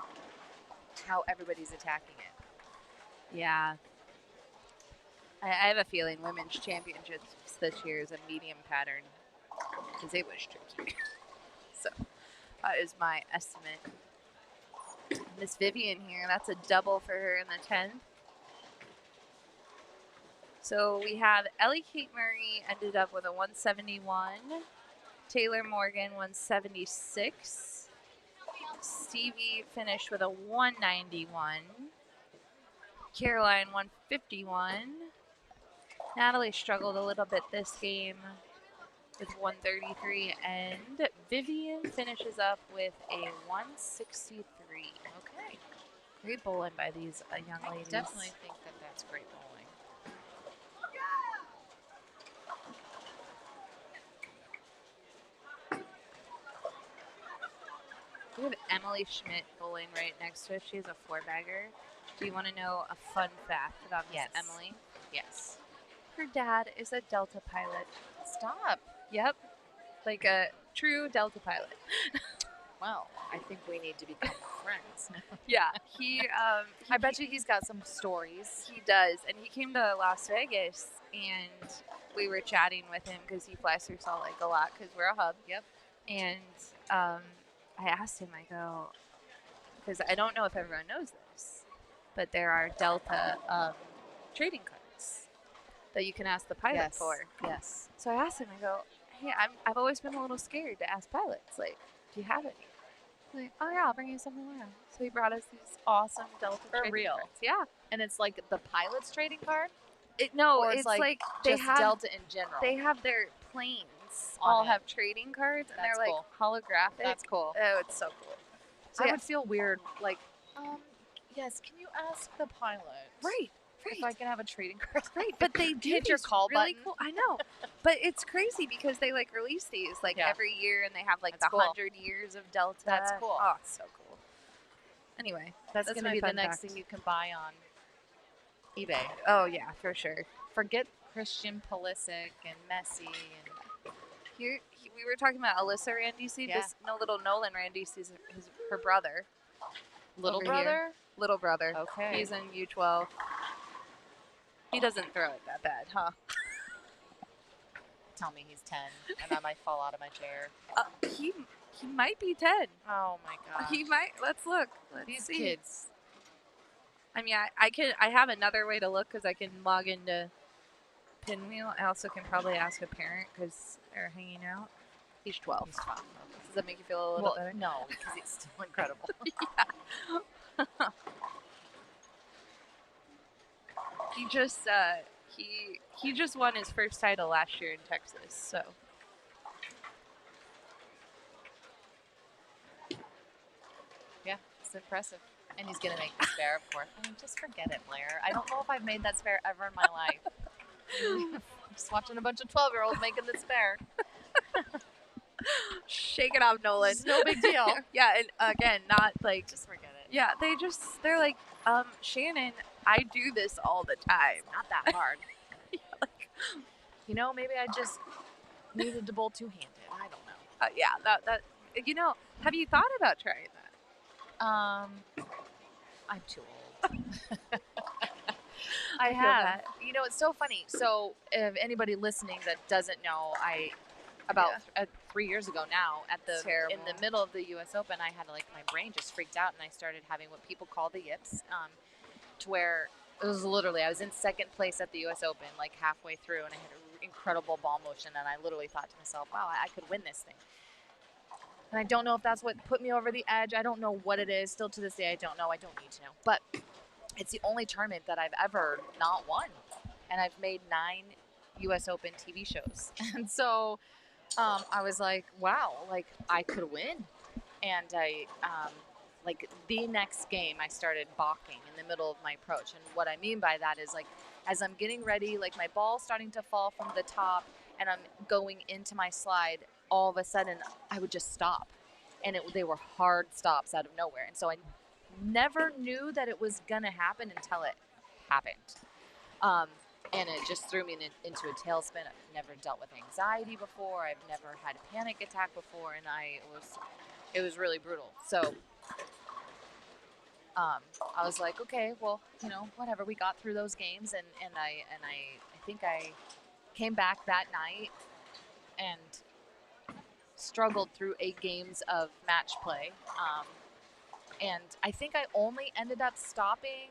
Speaker 4: how everybody's attacking it.
Speaker 2: Yeah. I have a feeling women's championships this year is a medium pattern because it was tricky. So that is my estimate. Miss Vivian here, that's a double for her in the 10th. So we have Ellie Kate Murray ended up with a 171. Taylor Morgan 176. Stevie finished with a 191. Caroline 151. Natalie struggled a little bit this game with 133, and Vivian finishes up with a 163.
Speaker 4: Okay.
Speaker 2: Great bowling by these young ladies.
Speaker 4: I definitely think that that's great bowling.
Speaker 2: We have Emily Schmidt bowling right next to us. She has a 4-bagger. Do you want to know a fun fact about Miss Emily?
Speaker 4: Yes.
Speaker 2: Her dad is a Delta pilot.
Speaker 4: Stop.
Speaker 2: Yep. Like a true Delta pilot.
Speaker 4: Well, I think we need to become friends.
Speaker 2: Yeah.
Speaker 4: I bet you he's got some stories.
Speaker 2: He does. And he came to Las Vegas, and we were chatting with him because he flies through Salt Lake a lot because we're a hub.
Speaker 4: Yep.
Speaker 2: And I asked him, I go, because I don't know if everyone knows this, but there are Delta trading cards that you can ask the pilot for.
Speaker 4: Yes.
Speaker 2: So I asked him, I go, hey, I've always been a little scared to ask pilots, like, do you have any? He's like, oh yeah, I'll bring you some tomorrow. So he brought us these awesome Delta trading
Speaker 4: real?
Speaker 2: cards. Yeah.
Speaker 4: And it's like the pilot's trading card?
Speaker 2: No,
Speaker 4: Or
Speaker 2: it's like they
Speaker 4: just
Speaker 2: have
Speaker 4: Delta in general.
Speaker 2: They have their planes
Speaker 4: On
Speaker 2: all
Speaker 4: it.
Speaker 2: have trading cards, and
Speaker 4: That's
Speaker 2: they're like holographic.
Speaker 4: That's cool.
Speaker 2: Oh, it's so cool. So
Speaker 4: I would feel weird, like, yes, can you ask the pilot?
Speaker 2: Right.
Speaker 4: If I can have a trading card.
Speaker 2: Right, but they do
Speaker 4: hit your
Speaker 2: these
Speaker 4: call
Speaker 2: really
Speaker 4: button.
Speaker 2: cool. I know, but it's crazy because they like release these like every year, and they have like
Speaker 4: That's
Speaker 2: the
Speaker 4: cool.
Speaker 2: 100 years of Delta.
Speaker 4: That's cool.
Speaker 2: Oh, it's so cool. Anyway,
Speaker 4: That's going to
Speaker 2: my
Speaker 4: be the
Speaker 2: fun
Speaker 4: next
Speaker 2: fact.
Speaker 4: thing you can buy on eBay.
Speaker 2: Oh yeah, for sure.
Speaker 4: Forget Christian Pulisic and Messi and
Speaker 2: Here we were talking about Alyssa Randisi.
Speaker 4: Yeah.
Speaker 2: This little Nolan Randisi is her brother.
Speaker 4: little
Speaker 2: Over
Speaker 4: brother.
Speaker 2: here. Little brother.
Speaker 4: Okay.
Speaker 2: He's in U12. He doesn't throw it that bad, huh?
Speaker 4: Tell me he's 10 and I might fall out of my chair.
Speaker 2: He might be 10.
Speaker 4: Oh my god.
Speaker 2: He might. Let's look. Let's
Speaker 4: These
Speaker 2: see.
Speaker 4: kids.
Speaker 2: I mean, I have another way to look because I can log into Pinwheel. I also can probably ask a parent because they're hanging out. He's 12.
Speaker 4: He's fun.
Speaker 2: Does that make you feel a little better?
Speaker 4: No, because it's still incredible.
Speaker 2: He just he just won his first title last year in Texas. So
Speaker 4: Yeah, it's impressive. And he's going to make the spare, of course. I mean, just forget it, Blair. I don't know if I've made that spare ever in my life. Just watching a bunch of 12-year-olds making this spare.
Speaker 2: Shake it off, Nolan.
Speaker 4: It's no big deal.
Speaker 2: Yeah, and again, not like
Speaker 4: Just forget it.
Speaker 2: yeah, they're like, Shannon, I do this all the time.
Speaker 4: It's not that hard. Maybe I just needed to bowl two-handed. I don't know.
Speaker 2: Yeah, that have you thought about trying that?
Speaker 4: I'm too old. I
Speaker 2: feel
Speaker 4: have.
Speaker 2: that.
Speaker 4: It's so funny. So if anybody listening that doesn't know, about 3 years ago now, in the middle of the U.S. Open, I had my brain just freaked out, and I started having what people call the yips, to where it was literally, I was in second place at the U.S. Open, halfway through, and I had an incredible ball motion, and I literally thought to myself, wow, I could win this thing. And I don't know if that's what put me over the edge. I don't know what it is. Still to this day, I don't know. I don't need to know. But it's the only tournament that I've ever not won. And I've made 9 U.S. Open TV shows. And so I was like, wow, I could win. And I, the next game, I started balking in the middle of my approach. And what I mean by that is, as I'm getting ready, my ball's starting to fall from the top, and I'm going into my slide, all of a sudden, I would just stop. And they were hard stops out of nowhere. And so I never knew that it was going to happen until it happened. And it just threw me into a tailspin. I've never dealt with anxiety before. I've never had a panic attack before. And it was really brutal. So I was like, okay, well, whatever. We got through those games. And I think I came back that night and struggled through 8 games of match play. And I think I only ended up stopping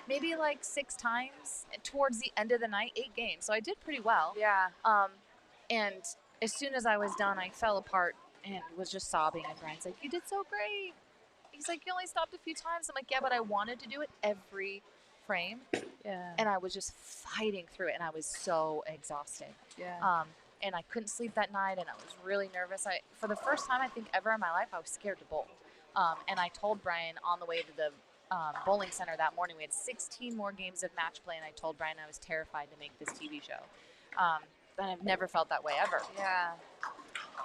Speaker 4: maybe 6 times towards the end of the night, 8 games. So I did pretty well.
Speaker 2: Yeah.
Speaker 4: And as soon as I was done, I fell apart and was just sobbing. And Brian's like, you did so great. He's like, you only stopped a few times. I'm like, yeah, but I wanted to do it every frame.
Speaker 2: Yeah.
Speaker 4: And I was just fighting through it. And I was so exhausted.
Speaker 2: Yeah.
Speaker 4: And I couldn't sleep that night, and I was really nervous. For the first time, I think, ever in my life, I was scared to bowl. And I told Brian on the way to the bowling center that morning, we had 16 more games of match play, and I told Brian I was terrified to make this TV show. And I've never felt that way ever.
Speaker 2: Yeah.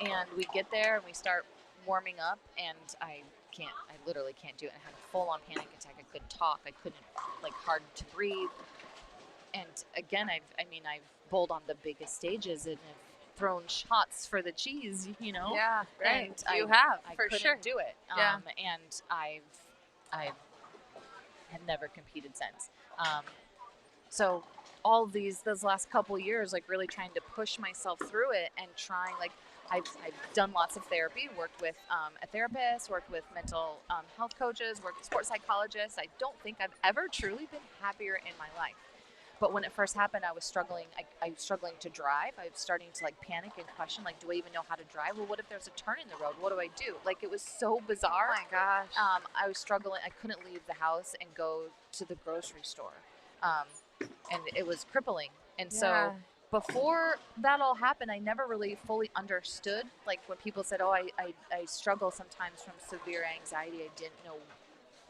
Speaker 4: And we get there, and we start warming up, and I literally can't do it. I had a full-on panic attack. I couldn't talk. I couldn't, hard to breathe. And again, I've bowled on the biggest stages and have thrown shots for the cheese,
Speaker 2: Yeah, right.
Speaker 4: And
Speaker 2: you have,
Speaker 4: I
Speaker 2: for
Speaker 4: couldn't
Speaker 2: sure.
Speaker 4: do it.
Speaker 2: Yeah.
Speaker 4: And I have never competed since. So all of those last couple years, really trying to push myself through it and trying, I've done lots of therapy, worked with a therapist, worked with mental health coaches, worked with sports psychologists. I don't think I've ever truly been happier in my life. But when it first happened, I was struggling. I was struggling to drive. I was starting to panic and question, do I even know how to drive? Well, what if there's a turn in the road? What do I do? It was so bizarre.
Speaker 2: Oh my gosh.
Speaker 4: I was struggling. I couldn't leave the house and go to the grocery store. And it was crippling. And so before that all happened, I never really fully understood. When people said, oh, I struggle sometimes from severe anxiety, I didn't know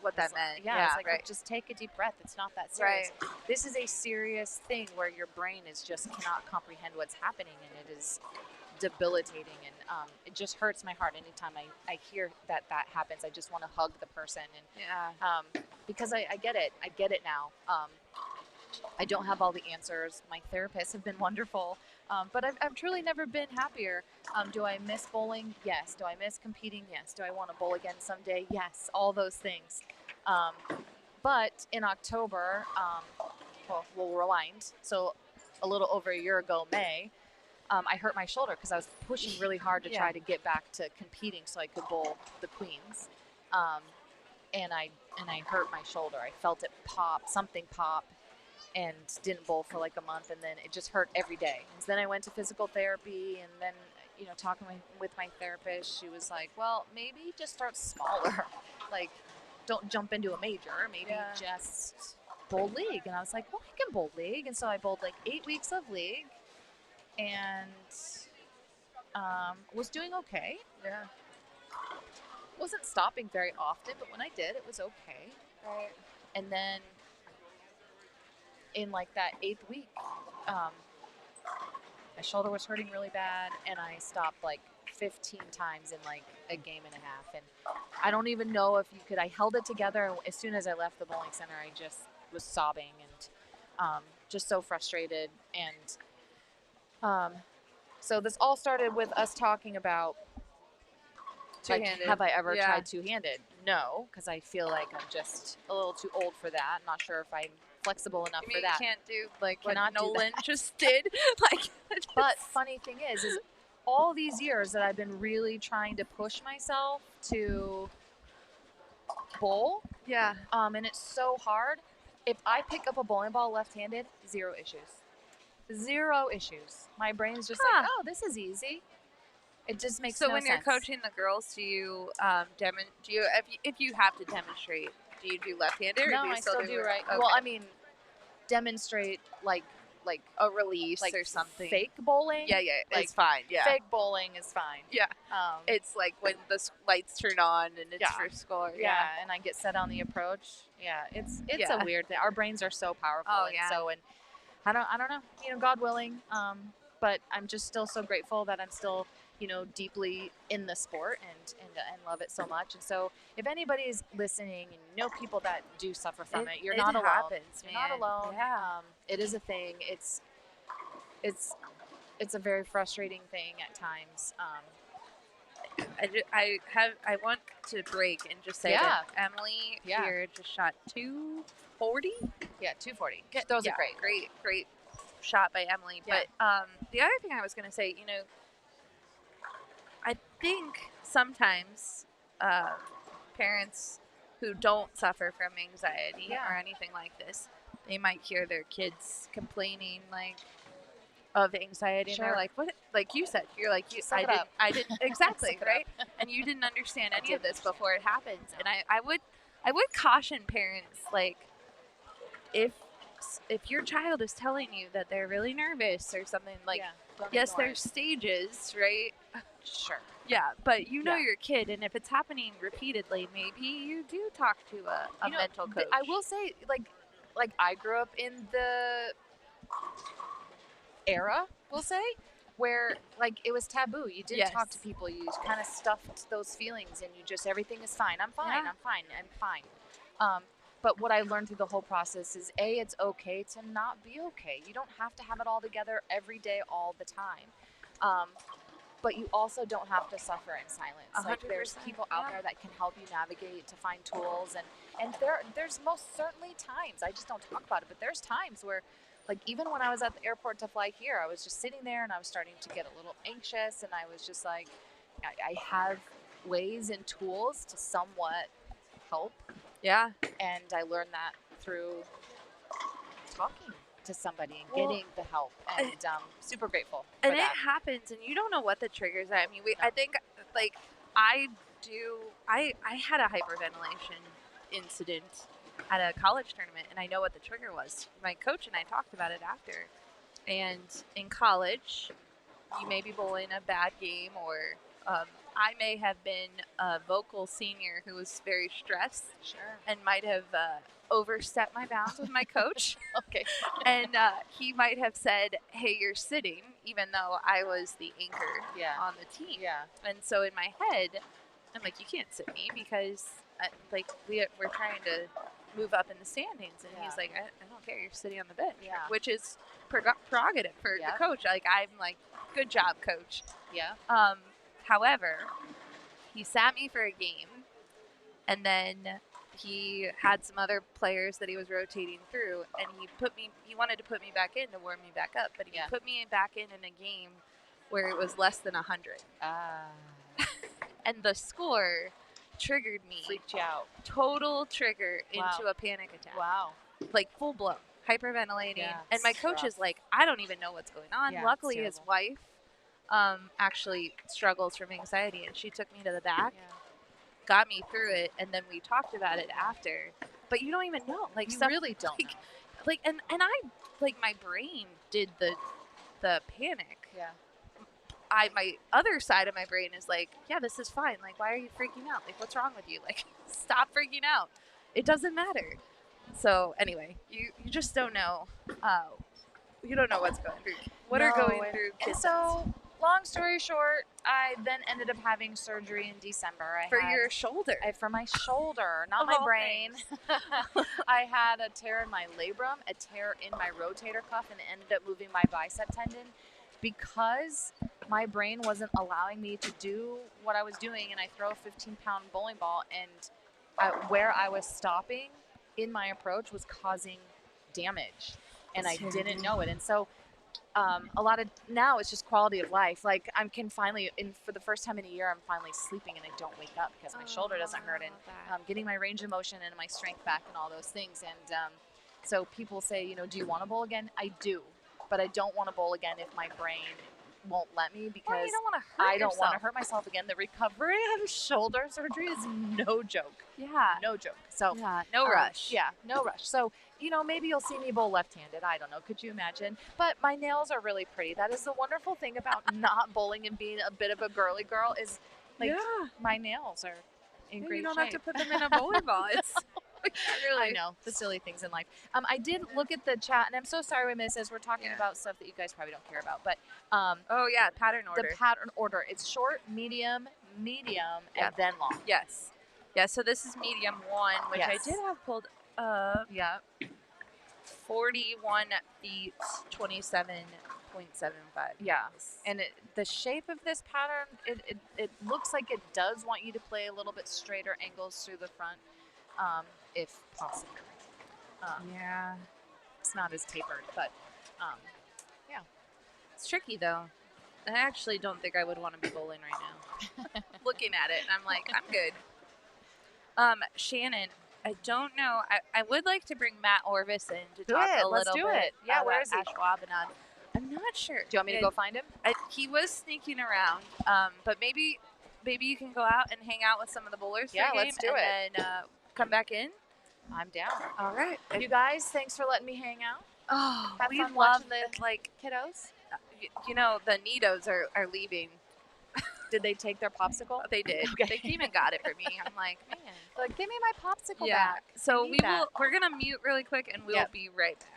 Speaker 2: what that meant.
Speaker 4: Yeah, it's
Speaker 2: right.
Speaker 4: just take a deep breath. It's not that serious.
Speaker 2: Right.
Speaker 4: This is a serious thing where your brain cannot comprehend what's happening, and it is debilitating, and it just hurts my heart anytime I hear that happens. I just want to hug the person, and because I get it. I get it now. I don't have all the answers. My therapists have been wonderful, but I've truly never been happier. Do I miss bowling? Yes. Do I miss competing? Yes. Do I want to bowl again someday? Yes. All those things. But in October, we'll rewind. So a little over a year ago, May, I hurt my shoulder because I was pushing really hard to try to get back to competing so I could bowl the queens. And I hurt my shoulder. I felt it pop, something pop, and didn't bowl for a month, and then it just hurt every day. And then I went to physical therapy, and then talking with my therapist, she was like, well, maybe just start smaller. Don't jump into a major, maybe just bowl league. And I was like, well, I can bowl league. And so I bowled 8 weeks of league, and was doing okay.
Speaker 2: Yeah.
Speaker 4: Wasn't stopping very often, but when I did, it was okay.
Speaker 2: Right.
Speaker 4: And then in that 8th week, my shoulder was hurting really bad, and I stopped like 15 times in like a game and a half. And I don't even know if you could. I held it together, and as soon as I left the bowling center, I just was sobbing and just so frustrated. And so this all started with us talking about, like,
Speaker 2: Two-handed.
Speaker 4: have I ever
Speaker 2: Yeah.
Speaker 4: tried two-handed? No, because I feel like I'm just a little too old for that. I'm not sure if I'm flexible enough
Speaker 2: You mean
Speaker 4: for that.
Speaker 2: you can't do like what
Speaker 4: Cannot do
Speaker 2: Nolan
Speaker 4: that.
Speaker 2: just did? Like,
Speaker 4: But funny thing is all these years that I've been really trying to push myself to bowl,
Speaker 2: yeah.
Speaker 4: and it's so hard. If I pick up a bowling ball left-handed, 0 issues. 0 issues. My brain's just like, oh, this is easy. It just makes
Speaker 2: So
Speaker 4: no
Speaker 2: when
Speaker 4: sense.
Speaker 2: you're coaching the girls, do you if you have to demonstrate, do you do left-handed or
Speaker 4: No,
Speaker 2: do you
Speaker 4: I still do right.
Speaker 2: Okay.
Speaker 4: Well, I mean, demonstrate like
Speaker 2: a release
Speaker 4: like
Speaker 2: or something.
Speaker 4: fake bowling.
Speaker 2: Yeah,
Speaker 4: like,
Speaker 2: it's fine. Yeah.
Speaker 4: Fake bowling is fine.
Speaker 2: Yeah.
Speaker 4: It's
Speaker 2: It's like when the lights turn on and it's
Speaker 4: Yeah.
Speaker 2: for score.
Speaker 4: yeah, and I get set on the approach. Yeah, it's
Speaker 2: Yeah.
Speaker 4: a weird thing. Our brains are so powerful.
Speaker 2: Oh,
Speaker 4: and
Speaker 2: yeah.
Speaker 4: So and I don't know. God willing. But I'm just still so grateful that I'm still deeply in the sport and love it so much. And so if anybody's listening and you know people that do suffer from it, you're not alone.
Speaker 2: Happens,
Speaker 4: You're not
Speaker 2: man.
Speaker 4: alone.
Speaker 2: Yeah.
Speaker 4: It is a thing. It's a very frustrating thing at times.
Speaker 2: I want to break and just say that Emily here just shot 240.
Speaker 4: Yeah, 240. Those are great.
Speaker 2: Great shot by Emily.
Speaker 4: Yeah.
Speaker 2: But the other thing I was going to say, I think sometimes parents who don't suffer from anxiety or anything like this, they might hear their kids complaining of anxiety, and they're like, "What?" Like you said, you're like, I didn't exactly right, and you didn't understand any of this before it happens.
Speaker 4: No.
Speaker 2: And I would caution parents, like, if your child is telling you that they're really nervous or something, like, yes, there's stages, right?
Speaker 4: Sure.
Speaker 2: Yeah, but your kid, and if it's happening repeatedly, maybe you do talk to a mental coach.
Speaker 4: I will say, like I grew up in the era, we'll say, where like it was taboo. You didn't talk to people. You kind of stuffed those feelings, and you just everything is fine. I'm fine.
Speaker 2: Yeah.
Speaker 4: I'm fine. But what I learned through the whole process is it's okay to not be okay. You don't have to have it all together every day, all the time. But you also don't have to suffer in silence. Like there's people out there that can help you navigate to find tools, and there's most certainly times, I just don't talk about it, but there's times where, like, even when I was at the airport to fly here, I was just sitting there and I was starting to get a little anxious, and I was just like, I have ways and tools to somewhat help.
Speaker 2: Yeah.
Speaker 4: And I learned that through talking to somebody and getting the help, and super grateful for
Speaker 2: and
Speaker 4: that.
Speaker 2: it happens, and you don't know what the triggers are. I mean, I think, like, I had a hyperventilation incident at a college tournament, and I know what the trigger was. My coach and I talked about it after. And in college, you may be bowling a bad game, or I may have been a vocal senior who was very stressed and might have overstepped my bounds with my coach.
Speaker 4: Okay.
Speaker 2: And he might have said, "Hey, you're sitting," even though I was the anchor on the team.
Speaker 4: Yeah.
Speaker 2: And so in my head, I'm like, "You can't sit me because we're trying to move up in the standings." And he's like, I don't care. You're sitting on the bench," which is prerogative for the coach. Like, I'm like, "Good job, coach."
Speaker 4: Yeah.
Speaker 2: However, he sat me for a game, and then he had some other players that he was rotating through, and he wanted to put me back in to warm me back up, but he put me back in a game where it was less than 100. And the score triggered me.
Speaker 4: Freaked you out.
Speaker 2: Total trigger into a panic attack.
Speaker 4: Wow.
Speaker 2: Like, full blown. Hyperventilating.
Speaker 4: Yeah,
Speaker 2: and my coach is like, "I don't even know what's going on."
Speaker 4: Yeah,
Speaker 2: Luckily, his wife actually struggles from anxiety, and she took me to the back, got me through it, and then we talked about it after. But you don't even know. Like,
Speaker 4: you
Speaker 2: stuff,
Speaker 4: really don't know.
Speaker 2: Like, and I, like, my brain did the panic.
Speaker 4: Yeah.
Speaker 2: My other side of my brain is like, "Yeah, this is fine. Like, why are you freaking out? Like, what's wrong with you? Like, stop freaking out. It doesn't matter." So anyway, you just don't know You don't know what's going through. What are going through kids'
Speaker 4: So, long story short, I then ended up having surgery in December.
Speaker 2: for your shoulder.
Speaker 4: For my shoulder, not
Speaker 2: Of
Speaker 4: my
Speaker 2: all
Speaker 4: brain. I had a tear in my labrum, a tear in my rotator cuff, and it ended up moving my bicep tendon because my brain wasn't allowing me to do what I was doing. And I throw a 15-pound bowling ball, and where I was stopping in my approach was causing damage, and I didn't know it. And so a lot of now it's just quality of life. Like I can finally, for the first time in a year, I'm finally sleeping and I don't wake up because my shoulder doesn't hurt, and getting my range of motion and my strength back and all those things. And so people say, you know, do you want to bowl again? I do, but I don't want to bowl again if my brain won't let me, because
Speaker 2: you don't want to hurt
Speaker 4: I don't want to
Speaker 2: yourself.
Speaker 4: hurt myself again. The recovery of shoulder surgery is no joke.
Speaker 2: Yeah.
Speaker 4: No joke. So
Speaker 2: Yeah. No rush.
Speaker 4: Yeah, no rush. So, you know, maybe you'll see me bowl left-handed. I don't know. Could you imagine? But my nails are really pretty. That is the wonderful thing about not bowling and being a bit of a girly girl is, like, my nails are in great
Speaker 2: You don't
Speaker 4: shape.
Speaker 2: have to put them in a bowling ball. It's really.
Speaker 4: I know, the silly things in life. I did look at the chat, and I'm so sorry we missed this. We're talking about stuff that you guys probably don't care about. But
Speaker 2: Oh yeah, pattern order.
Speaker 4: the pattern order. It's short, medium, and then long.
Speaker 2: Yes. Yeah. So this is medium 1, which I
Speaker 4: Yes.
Speaker 2: did have pulled up.
Speaker 4: Yeah.
Speaker 2: 41 feet, 27.75.
Speaker 4: Yeah, and the shape of this pattern, it looks like it does want you to play a little bit straighter angles through the front, if possible.
Speaker 2: Yeah.
Speaker 4: It's not as tapered, but yeah.
Speaker 2: It's tricky though. I actually don't think I would want to be bowling right now. Looking at it, and I'm like, I'm good. Shannon, I don't know. I would like to bring Matt Orvis in to talk a
Speaker 4: Let's
Speaker 2: little
Speaker 4: do
Speaker 2: bit.
Speaker 4: it. Yeah, where
Speaker 2: about
Speaker 4: is he?
Speaker 2: Ashwaubenon. I'm not sure.
Speaker 4: Do you want me to go find him?
Speaker 2: He was sneaking around, but maybe you can go out and hang out with some of the bowlers.
Speaker 4: Yeah,
Speaker 2: for a
Speaker 4: let's
Speaker 2: game
Speaker 4: do
Speaker 2: and then come back in.
Speaker 4: I'm down.
Speaker 2: All right.
Speaker 4: You guys, thanks for letting me hang out.
Speaker 2: Oh,
Speaker 4: Have
Speaker 2: we
Speaker 4: fun
Speaker 2: love
Speaker 4: watching the
Speaker 2: like
Speaker 4: kiddos.
Speaker 2: you know the Nitos are leaving.
Speaker 4: Did they take their popsicle?
Speaker 2: They did.
Speaker 4: Okay.
Speaker 2: They came and got it for me. I'm like, man.
Speaker 4: Like, give me my popsicle
Speaker 2: Yeah.
Speaker 4: back.
Speaker 2: So
Speaker 4: I need that.
Speaker 2: we're gonna mute really quick and we'll be right back.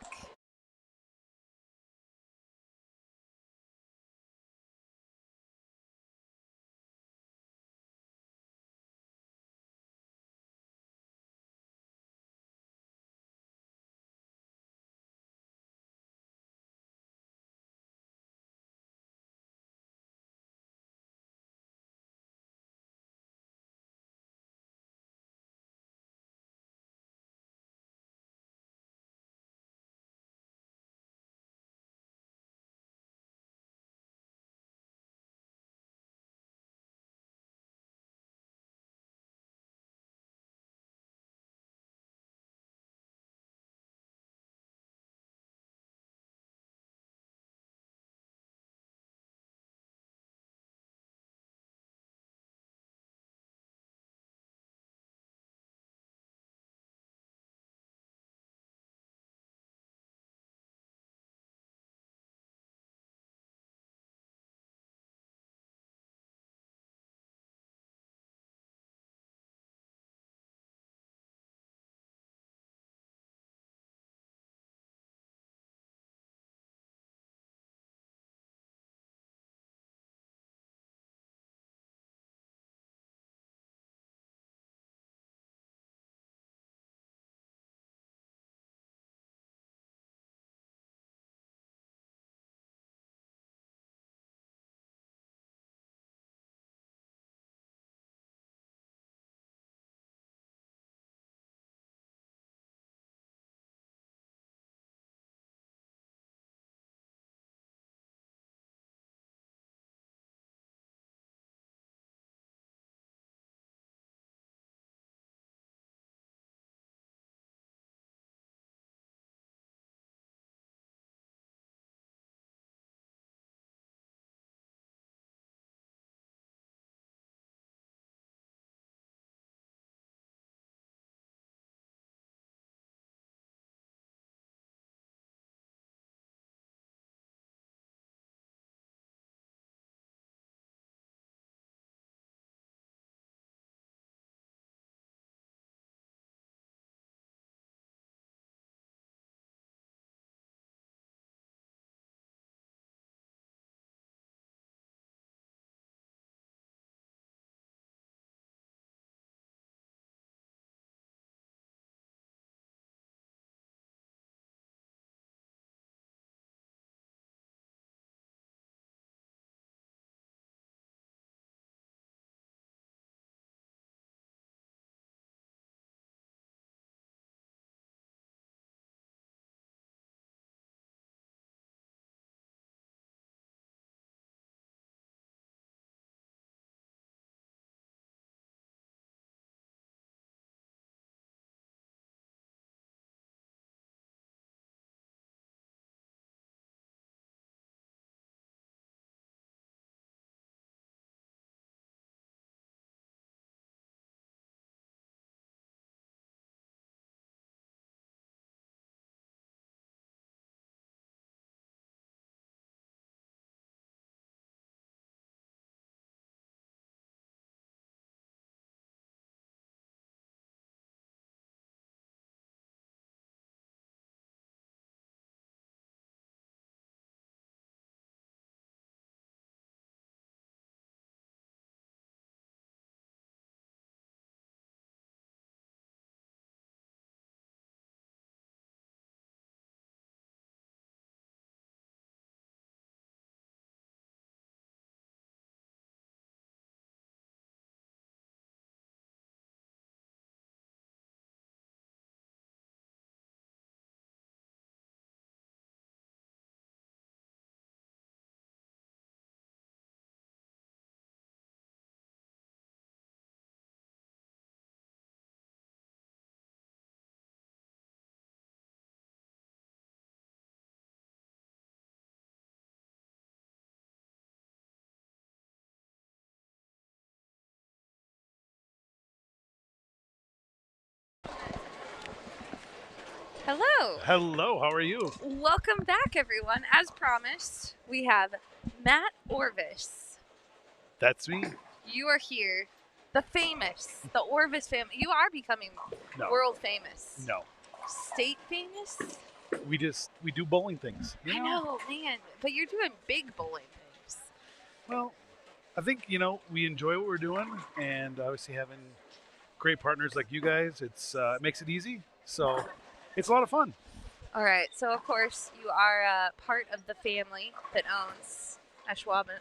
Speaker 2: Hello.
Speaker 5: Hello, how are you?
Speaker 2: Welcome back, everyone. As promised, we have Matt Orvis.
Speaker 5: That's me.
Speaker 2: You are here. The famous, the Orvis family. You are becoming world famous.
Speaker 5: No.
Speaker 2: State famous?
Speaker 5: We do bowling things.
Speaker 2: I know, man. But you're doing big bowling things.
Speaker 5: Well, I think, we enjoy what we're doing, and obviously having great partners like you guys, it makes it easy. So it's a lot of fun.
Speaker 2: All right. So, of course, you are part of the family that owns Ashwaubenon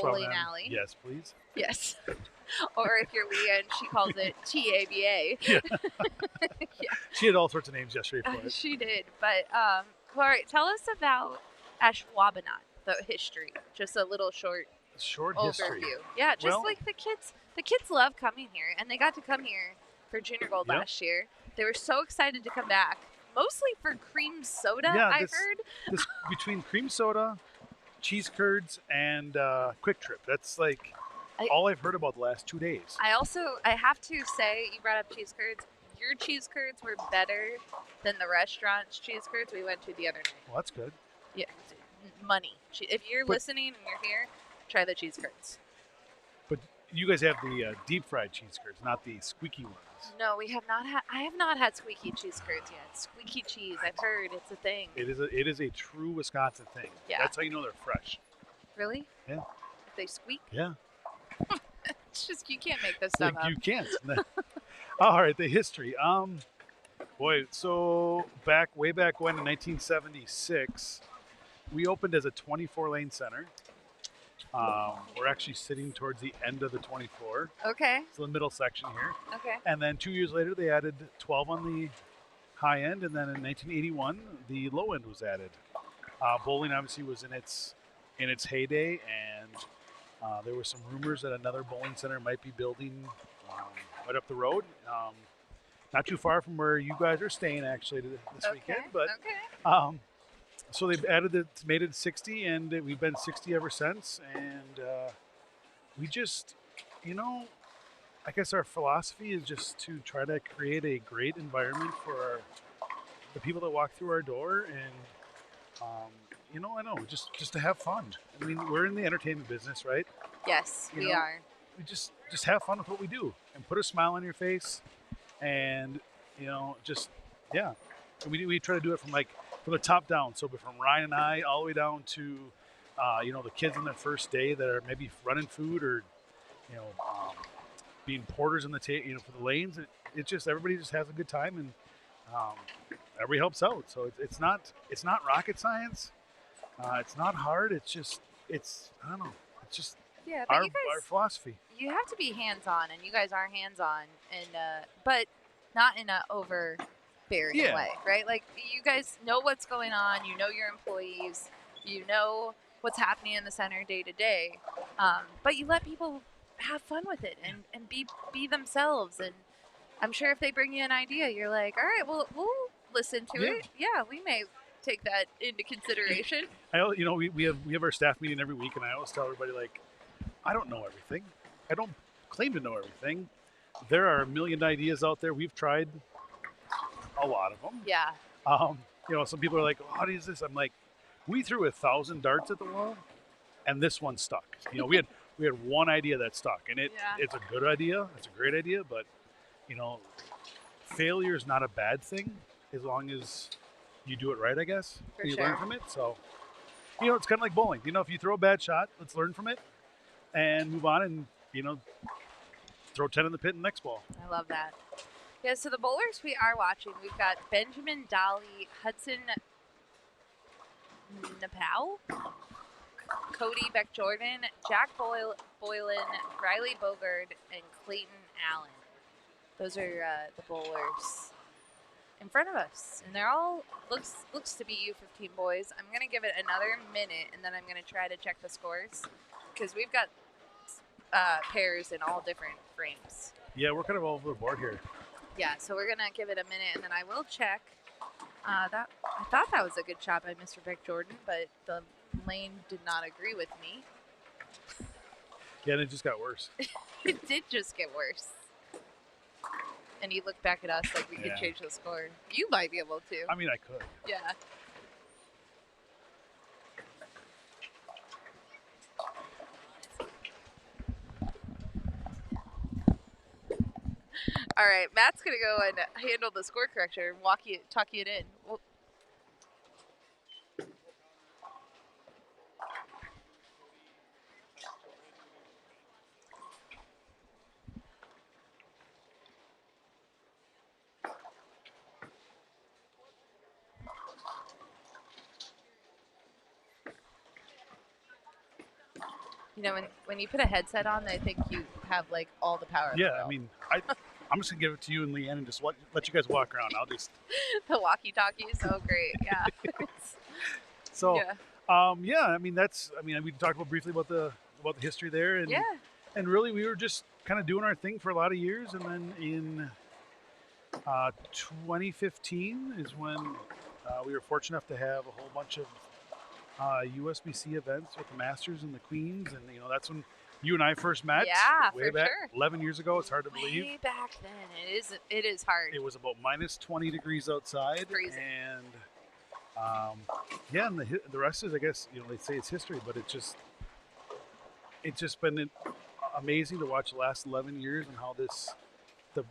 Speaker 2: Bowling Alley.
Speaker 5: Yes, please.
Speaker 2: Yes. Or if you're Leah, she calls it TABA.
Speaker 5: Yeah.
Speaker 2: Yeah.
Speaker 5: She had all sorts of names yesterday for it.
Speaker 2: She did. But, all right, tell us about Ashwaubenon, the history. Just a little short
Speaker 5: history.
Speaker 2: overview. Yeah, just like the kids love coming here, and they got to come here for Junior Gold last year. They were so excited to come back, mostly for cream soda, I heard.
Speaker 5: This, between cream soda, cheese curds, and Quick Trip. That's like all I've heard about the last 2 days.
Speaker 2: I have to say, you brought up cheese curds. Your cheese curds were better than the restaurant's cheese curds we went to the other night.
Speaker 5: Well, that's good.
Speaker 2: Yeah, money. If you're listening and you're here, try the cheese curds.
Speaker 5: But you guys have the deep fried cheese curds, not the squeaky ones.
Speaker 2: No, we have not had. I have not had squeaky cheese curds yet. Squeaky cheese. I've heard it's a thing.
Speaker 5: It is a true Wisconsin thing.
Speaker 2: Yeah.
Speaker 5: That's how you know they're fresh.
Speaker 2: Really?
Speaker 5: Yeah.
Speaker 2: If they squeak?
Speaker 5: Yeah.
Speaker 2: It's just you can't make this stuff up.
Speaker 5: You can't. All right, the history. So way back when in 1976, we opened as a 24-lane center. We're actually sitting towards the end of the 24.
Speaker 2: Okay.
Speaker 5: It's the middle section here.
Speaker 2: Okay.
Speaker 5: And then 2 years later, they added 12 on the high end, and then in 1981, the low end was added. Bowling obviously was in its heyday, and there were some rumors that another bowling center might be building right up the road. Not too far from where you guys are staying actually this weekend, but so they've made it 60, and we've been 60 ever since. And we just, I guess our philosophy is just to try to create a great environment for the people that walk through our door, and just to have fun. I mean, we're in the entertainment business, right?
Speaker 2: Yes, we are.
Speaker 5: We just have fun with what we do and put a smile on your face, and we try to do it from the top down. So from Ryan and I all the way down to the kids on their first day that are maybe running food or being porters in the for the lanes. It's just everybody just has a good time, and everybody helps out. So it's not rocket science. It's not hard. It's just I don't know. It's just our philosophy.
Speaker 2: You have to be hands-on, and you guys are hands-on, and but not in an overbearing way, right? Like, you guys know what's going on. You know your employees. You know what's happening in the center day to day. But you let people have fun with it and be themselves. And I'm sure if they bring you an idea, you're like, all right, well, we'll listen to it. Yeah, we may take that into consideration.
Speaker 5: We have our staff meeting every week, and I always tell everybody, like, I don't know everything. I don't claim to know everything. There are a million ideas out there. We've tried a lot of them.
Speaker 2: Yeah.
Speaker 5: Some people are like, "Oh, how do you use this?" I'm like, we threw 1,000 darts at the wall, and this one stuck. We had one idea that stuck, and it's a good idea. It's a great idea, but failure is not a bad thing as long as you do it right, I guess. You learn from it. So, it's kind of like bowling. If you throw a bad shot, let's learn from it and move on, and throw 10 in the pit in the next ball.
Speaker 2: I love that. Yeah, so the bowlers we are watching, we've got Benjamin Dolly, Hudson Napow, Cody Beck-Jordan, Jack Boylan, Riley Bogard, and Clayton Allen. Those are the bowlers in front of us, and they're all looks to be U15 boys. I'm gonna give it another minute, and then I'm gonna try to check the scores, because we've got pairs in all different frames.
Speaker 5: Yeah, we're kind of all over the board here.
Speaker 2: Yeah, so we're gonna give it a minute, and then I will check. I thought that was a good shot by Mr. Beck-Jordan, but the lane did not agree with me.
Speaker 5: Yeah, and it just got worse.
Speaker 2: It did just get worse. And he looked back at us like we could change the score. You might be able to.
Speaker 5: I mean, I could.
Speaker 2: Yeah. All right, Matt's gonna go and handle the score correction and talk you it in. Well, you know, when you put a headset on, I think you have like all the power.
Speaker 5: Yeah, I mean, I'm just gonna give it to you and Leanne and just let you guys walk around. I'll just
Speaker 2: the walkie-talkie is so great. Yeah.
Speaker 5: So,
Speaker 2: yeah.
Speaker 5: I mean, we talked about briefly about the history there, and and really we were just kind of doing our thing for a lot of years, and then in 2015 is when we were fortunate enough to have a whole bunch of USBC events with the Masters and the Queens, and you know that's when you and I first met.
Speaker 2: Yeah,
Speaker 5: way back 11 years ago. It's hard to believe.
Speaker 2: Way back then, it is hard.
Speaker 5: It was about minus 20 degrees outside,
Speaker 2: freezing.
Speaker 5: And and the rest is, I guess, you know, they say it's history, but it's just been amazing to watch the last 11 years and how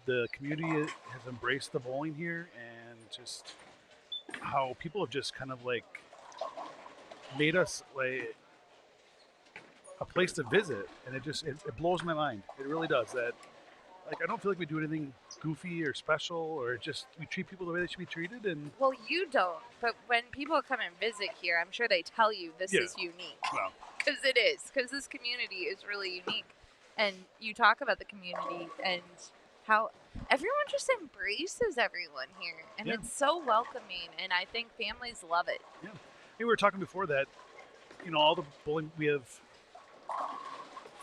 Speaker 5: the community has embraced the bowling here, and just how people have just kind of like made us like a place to visit, and it blows my mind. It really does. That like I don't feel like we do anything goofy or special, or we treat people the way they should be treated. And
Speaker 2: well, you don't, but when people come and visit here, I'm sure they tell you this is unique.
Speaker 5: Well,
Speaker 2: because it is, because this community is really unique, and you talk about the community and how everyone just embraces everyone here, and it's so welcoming, and I think families love it.
Speaker 5: Yeah, we were talking before that, you know, all the bowling, we have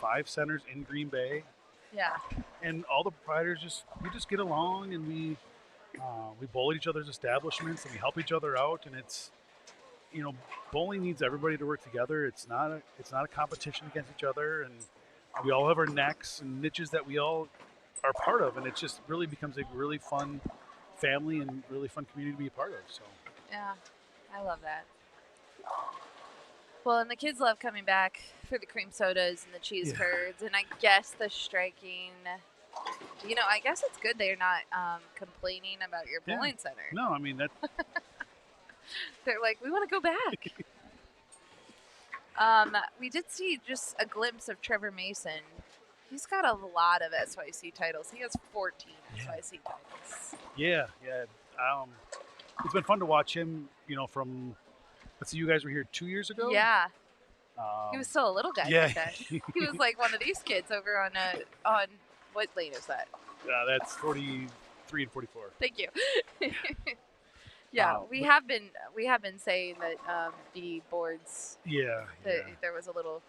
Speaker 5: 5 centers in Green Bay.
Speaker 2: Yeah.
Speaker 5: And all the proprietors we just get along, and we bowl at each other's establishments, and we help each other out, and it's, you know, bowling needs everybody to work together. It's not a competition against each other, and we all have our necks and niches that we all are part of, and it just really becomes a really fun family and really fun community to be a part of. So
Speaker 2: yeah, I love that. Well, and the kids love coming back for the cream sodas and the cheese curds, and I guess the striking. You know, I guess it's good they're not complaining about your bowling center.
Speaker 5: No, I mean that.
Speaker 2: They're like, we want to go back. We did see just a glimpse of Trevor Mason. He's got a lot of SYC titles. He has 14 SYC titles.
Speaker 5: Yeah. It's been fun to watch him. You know, from let's see, you guys were here 2 years ago.
Speaker 2: Yeah. He was still a little guy.
Speaker 5: Yeah.
Speaker 2: Back then. He was like one of these kids over on what lane is that?
Speaker 5: That's 43 and 44.
Speaker 2: Thank you. Yeah, we have been saying that the boards. There was a little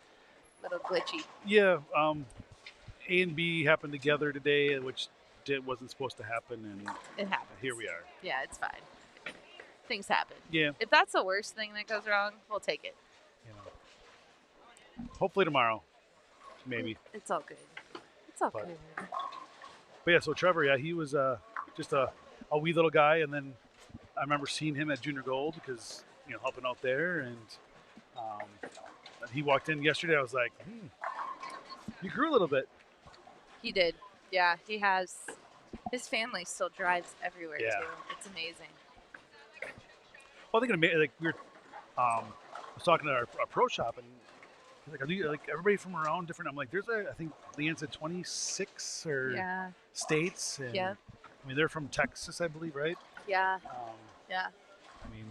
Speaker 2: glitchy.
Speaker 5: Yeah. A and B happened together today, which wasn't supposed to happen, and
Speaker 2: it happened.
Speaker 5: Here we are.
Speaker 2: Yeah, it's fine. Things happen.
Speaker 5: Yeah.
Speaker 2: If that's the worst thing that goes wrong, we'll take it.
Speaker 5: Hopefully tomorrow, maybe.
Speaker 2: It's all good. It's all good.
Speaker 5: But yeah, so Trevor, he was just a wee little guy, and then I remember seeing him at Junior Gold because, you know, helping out there, and he walked in yesterday. I was like, you grew a little bit.
Speaker 2: He did. Yeah, he has. His family still drives everywhere too. It's amazing.
Speaker 5: Well, I think like we were, I was talking to our pro shop, and like, are you, like everybody from around different? I'm like, I think Leanne said 26 or states. And, I mean, they're from Texas, I believe, right?
Speaker 2: Yeah.
Speaker 5: I mean,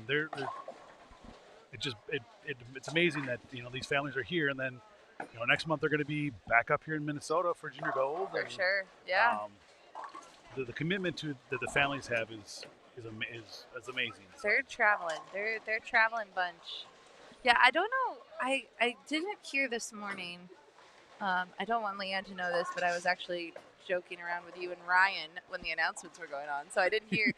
Speaker 5: it's amazing that, you know, these families are here, and then, you know, next month they're going to be back up here in Minnesota for Junior Gold.
Speaker 2: For sure. Yeah.
Speaker 5: The commitment that the families have is amazing.
Speaker 2: They're traveling. They're a traveling bunch. Yeah, I don't know. I didn't hear this morning. I don't want Leanne to know this, but I was actually joking around with you and Ryan when the announcements were going on. So I didn't hear.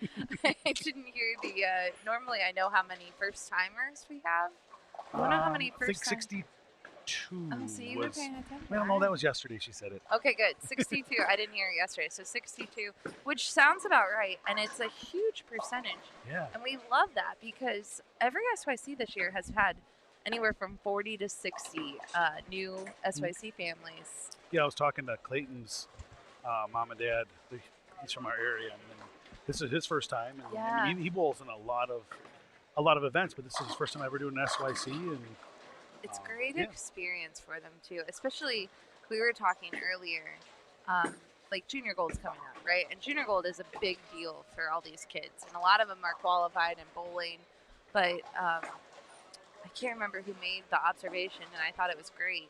Speaker 2: I didn't hear the. Normally, I know how many first timers we have. I don't know how many first.
Speaker 5: I think 62
Speaker 2: Oh, so you were
Speaker 5: was.
Speaker 2: paying attention.
Speaker 5: Well, no, that was yesterday. She said it.
Speaker 2: Okay, good. 62. I didn't hear it yesterday. So 62, which sounds about right. And it's a huge percentage.
Speaker 5: Yeah.
Speaker 2: And we love that because every SYC this year has had anywhere from 40 to 60 new SYC families.
Speaker 5: Yeah, I was talking to Clayton's mom and dad. He's from our area, and this is his first time. And
Speaker 2: Yeah.
Speaker 5: I mean, he bowls in a lot of events, but this is his first time ever doing an SYC. And
Speaker 2: It's great
Speaker 5: yeah.
Speaker 2: experience for them too, especially we were talking earlier, like Junior Gold's coming up, right? And Junior Gold is a big deal for all these kids, and a lot of them are qualified in bowling, but I can't remember who made the observation, and I thought it was great.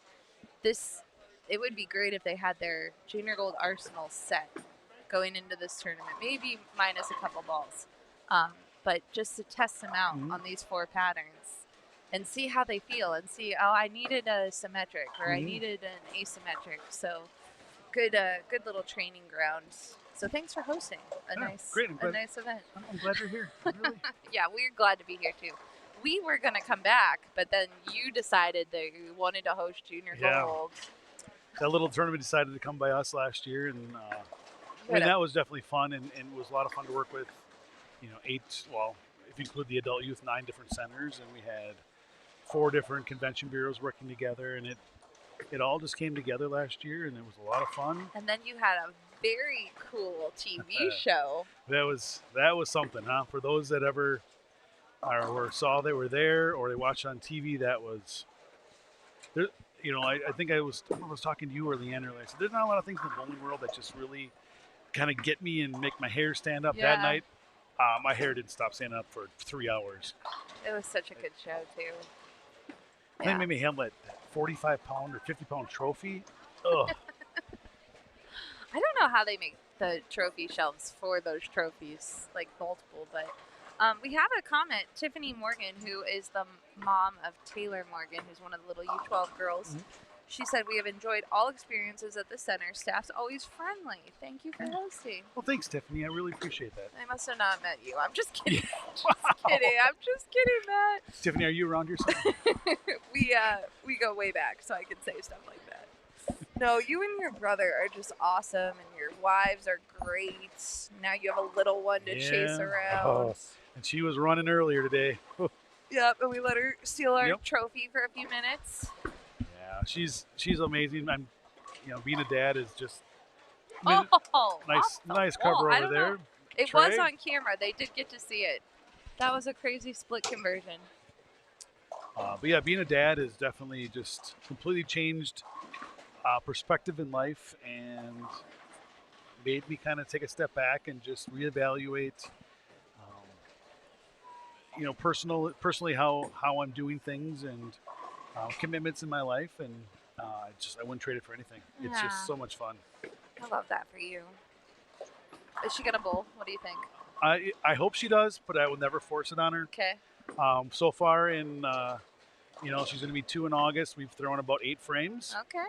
Speaker 2: It would be great if they had their Junior Gold arsenal set going into this tournament, maybe minus a couple balls, but just to test them out on these 4 patterns and see how they feel and see, oh, I needed a symmetric or I needed an asymmetric. So good little training ground. So thanks for hosting a nice event.
Speaker 5: I'm glad you're here. Really.
Speaker 2: Yeah, we're glad to be here too. We were going to come back, but then you decided that you wanted to host Junior Gold.
Speaker 5: That little tournament decided to come by us last year, and I mean, that was definitely fun, and it was a lot of fun to work with. You know, if you include the adult youth, 9 different centers, and we had 4 different convention bureaus working together, and it all just came together last year, and it was a lot of fun.
Speaker 2: And then you had a very cool TV show.
Speaker 5: That was something, huh? For those that ever saw they were there or they watched on TV, that was there. You know, I think I was talking to you or Leanne earlier. I said there's not a lot of things in the bowling world that just really kind of get me and make my hair stand up. That night. My hair didn't stop standing up for 3 hours.
Speaker 2: It was such a good show too.
Speaker 5: They made me handle that 45-pound or 50-pound trophy. Ugh.
Speaker 2: I don't know how they make the trophy shelves for those trophies, like multiple, but we have a comment. Tiffany Morgan, who is the mom of Taylor Morgan, who's one of the little U12 girls, she said, "We have enjoyed all experiences at the center. Staff's always friendly. Thank you for hosting."
Speaker 5: Well, thanks, Tiffany. I really appreciate that.
Speaker 2: I must have not met you. I'm just kidding. I'm just kidding, Matt.
Speaker 5: Tiffany, are you around here somewhere?
Speaker 2: We go way back, so I can say stuff like that. No, you and your brother are just awesome, and your wives are great. Now you have a little one to chase around.
Speaker 5: Oh, and she was running earlier today.
Speaker 2: Yep, and we let her steal our trophy for a few minutes.
Speaker 5: Yeah, she's amazing. Being a dad is just nice cover over there.
Speaker 2: Know. It was on camera. They did get to see it. That was a crazy split conversion.
Speaker 5: But yeah, being a dad has definitely just completely changed perspective in life and made me kind of take a step back and just reevaluate, personally how I'm doing things and commitments in my life, and I wouldn't trade it for anything. It's just so much fun.
Speaker 2: I love that for you. Is she gonna bowl? What do you think?
Speaker 5: I hope she does, but I will never force it on her.
Speaker 2: Okay.
Speaker 5: So far she's going to be 2 in August. We've thrown about 8 frames.
Speaker 2: Okay.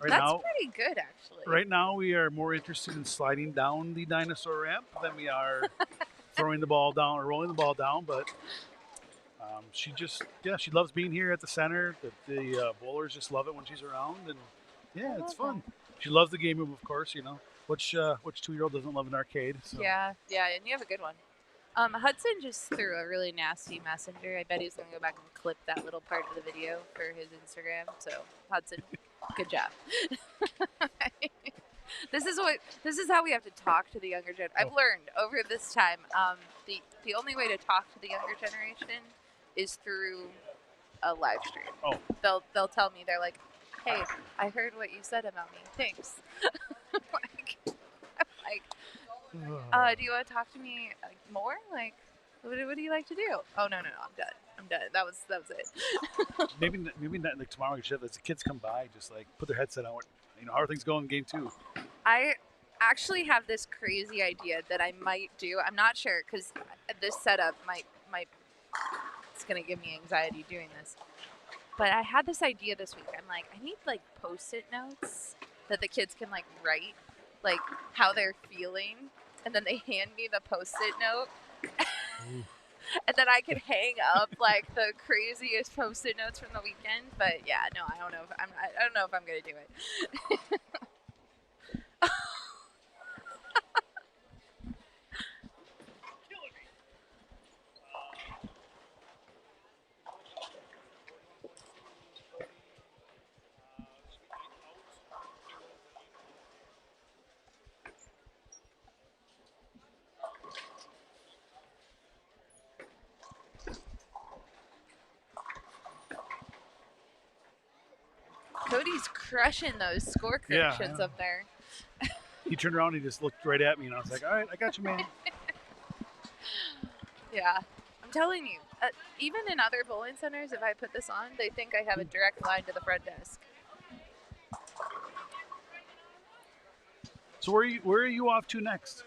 Speaker 5: That's
Speaker 2: pretty good, actually.
Speaker 5: Right now, we are more interested in sliding down the dinosaur ramp than we are throwing the ball down or rolling the ball down. But she loves being here at the center. The bowlers just love it when she's around, and it's fun. She loves the game room, of course. Which 2-year-old doesn't love an arcade? So.
Speaker 2: Yeah, and you have a good one. Hudson just threw a really nasty messenger. I bet he's going to go back and clip that little part of the video for his Instagram. So, Hudson, good job. This is how we have to talk to the younger generation. I've learned over this time, the only way to talk to the younger generation is through a live stream. Oh. They'll tell me, they're like, "Hey, I heard what you said about me. Thanks." Do you want to talk to me more? Like, what do you like to do? Oh, no, I'm done. That was it.
Speaker 5: maybe not like tomorrow. We should have the kids come by, just like put their headset on. How are things going in game 2?
Speaker 2: I actually have this crazy idea that I might do. I'm not sure because this setup might it's gonna give me anxiety doing this. But I had this idea this week. I'm like, I need like Post-it notes that the kids can like write, like how they're feeling, and then they hand me the Post-it note. and then I could hang up like the craziest post-it notes from the weekend. But yeah, no, I don't know if I don't know if I'm gonna do it. Cody's crushing those score corrections up there.
Speaker 5: He turned around, he just looked right at me, and I was like, all right, I got you, man.
Speaker 2: Yeah, I'm telling you, even in other bowling centers, if I put this on, they think I have a direct line to the front desk.
Speaker 5: So where are you off to next?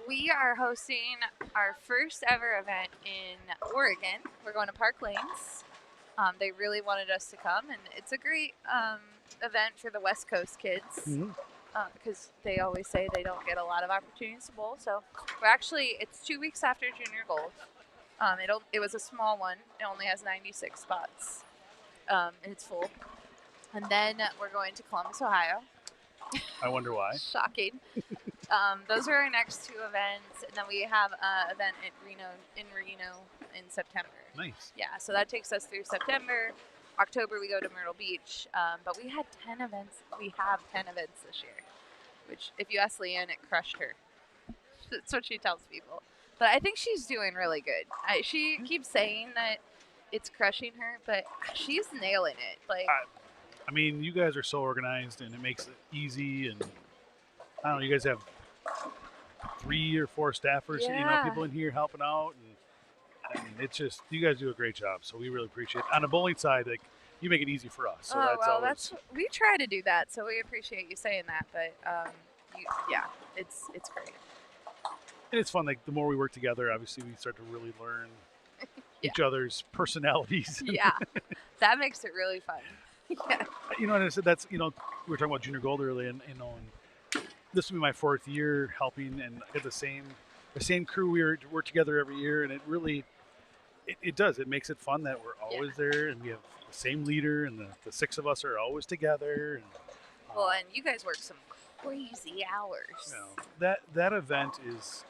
Speaker 2: We are hosting our first ever event in Oregon. We're going to Park Lanes. They really wanted us to come, and it's a great event for the West Coast kids because they always say they don't get a lot of opportunities to bowl. So it's 2 weeks after Junior Gold. It was a small one. It only has 96 spots, and it's full. And then we're going to Columbus, Ohio.
Speaker 5: I wonder why.
Speaker 2: Shocking. Those are our next two events, and then we have an event in Reno in September.
Speaker 5: Nice.
Speaker 2: Yeah, so that takes us through September. October we go to Myrtle Beach, but we had 10 events. We have 10 events this year, which if you ask Leanne, it crushed her. That's what she tells people. But I think she's doing really good. She keeps saying that it's crushing her, but she's nailing it. Like.
Speaker 5: I mean, you guys are so organized, and it makes it easy. And I don't know, you guys have 3 or 4 staffers, people in here helping out, and I mean, it's just you guys do a great job. So we really appreciate it. On the bowling side, like you make it easy for us. So
Speaker 2: we try to do that. So we appreciate you saying that. But it's great.
Speaker 5: And it's fun. Like the more we work together, obviously we start to really learn each other's personalities.
Speaker 2: Yeah, that makes it really fun. Yeah.
Speaker 5: And I said that's we were talking about Junior Gold earlier, and this will be my 4th year helping, and I get the same crew. We're together every year, and it really it does. It makes it fun that we're always there, and we have the same leader, and the 6 of us are always together. And,
Speaker 2: and you guys work some crazy hours.
Speaker 5: That event is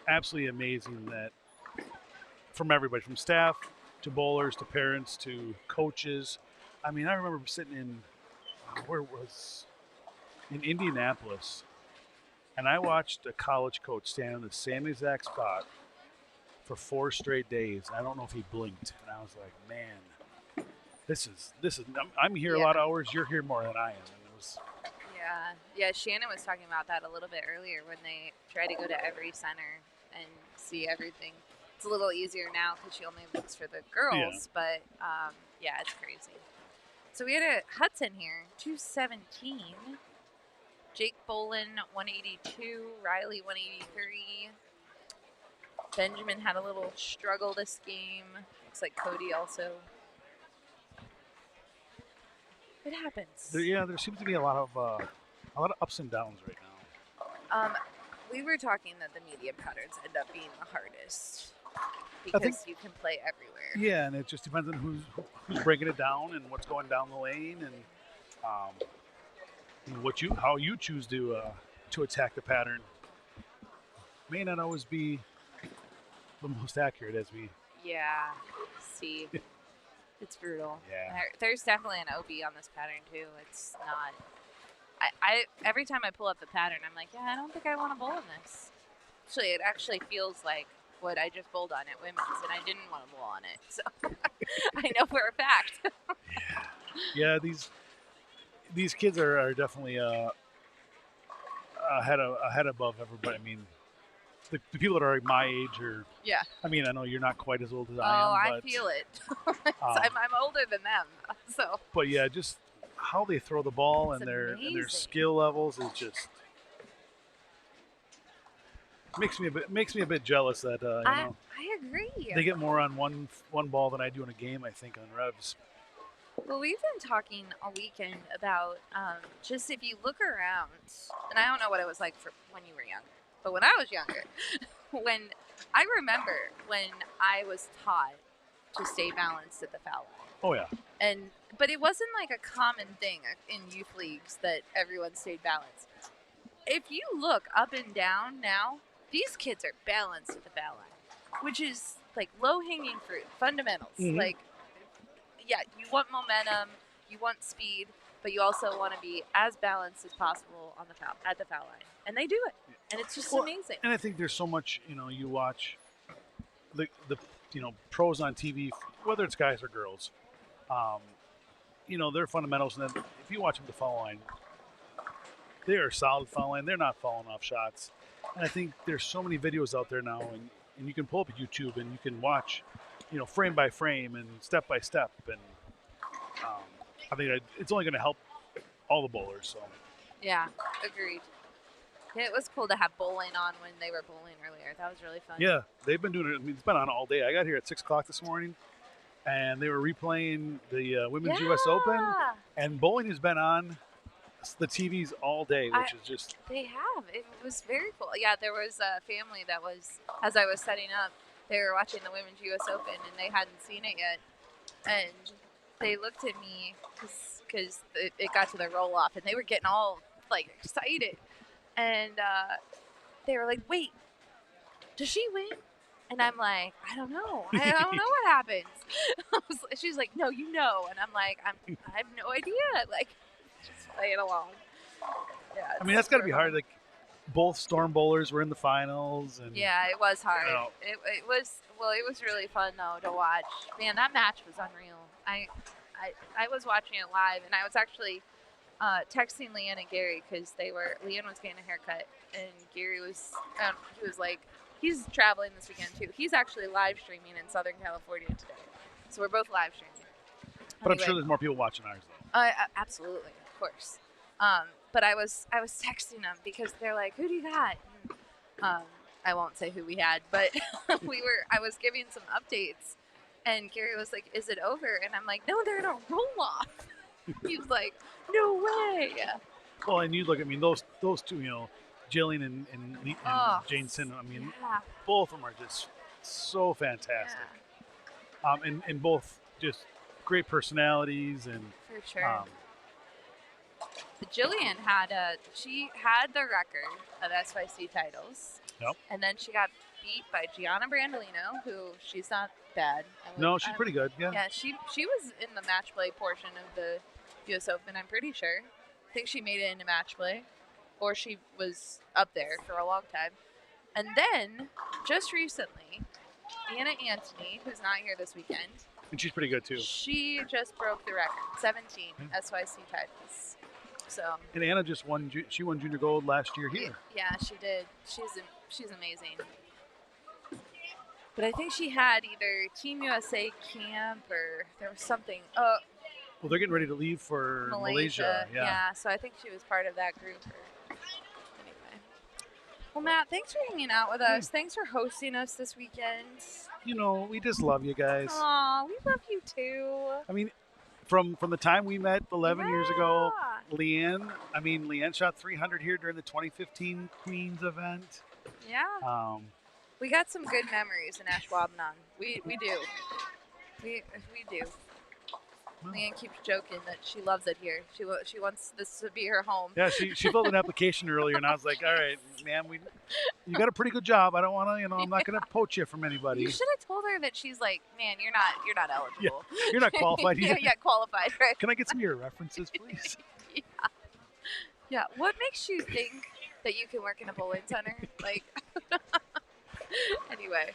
Speaker 5: absolutely amazing. That from everybody, from staff to bowlers to parents to coaches. I mean, I remember sitting in in Indianapolis, and I watched a college coach stand in the same exact spot for 4 straight days. I don't know if he blinked, and I was like, man, this is. I'm here a lot of hours. You're here more than I am. And it was.
Speaker 2: Yeah. Shannon was talking about that a little bit earlier when they try to go to every center and see everything. It's a little easier now because she only looks for the girls, but it's crazy. So we had a Hudson here, 217. Jake Bolin, 182. Riley, 183. Benjamin had a little struggle this game. Looks like Cody also. It happens.
Speaker 5: There seems to be a lot of ups and downs right now.
Speaker 2: We were talking that the medium patterns end up being the hardest. Because you can play everywhere.
Speaker 5: Yeah, and it just depends on who's breaking it down and what's going down the lane, and how you choose to attack the pattern may not always be the most accurate as we.
Speaker 2: Yeah, see, it's brutal.
Speaker 5: Yeah.
Speaker 2: There's definitely an OB on this pattern too. It's not. I every time I pull up the pattern, I'm like, I don't think I want to bowl in this. Actually, it actually feels like what I just bowled on at women's, and I didn't want to bowl on it, so I know for a fact.
Speaker 5: Yeah, these kids are definitely ahead above everybody. I mean, the people that are my age are.
Speaker 2: Yeah.
Speaker 5: I mean, I know you're not quite as old as I am.
Speaker 2: I feel it. I'm older than them, so.
Speaker 5: But yeah, just how they throw the ball and their skill levels is just. Makes me a bit jealous that
Speaker 2: I agree.
Speaker 5: They get more on one ball than I do in a game. I think on revs.
Speaker 2: Well, we've been talking all weekend about just if you look around, and I don't know what it was like for when you were younger, but when I was younger, when I remember when I was taught to stay balanced at the foul line.
Speaker 5: Oh yeah.
Speaker 2: But it wasn't like a common thing in youth leagues that everyone stayed balanced. If you look up and down now, these kids are balanced at the foul line, which is like low-hanging fruit, fundamentals.
Speaker 5: Mhm.
Speaker 2: Like, yeah, you want momentum, you want speed, but you also want to be as balanced as possible on the at the foul line, and they do it, and it's just amazing.
Speaker 5: And I think there's so much, you watch the pros on TV, whether it's guys or girls. Their fundamentals, and then if you watch them at the foul line, they are solid foul line. They're not falling off shots. And I think there's so many videos out there now, and you can pull up YouTube and you can watch, frame by frame and step by step. And I think it's only going to help all the bowlers. So.
Speaker 2: Yeah, agreed. It was cool to have bowling on when they were bowling earlier. That was really fun.
Speaker 5: Yeah, they've been doing it. I mean, it's been on all day. I got here at 6 o'clock this morning, and they were replaying the Women's U.S. Open, and bowling has been on the TVs all day, which is just...
Speaker 2: They have. It was very cool. Yeah, there was a family that was, as I was setting up, they were watching the Women's U.S. Open, and they hadn't seen it yet. And they looked at me because it got to the roll-off, and they were getting all, like, excited. And they were like, wait, does she win? And I'm like, I don't know. I don't know what happens. She's like, no, you know. And I'm like, I have no idea. Like, just playing along. Yeah.
Speaker 5: I mean, that's got to be hard. Like, both Storm bowlers were in the finals. And
Speaker 2: yeah, it was hard. It was really fun, though, to watch. Man, that match was unreal. I was watching it live, and I was actually texting Leanne and Gary because Leanne was getting a haircut, and Gary was, he was like, he's traveling this weekend too. He's actually live streaming in Southern California today, so we're both live streaming.
Speaker 5: But anyway, I'm sure there's more people watching ours though.
Speaker 2: Absolutely, of course. But I was texting them because they're like, "Who do you got?" And, I won't say who we had, but I was giving some updates, and Gary was like, "Is it over?" And I'm like, "No, they're in a roll off." He was like, "No way!"
Speaker 5: Well, and you look, I mean, those two, Jillian and Jane Sin, I mean, both of them are just so fantastic. Yeah. And both just great personalities and
Speaker 2: for sure. Jillian had the record of SYC titles.
Speaker 5: Yep.
Speaker 2: And then she got beat by Gianna Brandolino, who she's not bad.
Speaker 5: No, she's pretty good. Yeah.
Speaker 2: Yeah, she was in the match play portion of the U.S. Open, I'm pretty sure. I think she made it into match play, or she was up there for a long time. And then, just recently, Anna Antony, who's not here this weekend.
Speaker 5: And she's pretty good, too.
Speaker 2: She just broke the record, 17 SYC titles. So.
Speaker 5: And Anna just won junior gold last year here.
Speaker 2: Yeah, she did. She's amazing. But I think she had either Team USA camp or there was something. Well,
Speaker 5: they're getting ready to leave for Malaysia.
Speaker 2: Yeah, so I think she was part of that group. Anyway. Well, Matt, thanks for hanging out with us. Thanks for hosting us this weekend.
Speaker 5: We just love you guys.
Speaker 2: Aw, we love you too.
Speaker 5: I mean, from the time we met 11 years ago, Leanne shot 300 here during the 2015 Queens event.
Speaker 2: Yeah. We got some good memories in Ashwaubenon. We do. We do. Leanne keeps joking that she loves it here. She wants this to be her home.
Speaker 5: Yeah, she filled an application earlier, and I was like, all right, man, you got a pretty good job. I don't want to, I'm not going to poach you from anybody.
Speaker 2: You should have told her that she's like, man, you're not eligible.
Speaker 5: Yeah, you're not qualified.
Speaker 2: Yeah, qualified, right?
Speaker 5: Can I get some of your references, please?
Speaker 2: Yeah. What makes you think that you can work in a bowling center? Like, anyway.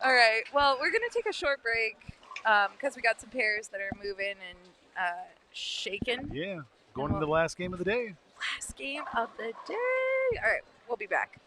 Speaker 2: All right. Well, we're going to take a short break because we got some pairs that are moving and shaking.
Speaker 5: Yeah. Going into the last game of the day.
Speaker 2: Last game of the day. All right. We'll be back.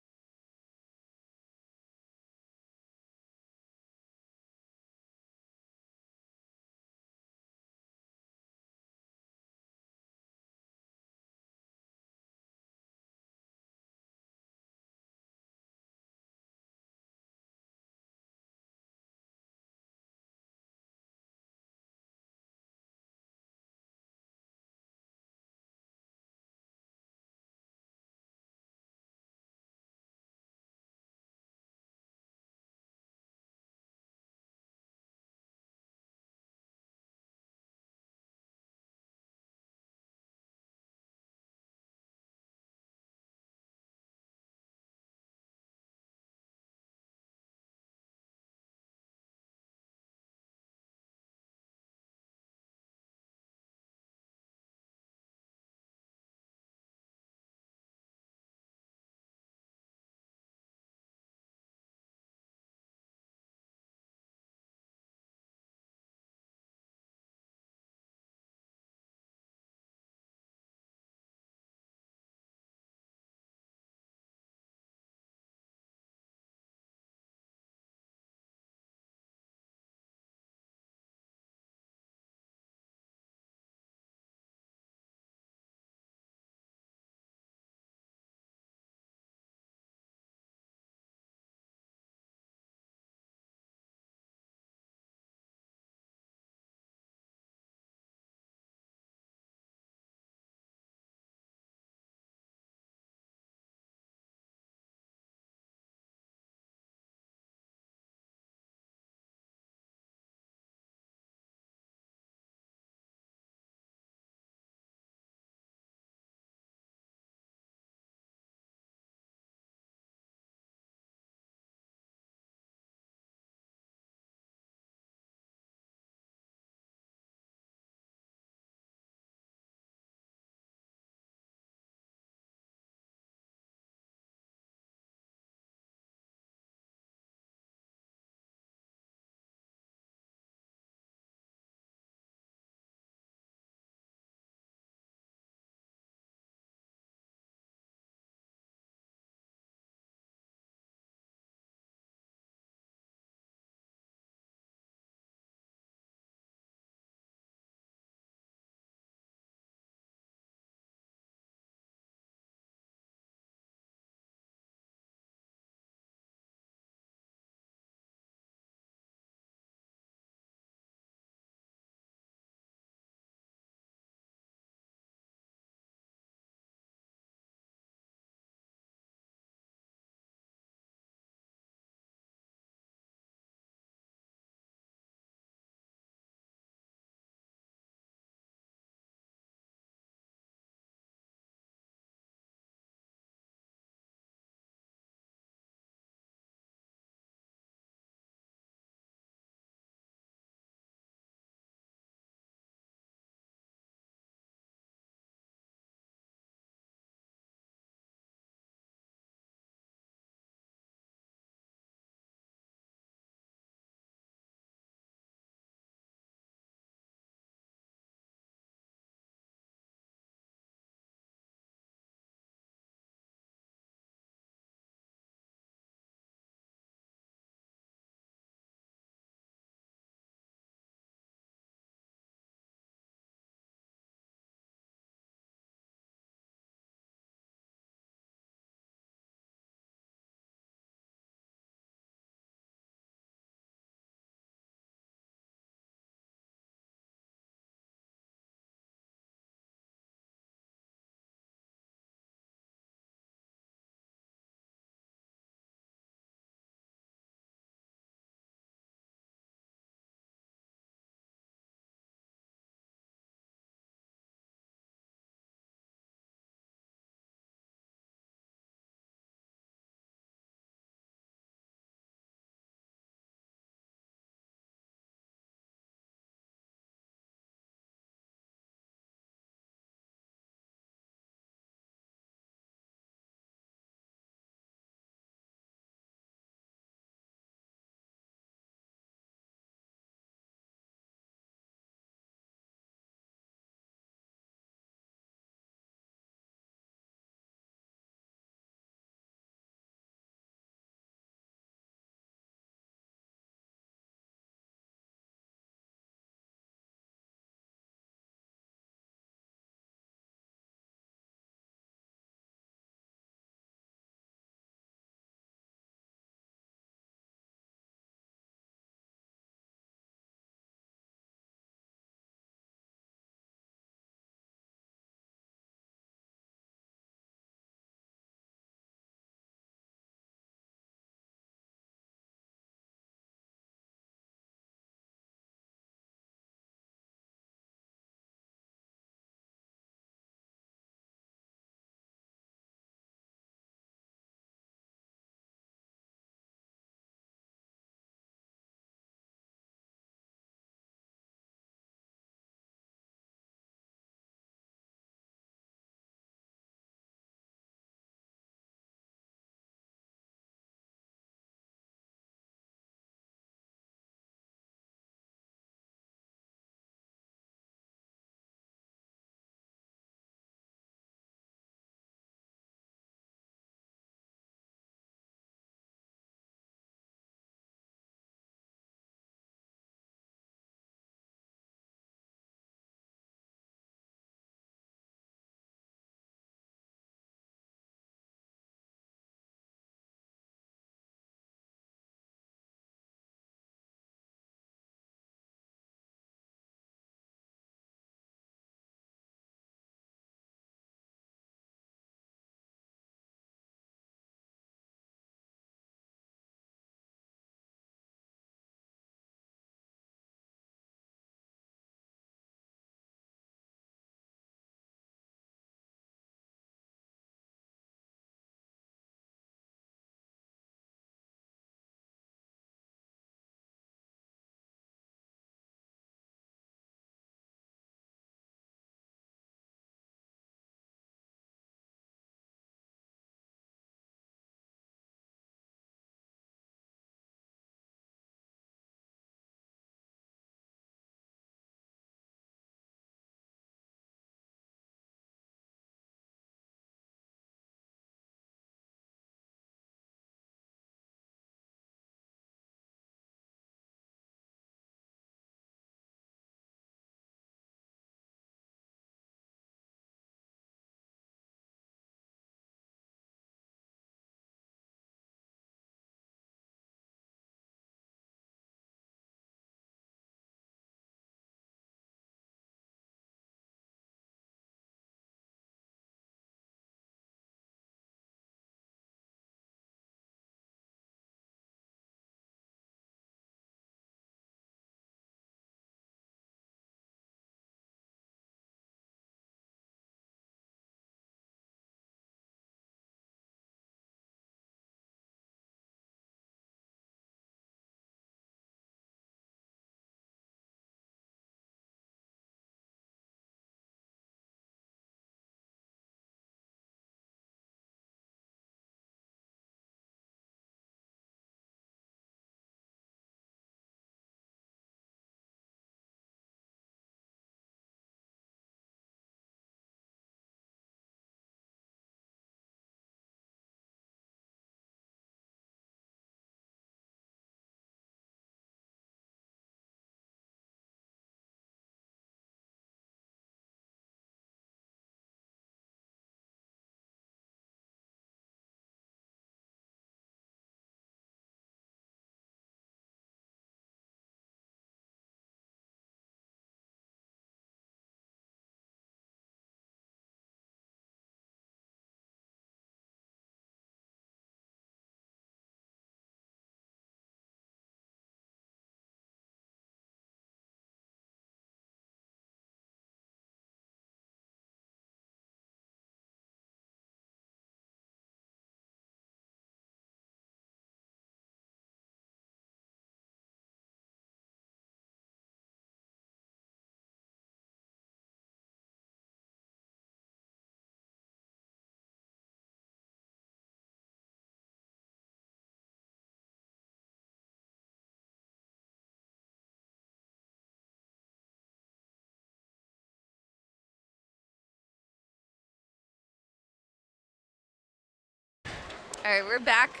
Speaker 2: All right, we're back.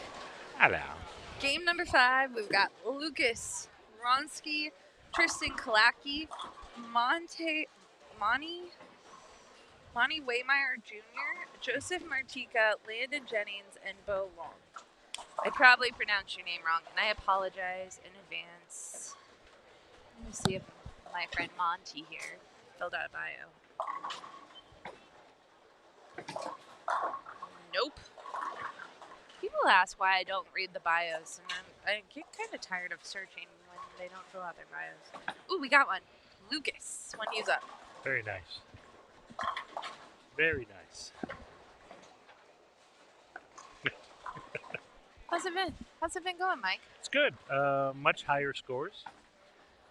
Speaker 6: Hello.
Speaker 2: Game number 5. We've got Lucas Ronsky, Tristan Kalaki, Monty Waymeyer Jr., Joseph Martika, Landon Jennings, and Bo Long. I probably pronounced your name wrong, and I apologize in advance. Let me see if my friend Monty here filled out a bio. Nope. People ask why I don't read the bios, and I get kind of tired of searching when they don't fill out their bios. Ooh, we got one. Lucas, when he's up.
Speaker 6: Very nice. Very nice.
Speaker 2: How's it been? How's it been going, Mike?
Speaker 6: It's good. Much higher scores.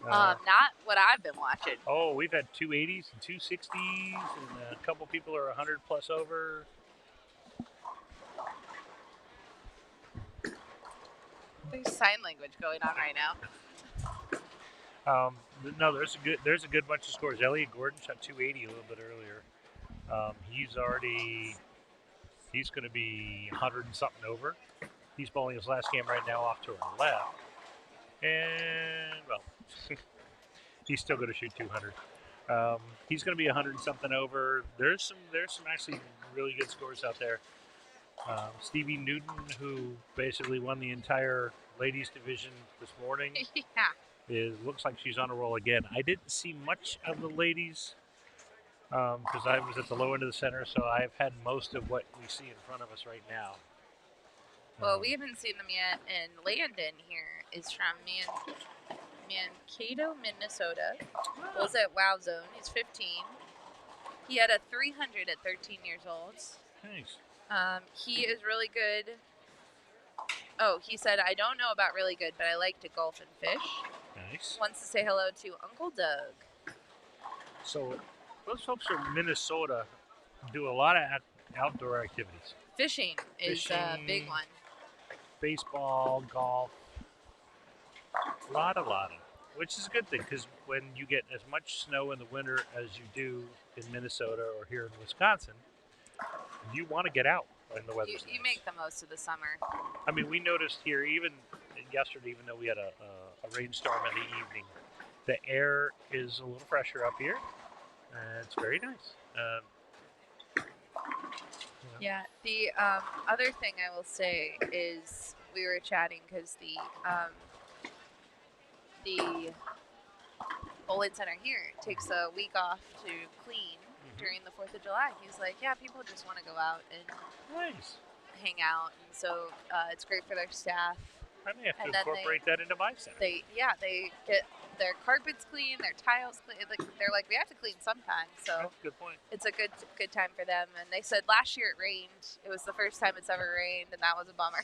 Speaker 2: Not what I've been watching.
Speaker 6: Oh, we've had 280s and 260s, and a couple people are 100 plus over.
Speaker 2: There's sign language going on right now.
Speaker 6: No, there's a good bunch of scores. Elliot Gordon shot 280 a little bit earlier. He's going to be 100 and something over. He's bowling his last game right now off to our left, and well, he's still going to shoot 200. He's going to be 100 and something over. There's some actually really good scores out there. Stevie Newton, who basically won the entire ladies division this morning,
Speaker 2: Yeah.
Speaker 6: Looks like she's on a roll again. I didn't see much of the ladies because I was at the low end of the center, so I've had most of what we see in front of us right now.
Speaker 2: Well, we haven't seen them yet, and Landon here is from Mankato, Minnesota. Was at Wow Zone. He's 15. He had a 300 at 13 years old.
Speaker 6: Thanks.
Speaker 2: He is really good. Oh, he said, I don't know about really good, but I like to golf and fish.
Speaker 6: Nice.
Speaker 2: Wants to say hello to Uncle Doug.
Speaker 6: So those folks from Minnesota do a lot of outdoor activities.
Speaker 2: Fishing is a big one.
Speaker 6: Baseball, golf, a lot of, which is a good thing because when you get as much snow in the winter as you do in Minnesota or here in Wisconsin, you want to get out when the weather's nice.
Speaker 2: You make the most of the summer.
Speaker 6: I mean, we noticed here even yesterday, even though we had a rainstorm in the evening, the air is a little fresher up here, and it's very nice.
Speaker 2: Yeah. The other thing I will say is we were chatting because the bowling center here takes a week off to clean during the 4th of July. He's like, yeah, people just want to go out and hang out, and so it's great for their staff.
Speaker 6: I may have to incorporate that into my center.
Speaker 2: They get their carpets clean, their tiles clean. They're like, we have to clean sometime. So
Speaker 6: that's a good point.
Speaker 2: It's a good time for them. And they said last year it rained. It was the first time it's ever rained, and that was a bummer.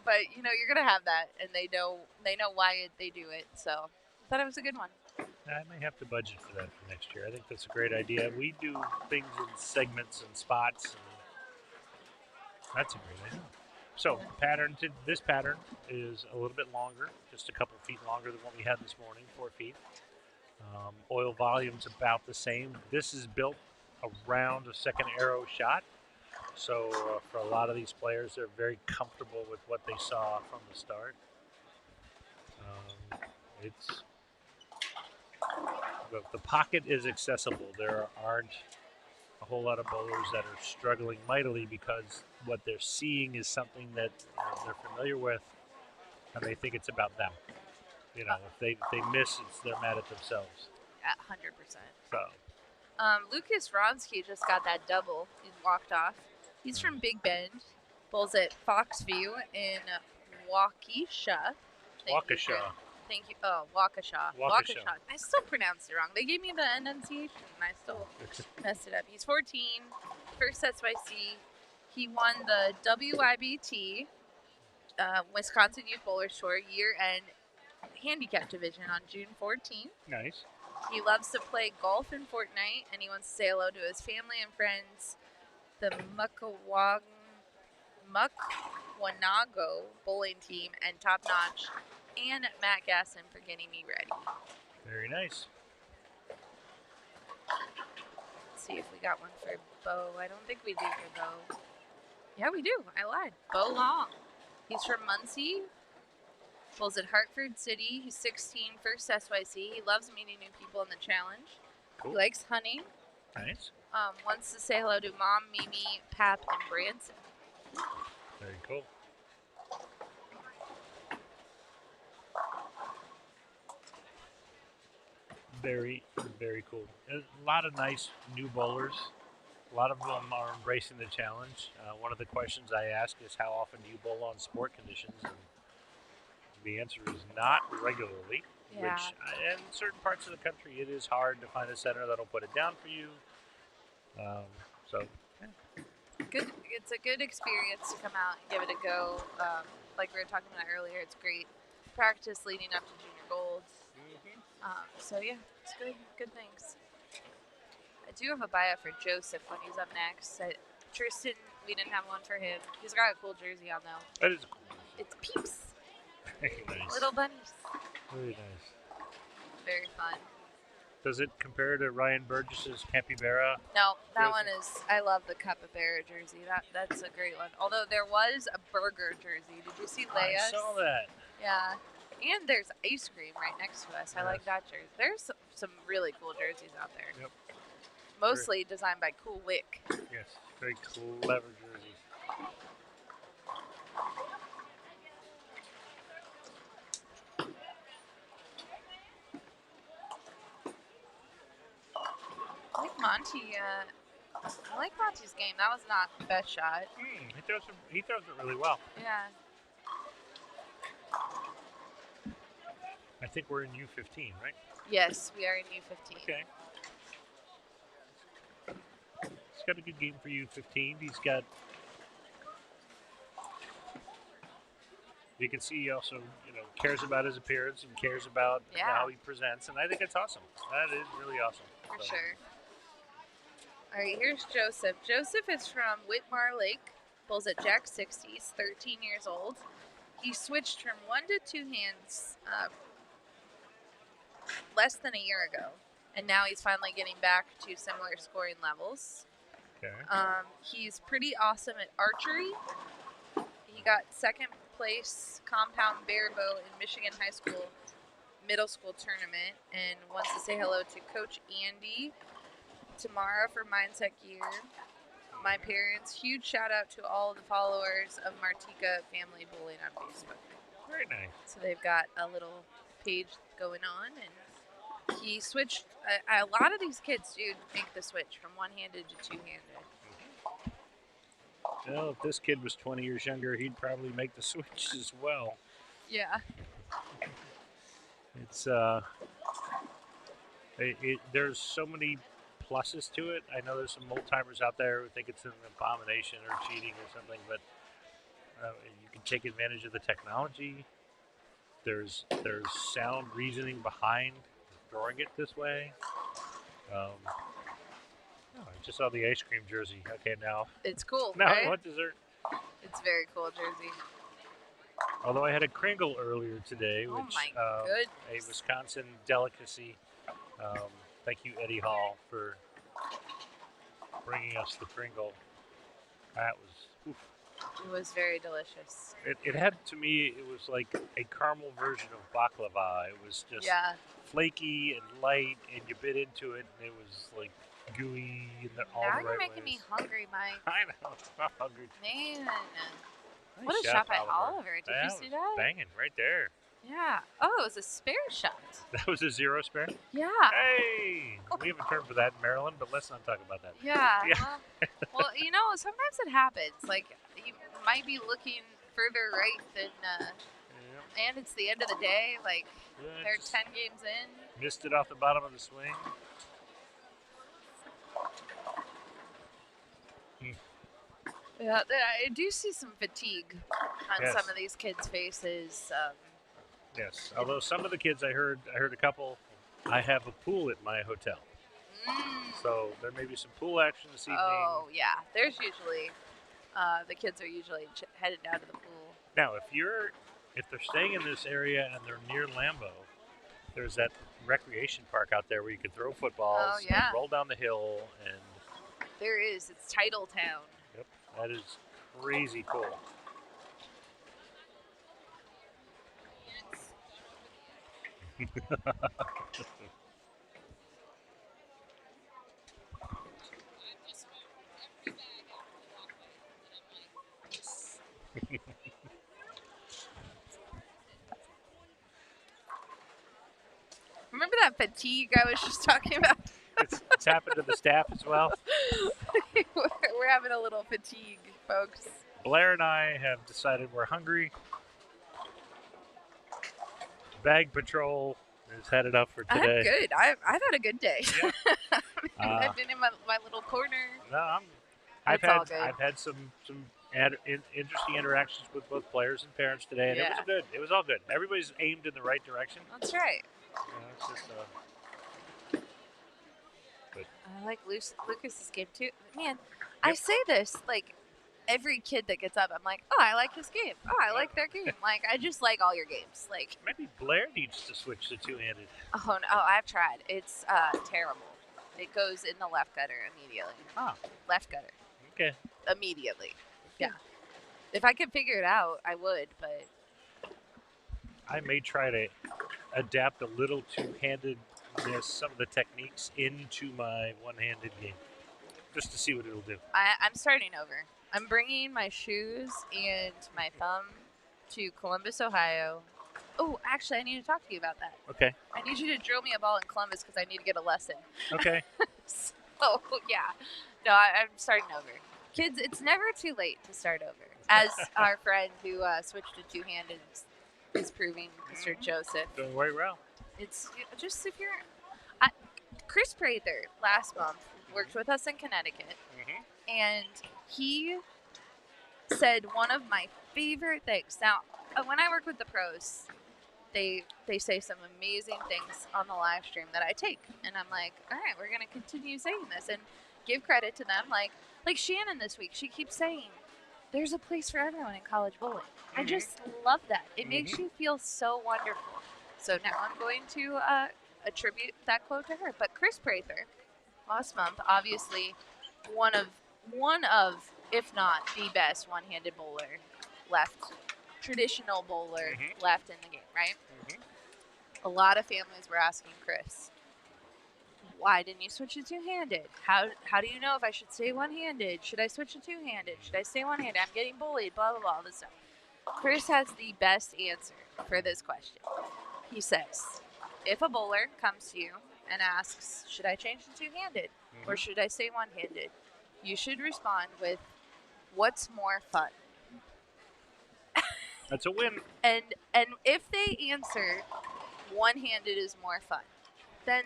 Speaker 2: But you know, you're gonna have that, and they know why they do it. So I thought it was a good one.
Speaker 6: I may have to budget for that for next year. I think that's a great idea. We do things in segments and spots, and that's a great idea. So this pattern is a little bit longer, just a couple feet longer than what we had this morning, 4 feet. Oil volume's about the same. This is built around a second arrow shot. So for a lot of these players, they're very comfortable with what they saw from the start. The pocket is accessible. There aren't a whole lot of bowlers that are struggling mightily because what they're seeing is something that they're familiar with, and they think it's about them. You know, if they miss, they're mad at themselves.
Speaker 2: 100%.
Speaker 6: So,
Speaker 2: Lucas Ronsky just got that double. He walked off. He's from Big Bend. Bowls at Foxview in Waukesha. Thank you. Oh, Waukesha. I still pronounced it wrong. They gave me the enunciation, and I still messed it up. He's 14, first SYC. He won the WIBT, Wisconsin Youth Bowlers Tour year-end handicap division on June 14th.
Speaker 6: Nice.
Speaker 2: He loves to play golf and Fortnite, and he wants to say hello to his family and friends, the Mukwanago bowling team, and Top Notch, and Matt Gasson for getting me ready.
Speaker 6: Very nice.
Speaker 2: Let's see if we got one for Bo. I don't think we do for Bo. Yeah, we do. I lied. Bo Long. He's from Muncie. Bowls at Hartford City. He's 16, first SYC. He loves meeting new people in the challenge.
Speaker 6: Cool.
Speaker 2: He likes hunting.
Speaker 6: Nice.
Speaker 2: Wants to say hello to Mom, Mimi, Pap, and Branson.
Speaker 6: Very cool. Very, very cool. A lot of nice new bowlers. A lot of them are embracing the challenge. One of the questions I ask is, how often do you bowl on sport conditions? And the answer is not regularly.
Speaker 2: Yeah.
Speaker 6: Which, in certain parts of the country, it is hard to find a center that'll put it down for you.
Speaker 2: Good. It's a good experience to come out and give it a go. Like we were talking about earlier, it's great practice leading up to junior golds. So yeah, it's good. Good things. I do have a buyout for Joseph when he's up next. Tristan, we didn't have one for him. He's got a cool jersey on though.
Speaker 6: That is cool.
Speaker 2: It's Peeps.
Speaker 6: Very nice.
Speaker 2: Little bunnies.
Speaker 6: Very nice.
Speaker 2: Very fun.
Speaker 6: Does it compare to Ryan Burgess's capybara?
Speaker 2: No, that
Speaker 6: jersey?
Speaker 2: one is. I love the capybara jersey. That's a great one. Although there was a burger jersey. Did you see Leia's?
Speaker 6: I saw that.
Speaker 2: Yeah. And there's ice cream right next to us. I like that jersey. There's some really cool jerseys out there.
Speaker 6: Yep.
Speaker 2: Mostly designed by Cool Wick.
Speaker 6: Yes, very clever jerseys.
Speaker 2: I like Monty's game. That was not the best shot.
Speaker 6: He throws it really well.
Speaker 2: Yeah.
Speaker 6: I think we're in U15, right?
Speaker 2: Yes, we are in U15.
Speaker 6: Okay. He's got a good game for U15. He's got. You can see he also, cares about his appearance and cares about how he presents, and I think it's awesome. That is really awesome.
Speaker 2: For sure. All right, here's Joseph. Joseph is from Whitmar Lake, bowls at Jack 60. He's 13 years old. He switched from one to two hands less than a year ago, and now he's finally getting back to similar scoring levels.
Speaker 6: Okay.
Speaker 2: He's pretty awesome at archery. He got second place compound bear bow in Michigan High School middle school tournament, and wants to say hello to Coach Andy tomorrow for Mindset Gear. My parents, huge shout out to all the followers of Martika Family Bowling on Facebook.
Speaker 6: Very nice.
Speaker 2: So they've got a little page going on, and he switched. A lot of these kids do make the switch from one-handed to two-handed.
Speaker 6: Well, if this kid was 20 years younger, he'd probably make the switch as well.
Speaker 2: Yeah.
Speaker 6: It's there's so many pluses to it. I know there's some old timers out there who think it's an abomination or cheating or something, but you can take advantage of the technology. There's sound reasoning behind throwing it this way. I just saw the ice cream jersey. Okay, now
Speaker 2: It's cool,
Speaker 6: now
Speaker 2: right?
Speaker 6: I want dessert.
Speaker 2: It's very cool jersey.
Speaker 6: Although I had a Kringle earlier today,
Speaker 2: Oh
Speaker 6: which
Speaker 2: my
Speaker 6: a
Speaker 2: goodness.
Speaker 6: Wisconsin delicacy. Thank you, Eddie Hall, for bringing us the Kringle. That was, oof.
Speaker 2: It was very delicious.
Speaker 6: It had, to me, it was like a caramel version of baklava. It was just
Speaker 2: Yeah.
Speaker 6: flaky and light, and you bit into it, and it was like gooey in all
Speaker 2: Now
Speaker 6: the
Speaker 2: you're
Speaker 6: right
Speaker 2: making me
Speaker 6: ways.
Speaker 2: hungry, Mike.
Speaker 6: I know, I'm hungry.
Speaker 2: Man.
Speaker 6: Nice
Speaker 2: What a shot by Oliver. Did you see
Speaker 6: was
Speaker 2: that?
Speaker 6: Banging right there.
Speaker 2: Yeah. Oh, it was a spare shot.
Speaker 6: That was a zero spare.
Speaker 2: Yeah.
Speaker 6: Hey, we have a term for that in Maryland, but let's not talk about that.
Speaker 2: Yeah.
Speaker 6: Yeah.
Speaker 2: Well, sometimes it happens. Like, you might be looking further right than,
Speaker 6: Yeah.
Speaker 2: and it's the end of the day. Like,
Speaker 6: Yeah,
Speaker 2: they're
Speaker 6: just
Speaker 2: 10 games in.
Speaker 6: missed it off the bottom of the swing.
Speaker 2: Yeah, I do see some fatigue on
Speaker 6: Yes.
Speaker 2: some of these kids' faces.
Speaker 6: Yes, although some of the kids I heard a couple. I have a pool at my hotel, so there may be some pool action this evening.
Speaker 2: Oh, yeah. There's usually, the kids are usually headed down to the pool.
Speaker 6: Now, if they're staying in this area and they're near Lambeau, there's that recreation park out there where you can throw footballs,
Speaker 2: Oh, yeah.
Speaker 6: and roll down the hill, and
Speaker 2: There is. It's Titletown.
Speaker 6: yep, that is crazy cool.
Speaker 2: Remember that fatigue I was just talking about?
Speaker 6: It's happened to the staff as well.
Speaker 2: We're having a little fatigue, folks.
Speaker 6: Blair and I have decided we're hungry. Bag patrol is headed up for today.
Speaker 2: I'm good. I've had a good day.
Speaker 6: Yeah.
Speaker 2: I've been in my little corner.
Speaker 6: No,
Speaker 2: It's all good.
Speaker 6: I've had some interesting interactions with both players and parents today, and it was
Speaker 2: Yeah.
Speaker 6: good. It was all good. Everybody's aimed in the right direction.
Speaker 2: That's right.
Speaker 6: It's just,
Speaker 2: I like Lucas's game too. Man, I say this like every kid that gets up. I'm like, oh, I like his game. Oh, I like their game. Like, I just like all your games. Like,
Speaker 6: maybe Blair needs to switch to two-handed.
Speaker 2: oh no, I've tried. It's terrible. It goes in the left gutter immediately.
Speaker 6: Ah,
Speaker 2: Left gutter
Speaker 6: okay.
Speaker 2: immediately. Yeah. If I could figure it out, I would. But
Speaker 6: I may try to adapt a little two-handedness, some of the techniques into my one-handed game, just to see what it'll do.
Speaker 2: I'm starting over. I'm bringing my shoes and my thumb to Columbus, Ohio. Oh, actually, I need to talk to you about that.
Speaker 6: Okay.
Speaker 2: I need you to drill me a ball in Columbus because I need to get a lesson.
Speaker 6: Okay.
Speaker 2: So, yeah. No, I'm starting over. Kids, it's never too late to start over. As our friend who switched to two-handed is proving, Mr. Joseph.
Speaker 6: Doing very well.
Speaker 2: It's just if you're... Chris Prather last month worked with us in Connecticut, and he said one of my favorite things. Now, when I work with the pros, they say some amazing things on the live stream that I take, and I'm like, all right, we're gonna continue saying this and give credit to them. Like Shannon this week, she keeps saying, "There's a place for everyone in college bowling." I just love that. It makes you feel so wonderful. So now I'm going to attribute that quote to her. But Chris Prather, last month, obviously one of, if not the best one-handed bowler left, traditional bowler left in the game, right? A lot of families were asking Chris, why didn't you switch to two-handed? How do you know if I should stay one-handed? Should I switch to two-handed? Should I stay one-handed? I'm getting bullied, blah, blah, blah, all this stuff. Chris has the best answer for this question. He says, if a bowler comes to you and asks, should I change to two-handed or should I stay one-handed? You should respond with, what's more fun?
Speaker 6: That's a win.
Speaker 2: And if they answer, one-handed is more fun, then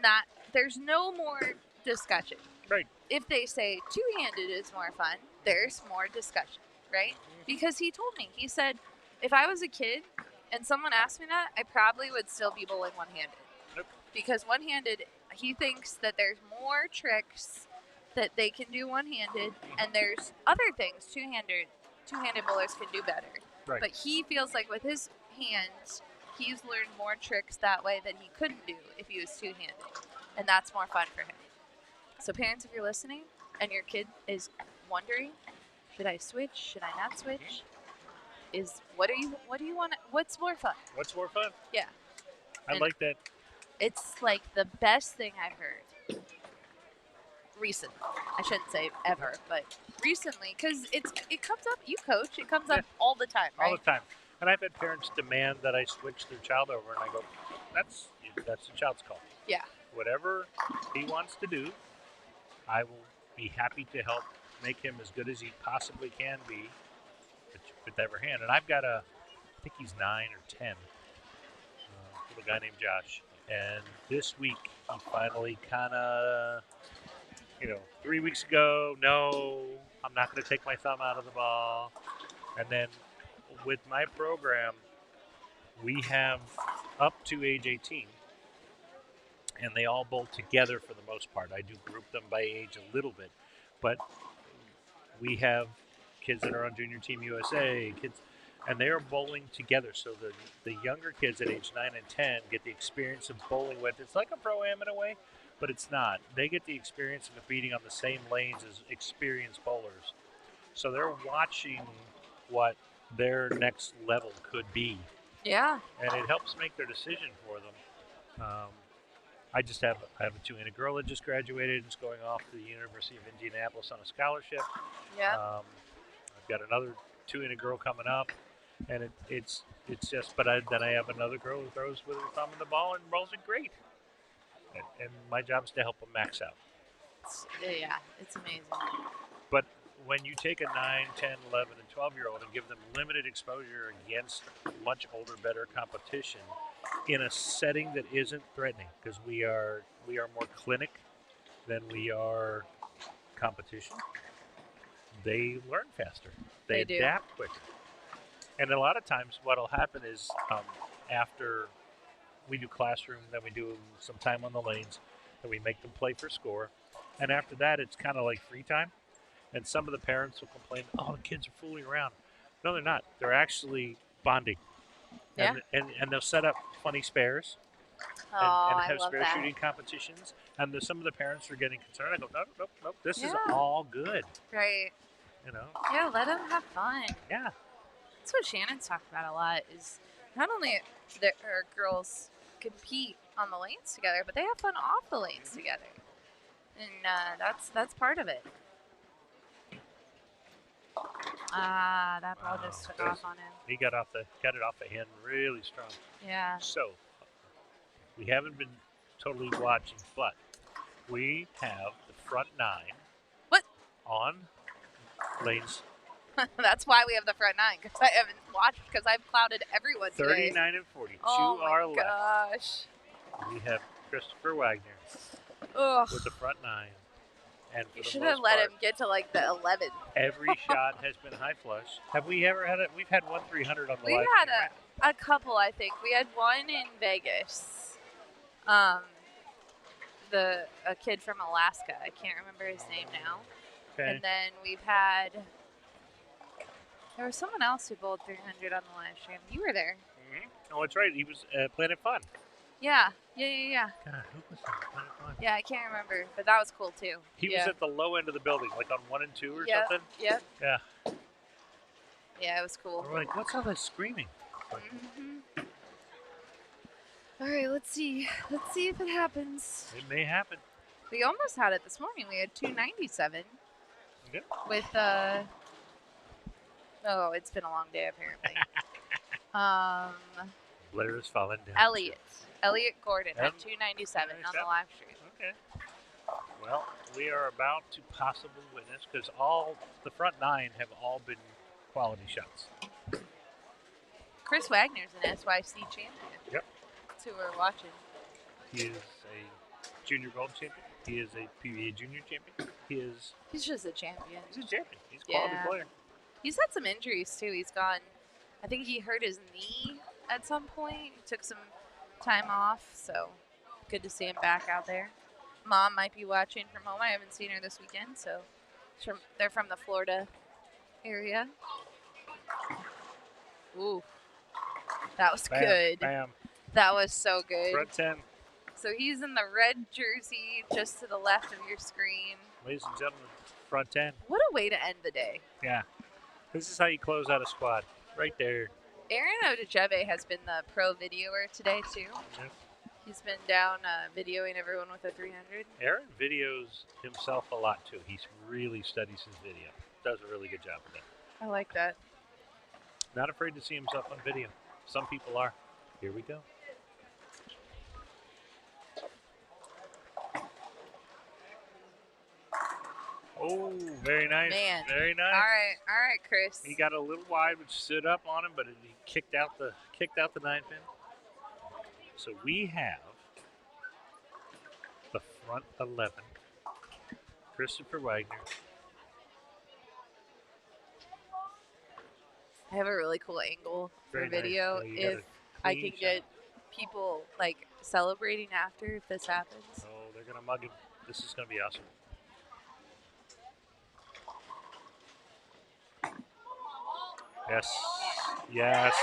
Speaker 2: there's no more discussion.
Speaker 6: Right.
Speaker 2: If they say two-handed is more fun, there's more discussion, right? Because he told me, he said, if I was a kid and someone asked me that, I probably would still be bowling one-handed.
Speaker 6: Yep.
Speaker 2: Because one-handed, he thinks that there's more tricks that they can do one-handed, and there's other things two-handed bowlers can do better.
Speaker 6: Right.
Speaker 2: But he feels like with his hands, he's learned more tricks that way that he couldn't do if he was two-handed. And that's more fun for him. So parents, if you're listening and your kid is wondering, should I switch? Should I not switch? What do you want? What's more fun?
Speaker 6: What's more fun?
Speaker 2: Yeah.
Speaker 6: I like that.
Speaker 2: It's like the best thing I've heard recently. I shouldn't say ever, but recently, because it comes up. You coach, it comes up all the time, right?
Speaker 6: All the time. And I've had parents demand that I switch their child over, and I go, that's the child's call.
Speaker 2: Yeah.
Speaker 6: Whatever he wants to do, I will be happy to help make him as good as he possibly can be with every hand. And I've got I think he's 9 or 10, little guy named Josh. And this week, he finally kind of, 3 weeks ago, no, I'm not going to take my thumb out of the ball. And then with my program, we have up to age 18. And they all bowl together for the most part. I do group them by age a little bit. But we have kids that are on Junior Team USA, kids, and they are bowling together. So the younger kids at age 9 and 10 get the experience of bowling with. It's like a pro-am in a way, but it's not. They get the experience of competing on the same lanes as experienced bowlers. So they're watching what their next level could be,
Speaker 2: Yeah.
Speaker 6: and it helps make their decision for them. I have a 2-handed girl that just graduated and is going off to the University of Indianapolis on a scholarship.
Speaker 2: Yeah.
Speaker 6: I've got another 2-handed girl coming up, and it's just. But then I have another girl who throws with her thumb in the ball and rolls it great. And my job is to help them max out.
Speaker 2: Yeah, it's amazing.
Speaker 6: But when you take a 9, 10, 11, and 12-year-old and give them limited exposure against much older, better competition in a setting that isn't threatening, because we are more clinic than we are competition, they learn faster. They
Speaker 2: do.
Speaker 6: adapt quicker. And a lot of times what will happen is after we do classroom, then we do some time on the lanes, then we make them play for score. And after that, it's kind of like free time. And some of the parents will complain, oh, the kids are fooling around. No, they're not. They're actually bonding.
Speaker 2: Yeah.
Speaker 6: And they'll set up funny spares
Speaker 2: Oh,
Speaker 6: and
Speaker 2: I
Speaker 6: have
Speaker 2: love
Speaker 6: spare
Speaker 2: that.
Speaker 6: shooting competitions. And some of the parents are getting concerned. I go, no. This is
Speaker 2: Yeah.
Speaker 6: all good.
Speaker 2: Right.
Speaker 6: You know?
Speaker 2: Yeah, let them have fun.
Speaker 6: Yeah.
Speaker 2: That's what Shannon's talked about a lot. Is not only our girls compete on the lanes together, but they have fun off the lanes together, and that's part of it. That ball just took off on him.
Speaker 6: He got it off the hand really strong.
Speaker 2: Yeah.
Speaker 6: So we haven't been totally watching, but we have the front 9.
Speaker 2: What?
Speaker 6: On lanes
Speaker 2: That's why we have the front 9, because I haven't watched, because I've clouded everyone today.
Speaker 6: 39 and 40
Speaker 2: Oh
Speaker 6: to our
Speaker 2: my
Speaker 6: left.
Speaker 2: gosh.
Speaker 6: We have Christopher Wagner
Speaker 2: Ugh.
Speaker 6: with the front 9. And for
Speaker 2: You
Speaker 6: the
Speaker 2: should
Speaker 6: most
Speaker 2: have let
Speaker 6: part,
Speaker 2: him get to like the 11.
Speaker 6: every shot has been high flush. Have we ever had it? We've had 1-300 on the
Speaker 2: We
Speaker 6: live
Speaker 2: had
Speaker 6: stream, right?
Speaker 2: a couple, I think. We had one in Vegas. A kid from Alaska. I can't remember his name now.
Speaker 6: Okay.
Speaker 2: And then we've had. There was someone else who bowled 300 on the live stream. You were there.
Speaker 6: Mm-hmm. Oh, that's right. He was Planet Fun.
Speaker 2: Yeah.
Speaker 6: God, who was that? Planet Fun.
Speaker 2: Yeah, I can't remember, but that was cool too.
Speaker 6: He was at the low end of the building, like on 1 and 2 or
Speaker 2: Yep,
Speaker 6: something.
Speaker 2: Yep.
Speaker 6: Yeah.
Speaker 2: Yeah, it was cool.
Speaker 6: We're like, what's all that screaming?
Speaker 2: Mm-hmm. All right, let's see. Let's see if it happens.
Speaker 6: It may happen.
Speaker 2: We almost had it this morning. We had 297
Speaker 6: Good.
Speaker 2: with oh, it's been a long day apparently.
Speaker 6: Blair is falling down.
Speaker 2: Elliot Gordon
Speaker 6: Yep.
Speaker 2: at 297 on the
Speaker 6: 297.
Speaker 2: live stream.
Speaker 6: Okay. Well, we are about to possibly witness, because all the front 9 have all been quality shots.
Speaker 2: Chris Wagner's an SYC champion.
Speaker 6: Yep.
Speaker 2: That's who we're watching.
Speaker 6: He is a junior gold champion. He is a PBA junior champion.
Speaker 2: He's just a champion.
Speaker 6: He's a champion. He's a quality
Speaker 2: Yeah.
Speaker 6: player.
Speaker 2: He's had some injuries too. He's gone. I think he hurt his knee at some point. He took some time off, so good to see him back out there. Mom might be watching from home. I haven't seen her this weekend, so they're from the Florida area. Ooh, that was
Speaker 6: Bam,
Speaker 2: good.
Speaker 6: Bam.
Speaker 2: That was so good.
Speaker 6: Front 10.
Speaker 2: So he's in the red jersey just to the left of your screen.
Speaker 6: Ladies and gentlemen, front 10.
Speaker 2: What a way to end the day.
Speaker 6: Yeah. This is how you close out a squad. Right there.
Speaker 2: Aaron Odecheve has been the pro videoer today, too.
Speaker 6: Yeah.
Speaker 2: He's been down videoing everyone with a 300.
Speaker 6: Aaron videos himself a lot, too. He really studies his video. Does a really good job of that.
Speaker 2: I like that.
Speaker 6: Not afraid to see himself on video. Some people are. Here we go. Oh, very nice.
Speaker 2: Man.
Speaker 6: Very nice.
Speaker 2: All right, Chris.
Speaker 6: He got a little wide, which stood up on him, but he kicked out the 9 pin. So we have the front 11. Christopher Wagner.
Speaker 2: I have a really cool angle for
Speaker 6: Very nice.
Speaker 2: video
Speaker 6: Oh, you got
Speaker 2: if
Speaker 6: a
Speaker 2: I
Speaker 6: clean
Speaker 2: can get people like celebrating after if this happens.
Speaker 6: Oh, they're going to mug him. This is going to be awesome. Yes. Yes.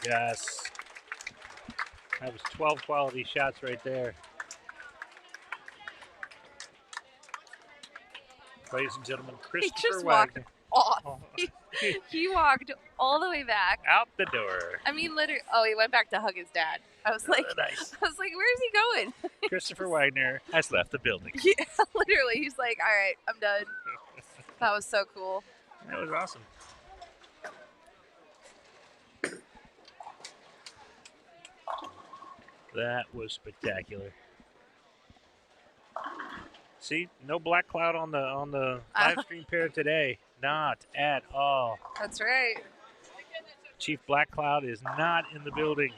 Speaker 6: Yes. That was 12 quality shots right there. Ladies and gentlemen,
Speaker 2: He
Speaker 6: Christopher
Speaker 2: just walked
Speaker 6: Wagner.
Speaker 2: off.
Speaker 6: Oh.
Speaker 2: He walked all the way back.
Speaker 6: Out the door.
Speaker 2: I mean, literally. Oh, he went back to hug his dad. I was like,
Speaker 6: Nice.
Speaker 2: where is he going?
Speaker 6: Christopher Wagner has left the building.
Speaker 2: Yeah, literally. He's like, all right, I'm done. That was so cool.
Speaker 6: That was awesome. That was spectacular. See, no black cloud on the live stream pair today. Not at all.
Speaker 2: That's right.
Speaker 6: Chief Black Cloud is not in the building.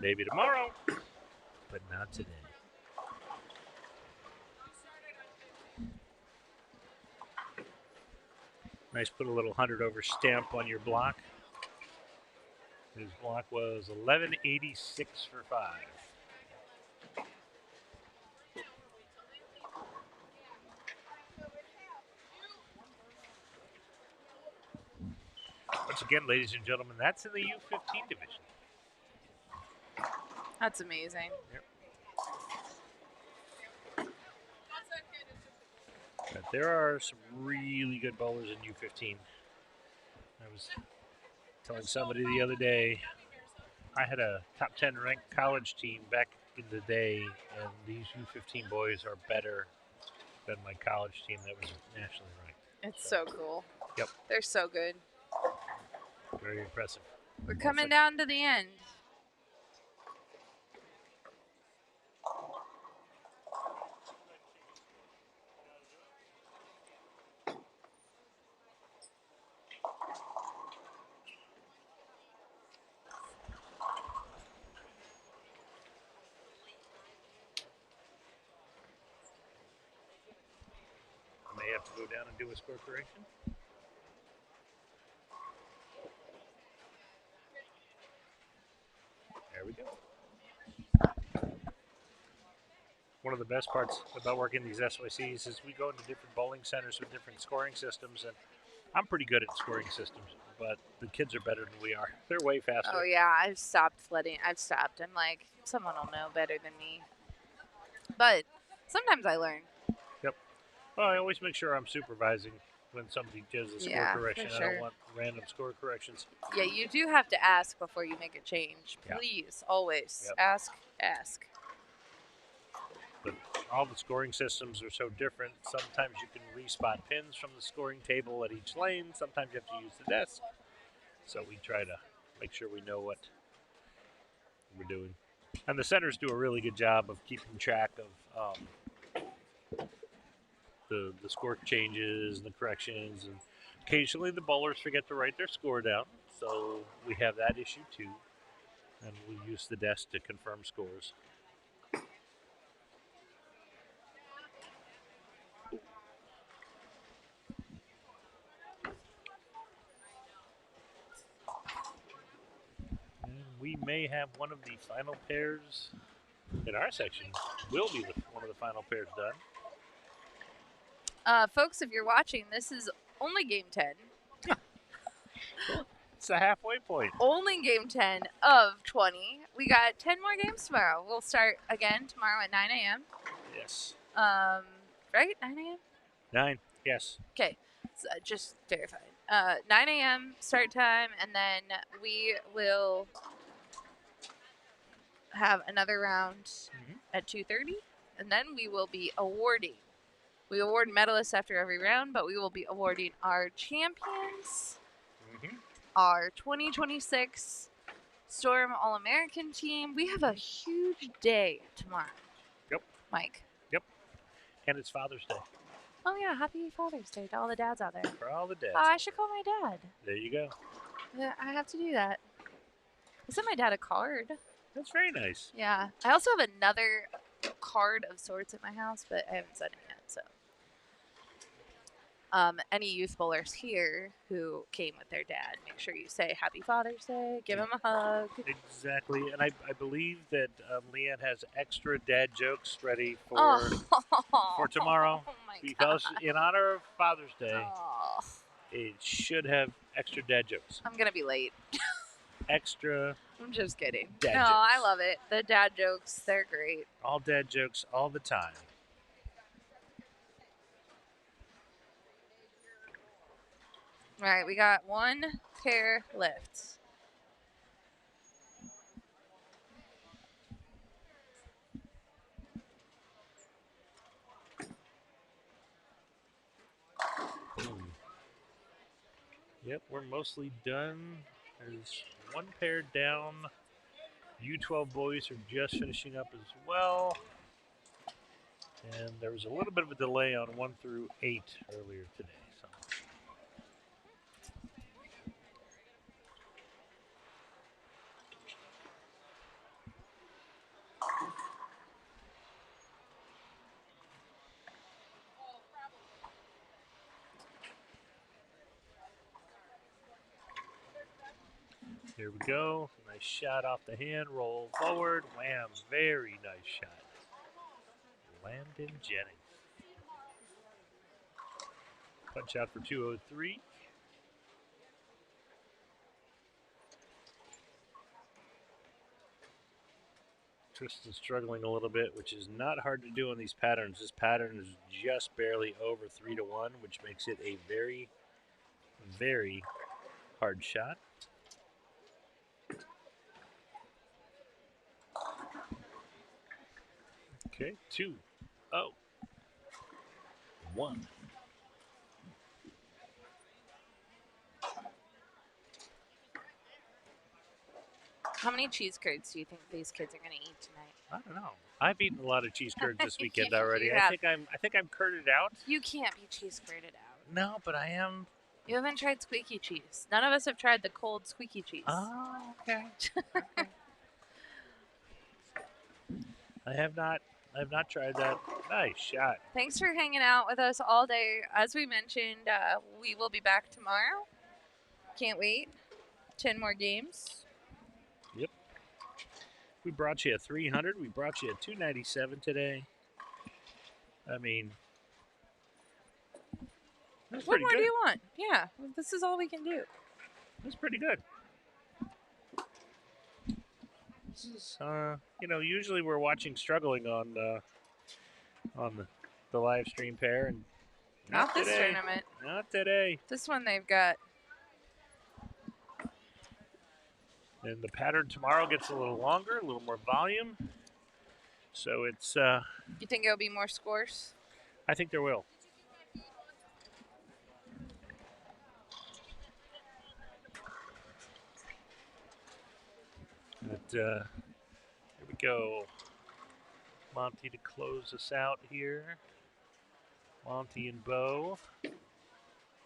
Speaker 6: Maybe tomorrow, but not today. Nice, put a little 100 over stamp on your block. His block was 1186 for 5. Once again, ladies and gentlemen, that's in the U15 division.
Speaker 2: That's amazing.
Speaker 6: Yep. But there are some really good bowlers in U15. I was telling somebody the other day, I had a top 10 ranked college team back in the day, and these U15 boys are better than my college team that was nationally ranked.
Speaker 2: It's so cool.
Speaker 6: Yep.
Speaker 2: They're so good.
Speaker 6: Very impressive.
Speaker 2: We're coming down to the end.
Speaker 6: I may have to go down and do a score correction. There we go. One of the best parts about working these SYCs is we go into different bowling centers with different scoring systems, and I'm pretty good at scoring systems, but the kids are better than we are. They're way faster.
Speaker 2: Oh yeah, I've stopped. I'm like, someone will know better than me. But sometimes I learn.
Speaker 6: Yep. Well, I always make sure I'm supervising when somebody does a score
Speaker 2: Yeah, for
Speaker 6: correction. I
Speaker 2: sure.
Speaker 6: don't want random score corrections.
Speaker 2: Yeah, you do have to ask before you make a change.
Speaker 6: Yeah.
Speaker 2: Please, always
Speaker 6: Yep.
Speaker 2: ask.
Speaker 6: But all the scoring systems are so different. Sometimes you can respot pins from the scoring table at each lane. Sometimes you have to use the desk. So we try to make sure we know what we're doing. And the centers do a really good job of keeping track of the score changes and the corrections. And occasionally the bowlers forget to write their score down. So we have that issue too. And we use the desk to confirm scores. We may have one of the final pairs in our section. Will be one of the final pairs done.
Speaker 2: Folks, if you're watching, this is only game 10.
Speaker 6: It's the halfway point.
Speaker 2: Only game 10 of 20. We got 10 more games tomorrow. We'll start again tomorrow at 9 a.m.
Speaker 6: Yes.
Speaker 2: Right? 9 a.m.?
Speaker 6: 9. Yes.
Speaker 2: Okay. So just verified. 9 a.m. start time, and then we will have another round at 2:30, and then we will be awarding. We award medalists after every round, but we will be awarding our champions, our 2026 Storm All-American team. We have a huge day tomorrow.
Speaker 6: Yep.
Speaker 2: Mike.
Speaker 6: Yep. And it's Father's Day.
Speaker 2: Oh, yeah. Happy Father's Day to all the dads out there.
Speaker 6: For all the dads.
Speaker 2: Oh, I should call my dad.
Speaker 6: There you go.
Speaker 2: Yeah, I have to do that. I sent my dad a card.
Speaker 6: That's very nice.
Speaker 2: Yeah. I also have another card of sorts at my house, but I haven't sent it yet, so. Any youth bowlers here who came with their dad, make sure you say Happy Father's Day, give him a hug.
Speaker 6: Exactly. And I believe that Leanne has extra dad jokes ready for tomorrow.
Speaker 2: Oh my
Speaker 6: because
Speaker 2: God.
Speaker 6: in honor of Father's Day,
Speaker 2: Oh,
Speaker 6: it should have extra dad jokes.
Speaker 2: I'm going to be late.
Speaker 6: Extra.
Speaker 2: I'm just kidding.
Speaker 6: Dad
Speaker 2: no,
Speaker 6: jokes.
Speaker 2: I love it. The dad jokes, they're great.
Speaker 6: All dad jokes all the time.
Speaker 2: All right, we got one pair left.
Speaker 6: Yep, we're mostly done. There's one pair down. U12 boys are just finishing up as well. And there was a little bit of a delay on 1 through 8 earlier today. So. Here we go. Nice shot off the hand. Roll forward. Wham. Very nice shot. Landon Jennings. Punch out for 203. Tristan's struggling a little bit, which is not hard to do on these patterns. This pattern is just barely over 3-1, which makes it a very, very hard shot. Okay, 2-0. 1.
Speaker 2: How many cheese curds do you think these kids are going to eat tonight?
Speaker 6: I don't know. I've eaten a lot of cheese curds this weekend
Speaker 2: You
Speaker 6: already. I
Speaker 2: have.
Speaker 6: think I'm curded out.
Speaker 2: You can't be cheese curded out.
Speaker 6: No, but I am.
Speaker 2: You haven't tried squeaky cheese. None of us have tried the cold squeaky cheese.
Speaker 6: Oh, okay. I have not tried that. Nice shot.
Speaker 2: Thanks for hanging out with us all day. As we mentioned, we will be back tomorrow. Can't wait. 10 more games.
Speaker 6: Yep. We brought you a 300. We brought you a 297 today. I mean, that's
Speaker 2: What
Speaker 6: pretty
Speaker 2: more
Speaker 6: good.
Speaker 2: do you want? Yeah, this is all we can do.
Speaker 6: That's pretty good. This is, usually we're watching struggling on the live stream pair, and
Speaker 2: Not this
Speaker 6: today.
Speaker 2: tournament.
Speaker 6: Not today.
Speaker 2: This one they've got.
Speaker 6: And the pattern tomorrow gets a little longer, a little more volume. So it's.
Speaker 2: You think it'll be more scores?
Speaker 6: I think there will. But here we go. Monty to close us out here. Monty and Bo.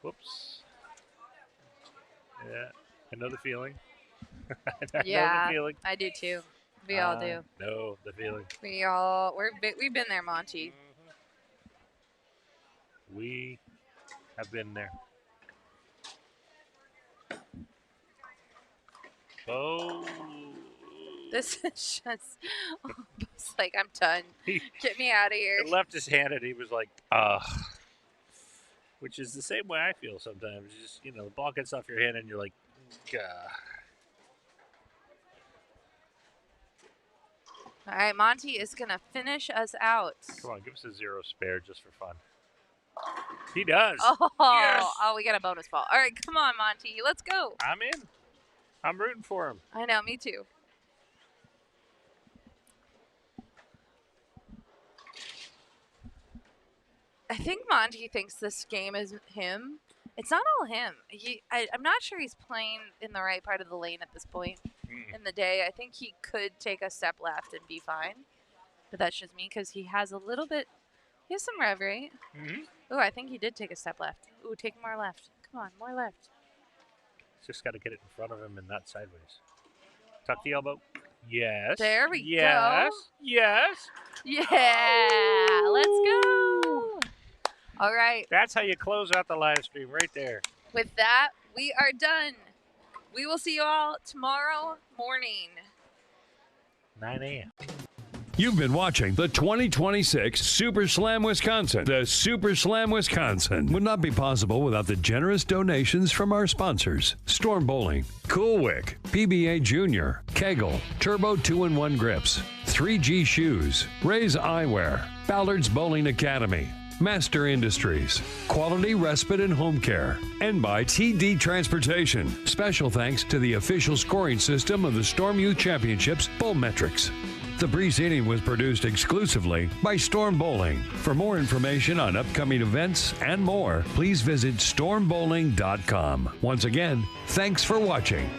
Speaker 6: Whoops. Yeah, I know the feeling. I know the feeling.
Speaker 2: I do too. We all do.
Speaker 6: Know the feeling.
Speaker 2: We've been there, Monty.
Speaker 6: We have been there. Bo.
Speaker 2: This is just, it's like, I'm done. Get me out of here.
Speaker 6: It left his hand and he was like, ugh. Which is the same way I feel sometimes. Just, the ball gets off your hand and you're like, gah.
Speaker 2: All right, Monty is going to finish us out.
Speaker 6: Come on, give us a 0 spare just for fun. He does.
Speaker 2: Oh,
Speaker 6: yes.
Speaker 2: Oh, we got a bonus ball. All right, come on, Monty. Let's go.
Speaker 6: I'm in. I'm rooting for him.
Speaker 2: I know, me too. I think Monty thinks this game is him. It's not all him. I'm not sure he's playing in the right part of the lane at this point in the day. I think he could take a step left and be fine. But that's just me because he has a little bit, he has some rev, right? Oh, I think he did take a step left. Ooh, take more left. Come on, more left.
Speaker 6: Just got to get it in front of him and not sideways. Tuck the elbow. Yes.
Speaker 2: There we
Speaker 6: go. Yes.
Speaker 2: Yeah. Let's go. All right.
Speaker 6: That's how you close out the live stream right there.
Speaker 2: With that, we are done. We will see you all tomorrow morning.
Speaker 6: 9 a.m.
Speaker 1: You've been watching the 2026 Super Slam Wisconsin. The Super Slam Wisconsin would not be possible without the generous donations from our sponsors: Storm Bowling, Cool Wick, PBA Junior, KEGEL, Turbo 2-in-1 Grips, 3G Shoes, Ray's Eyewear, Ballard's Bowling Academy, Master Industries, Quality Respite and Home Care, and by TD Transportation. Special thanks to the official scoring system of the Storm Youth Championships, Bowlmetrics. The preceding was produced exclusively by Storm Bowling. For more information on upcoming events and more, please visit stormbowling.com. Once again, thanks for watching.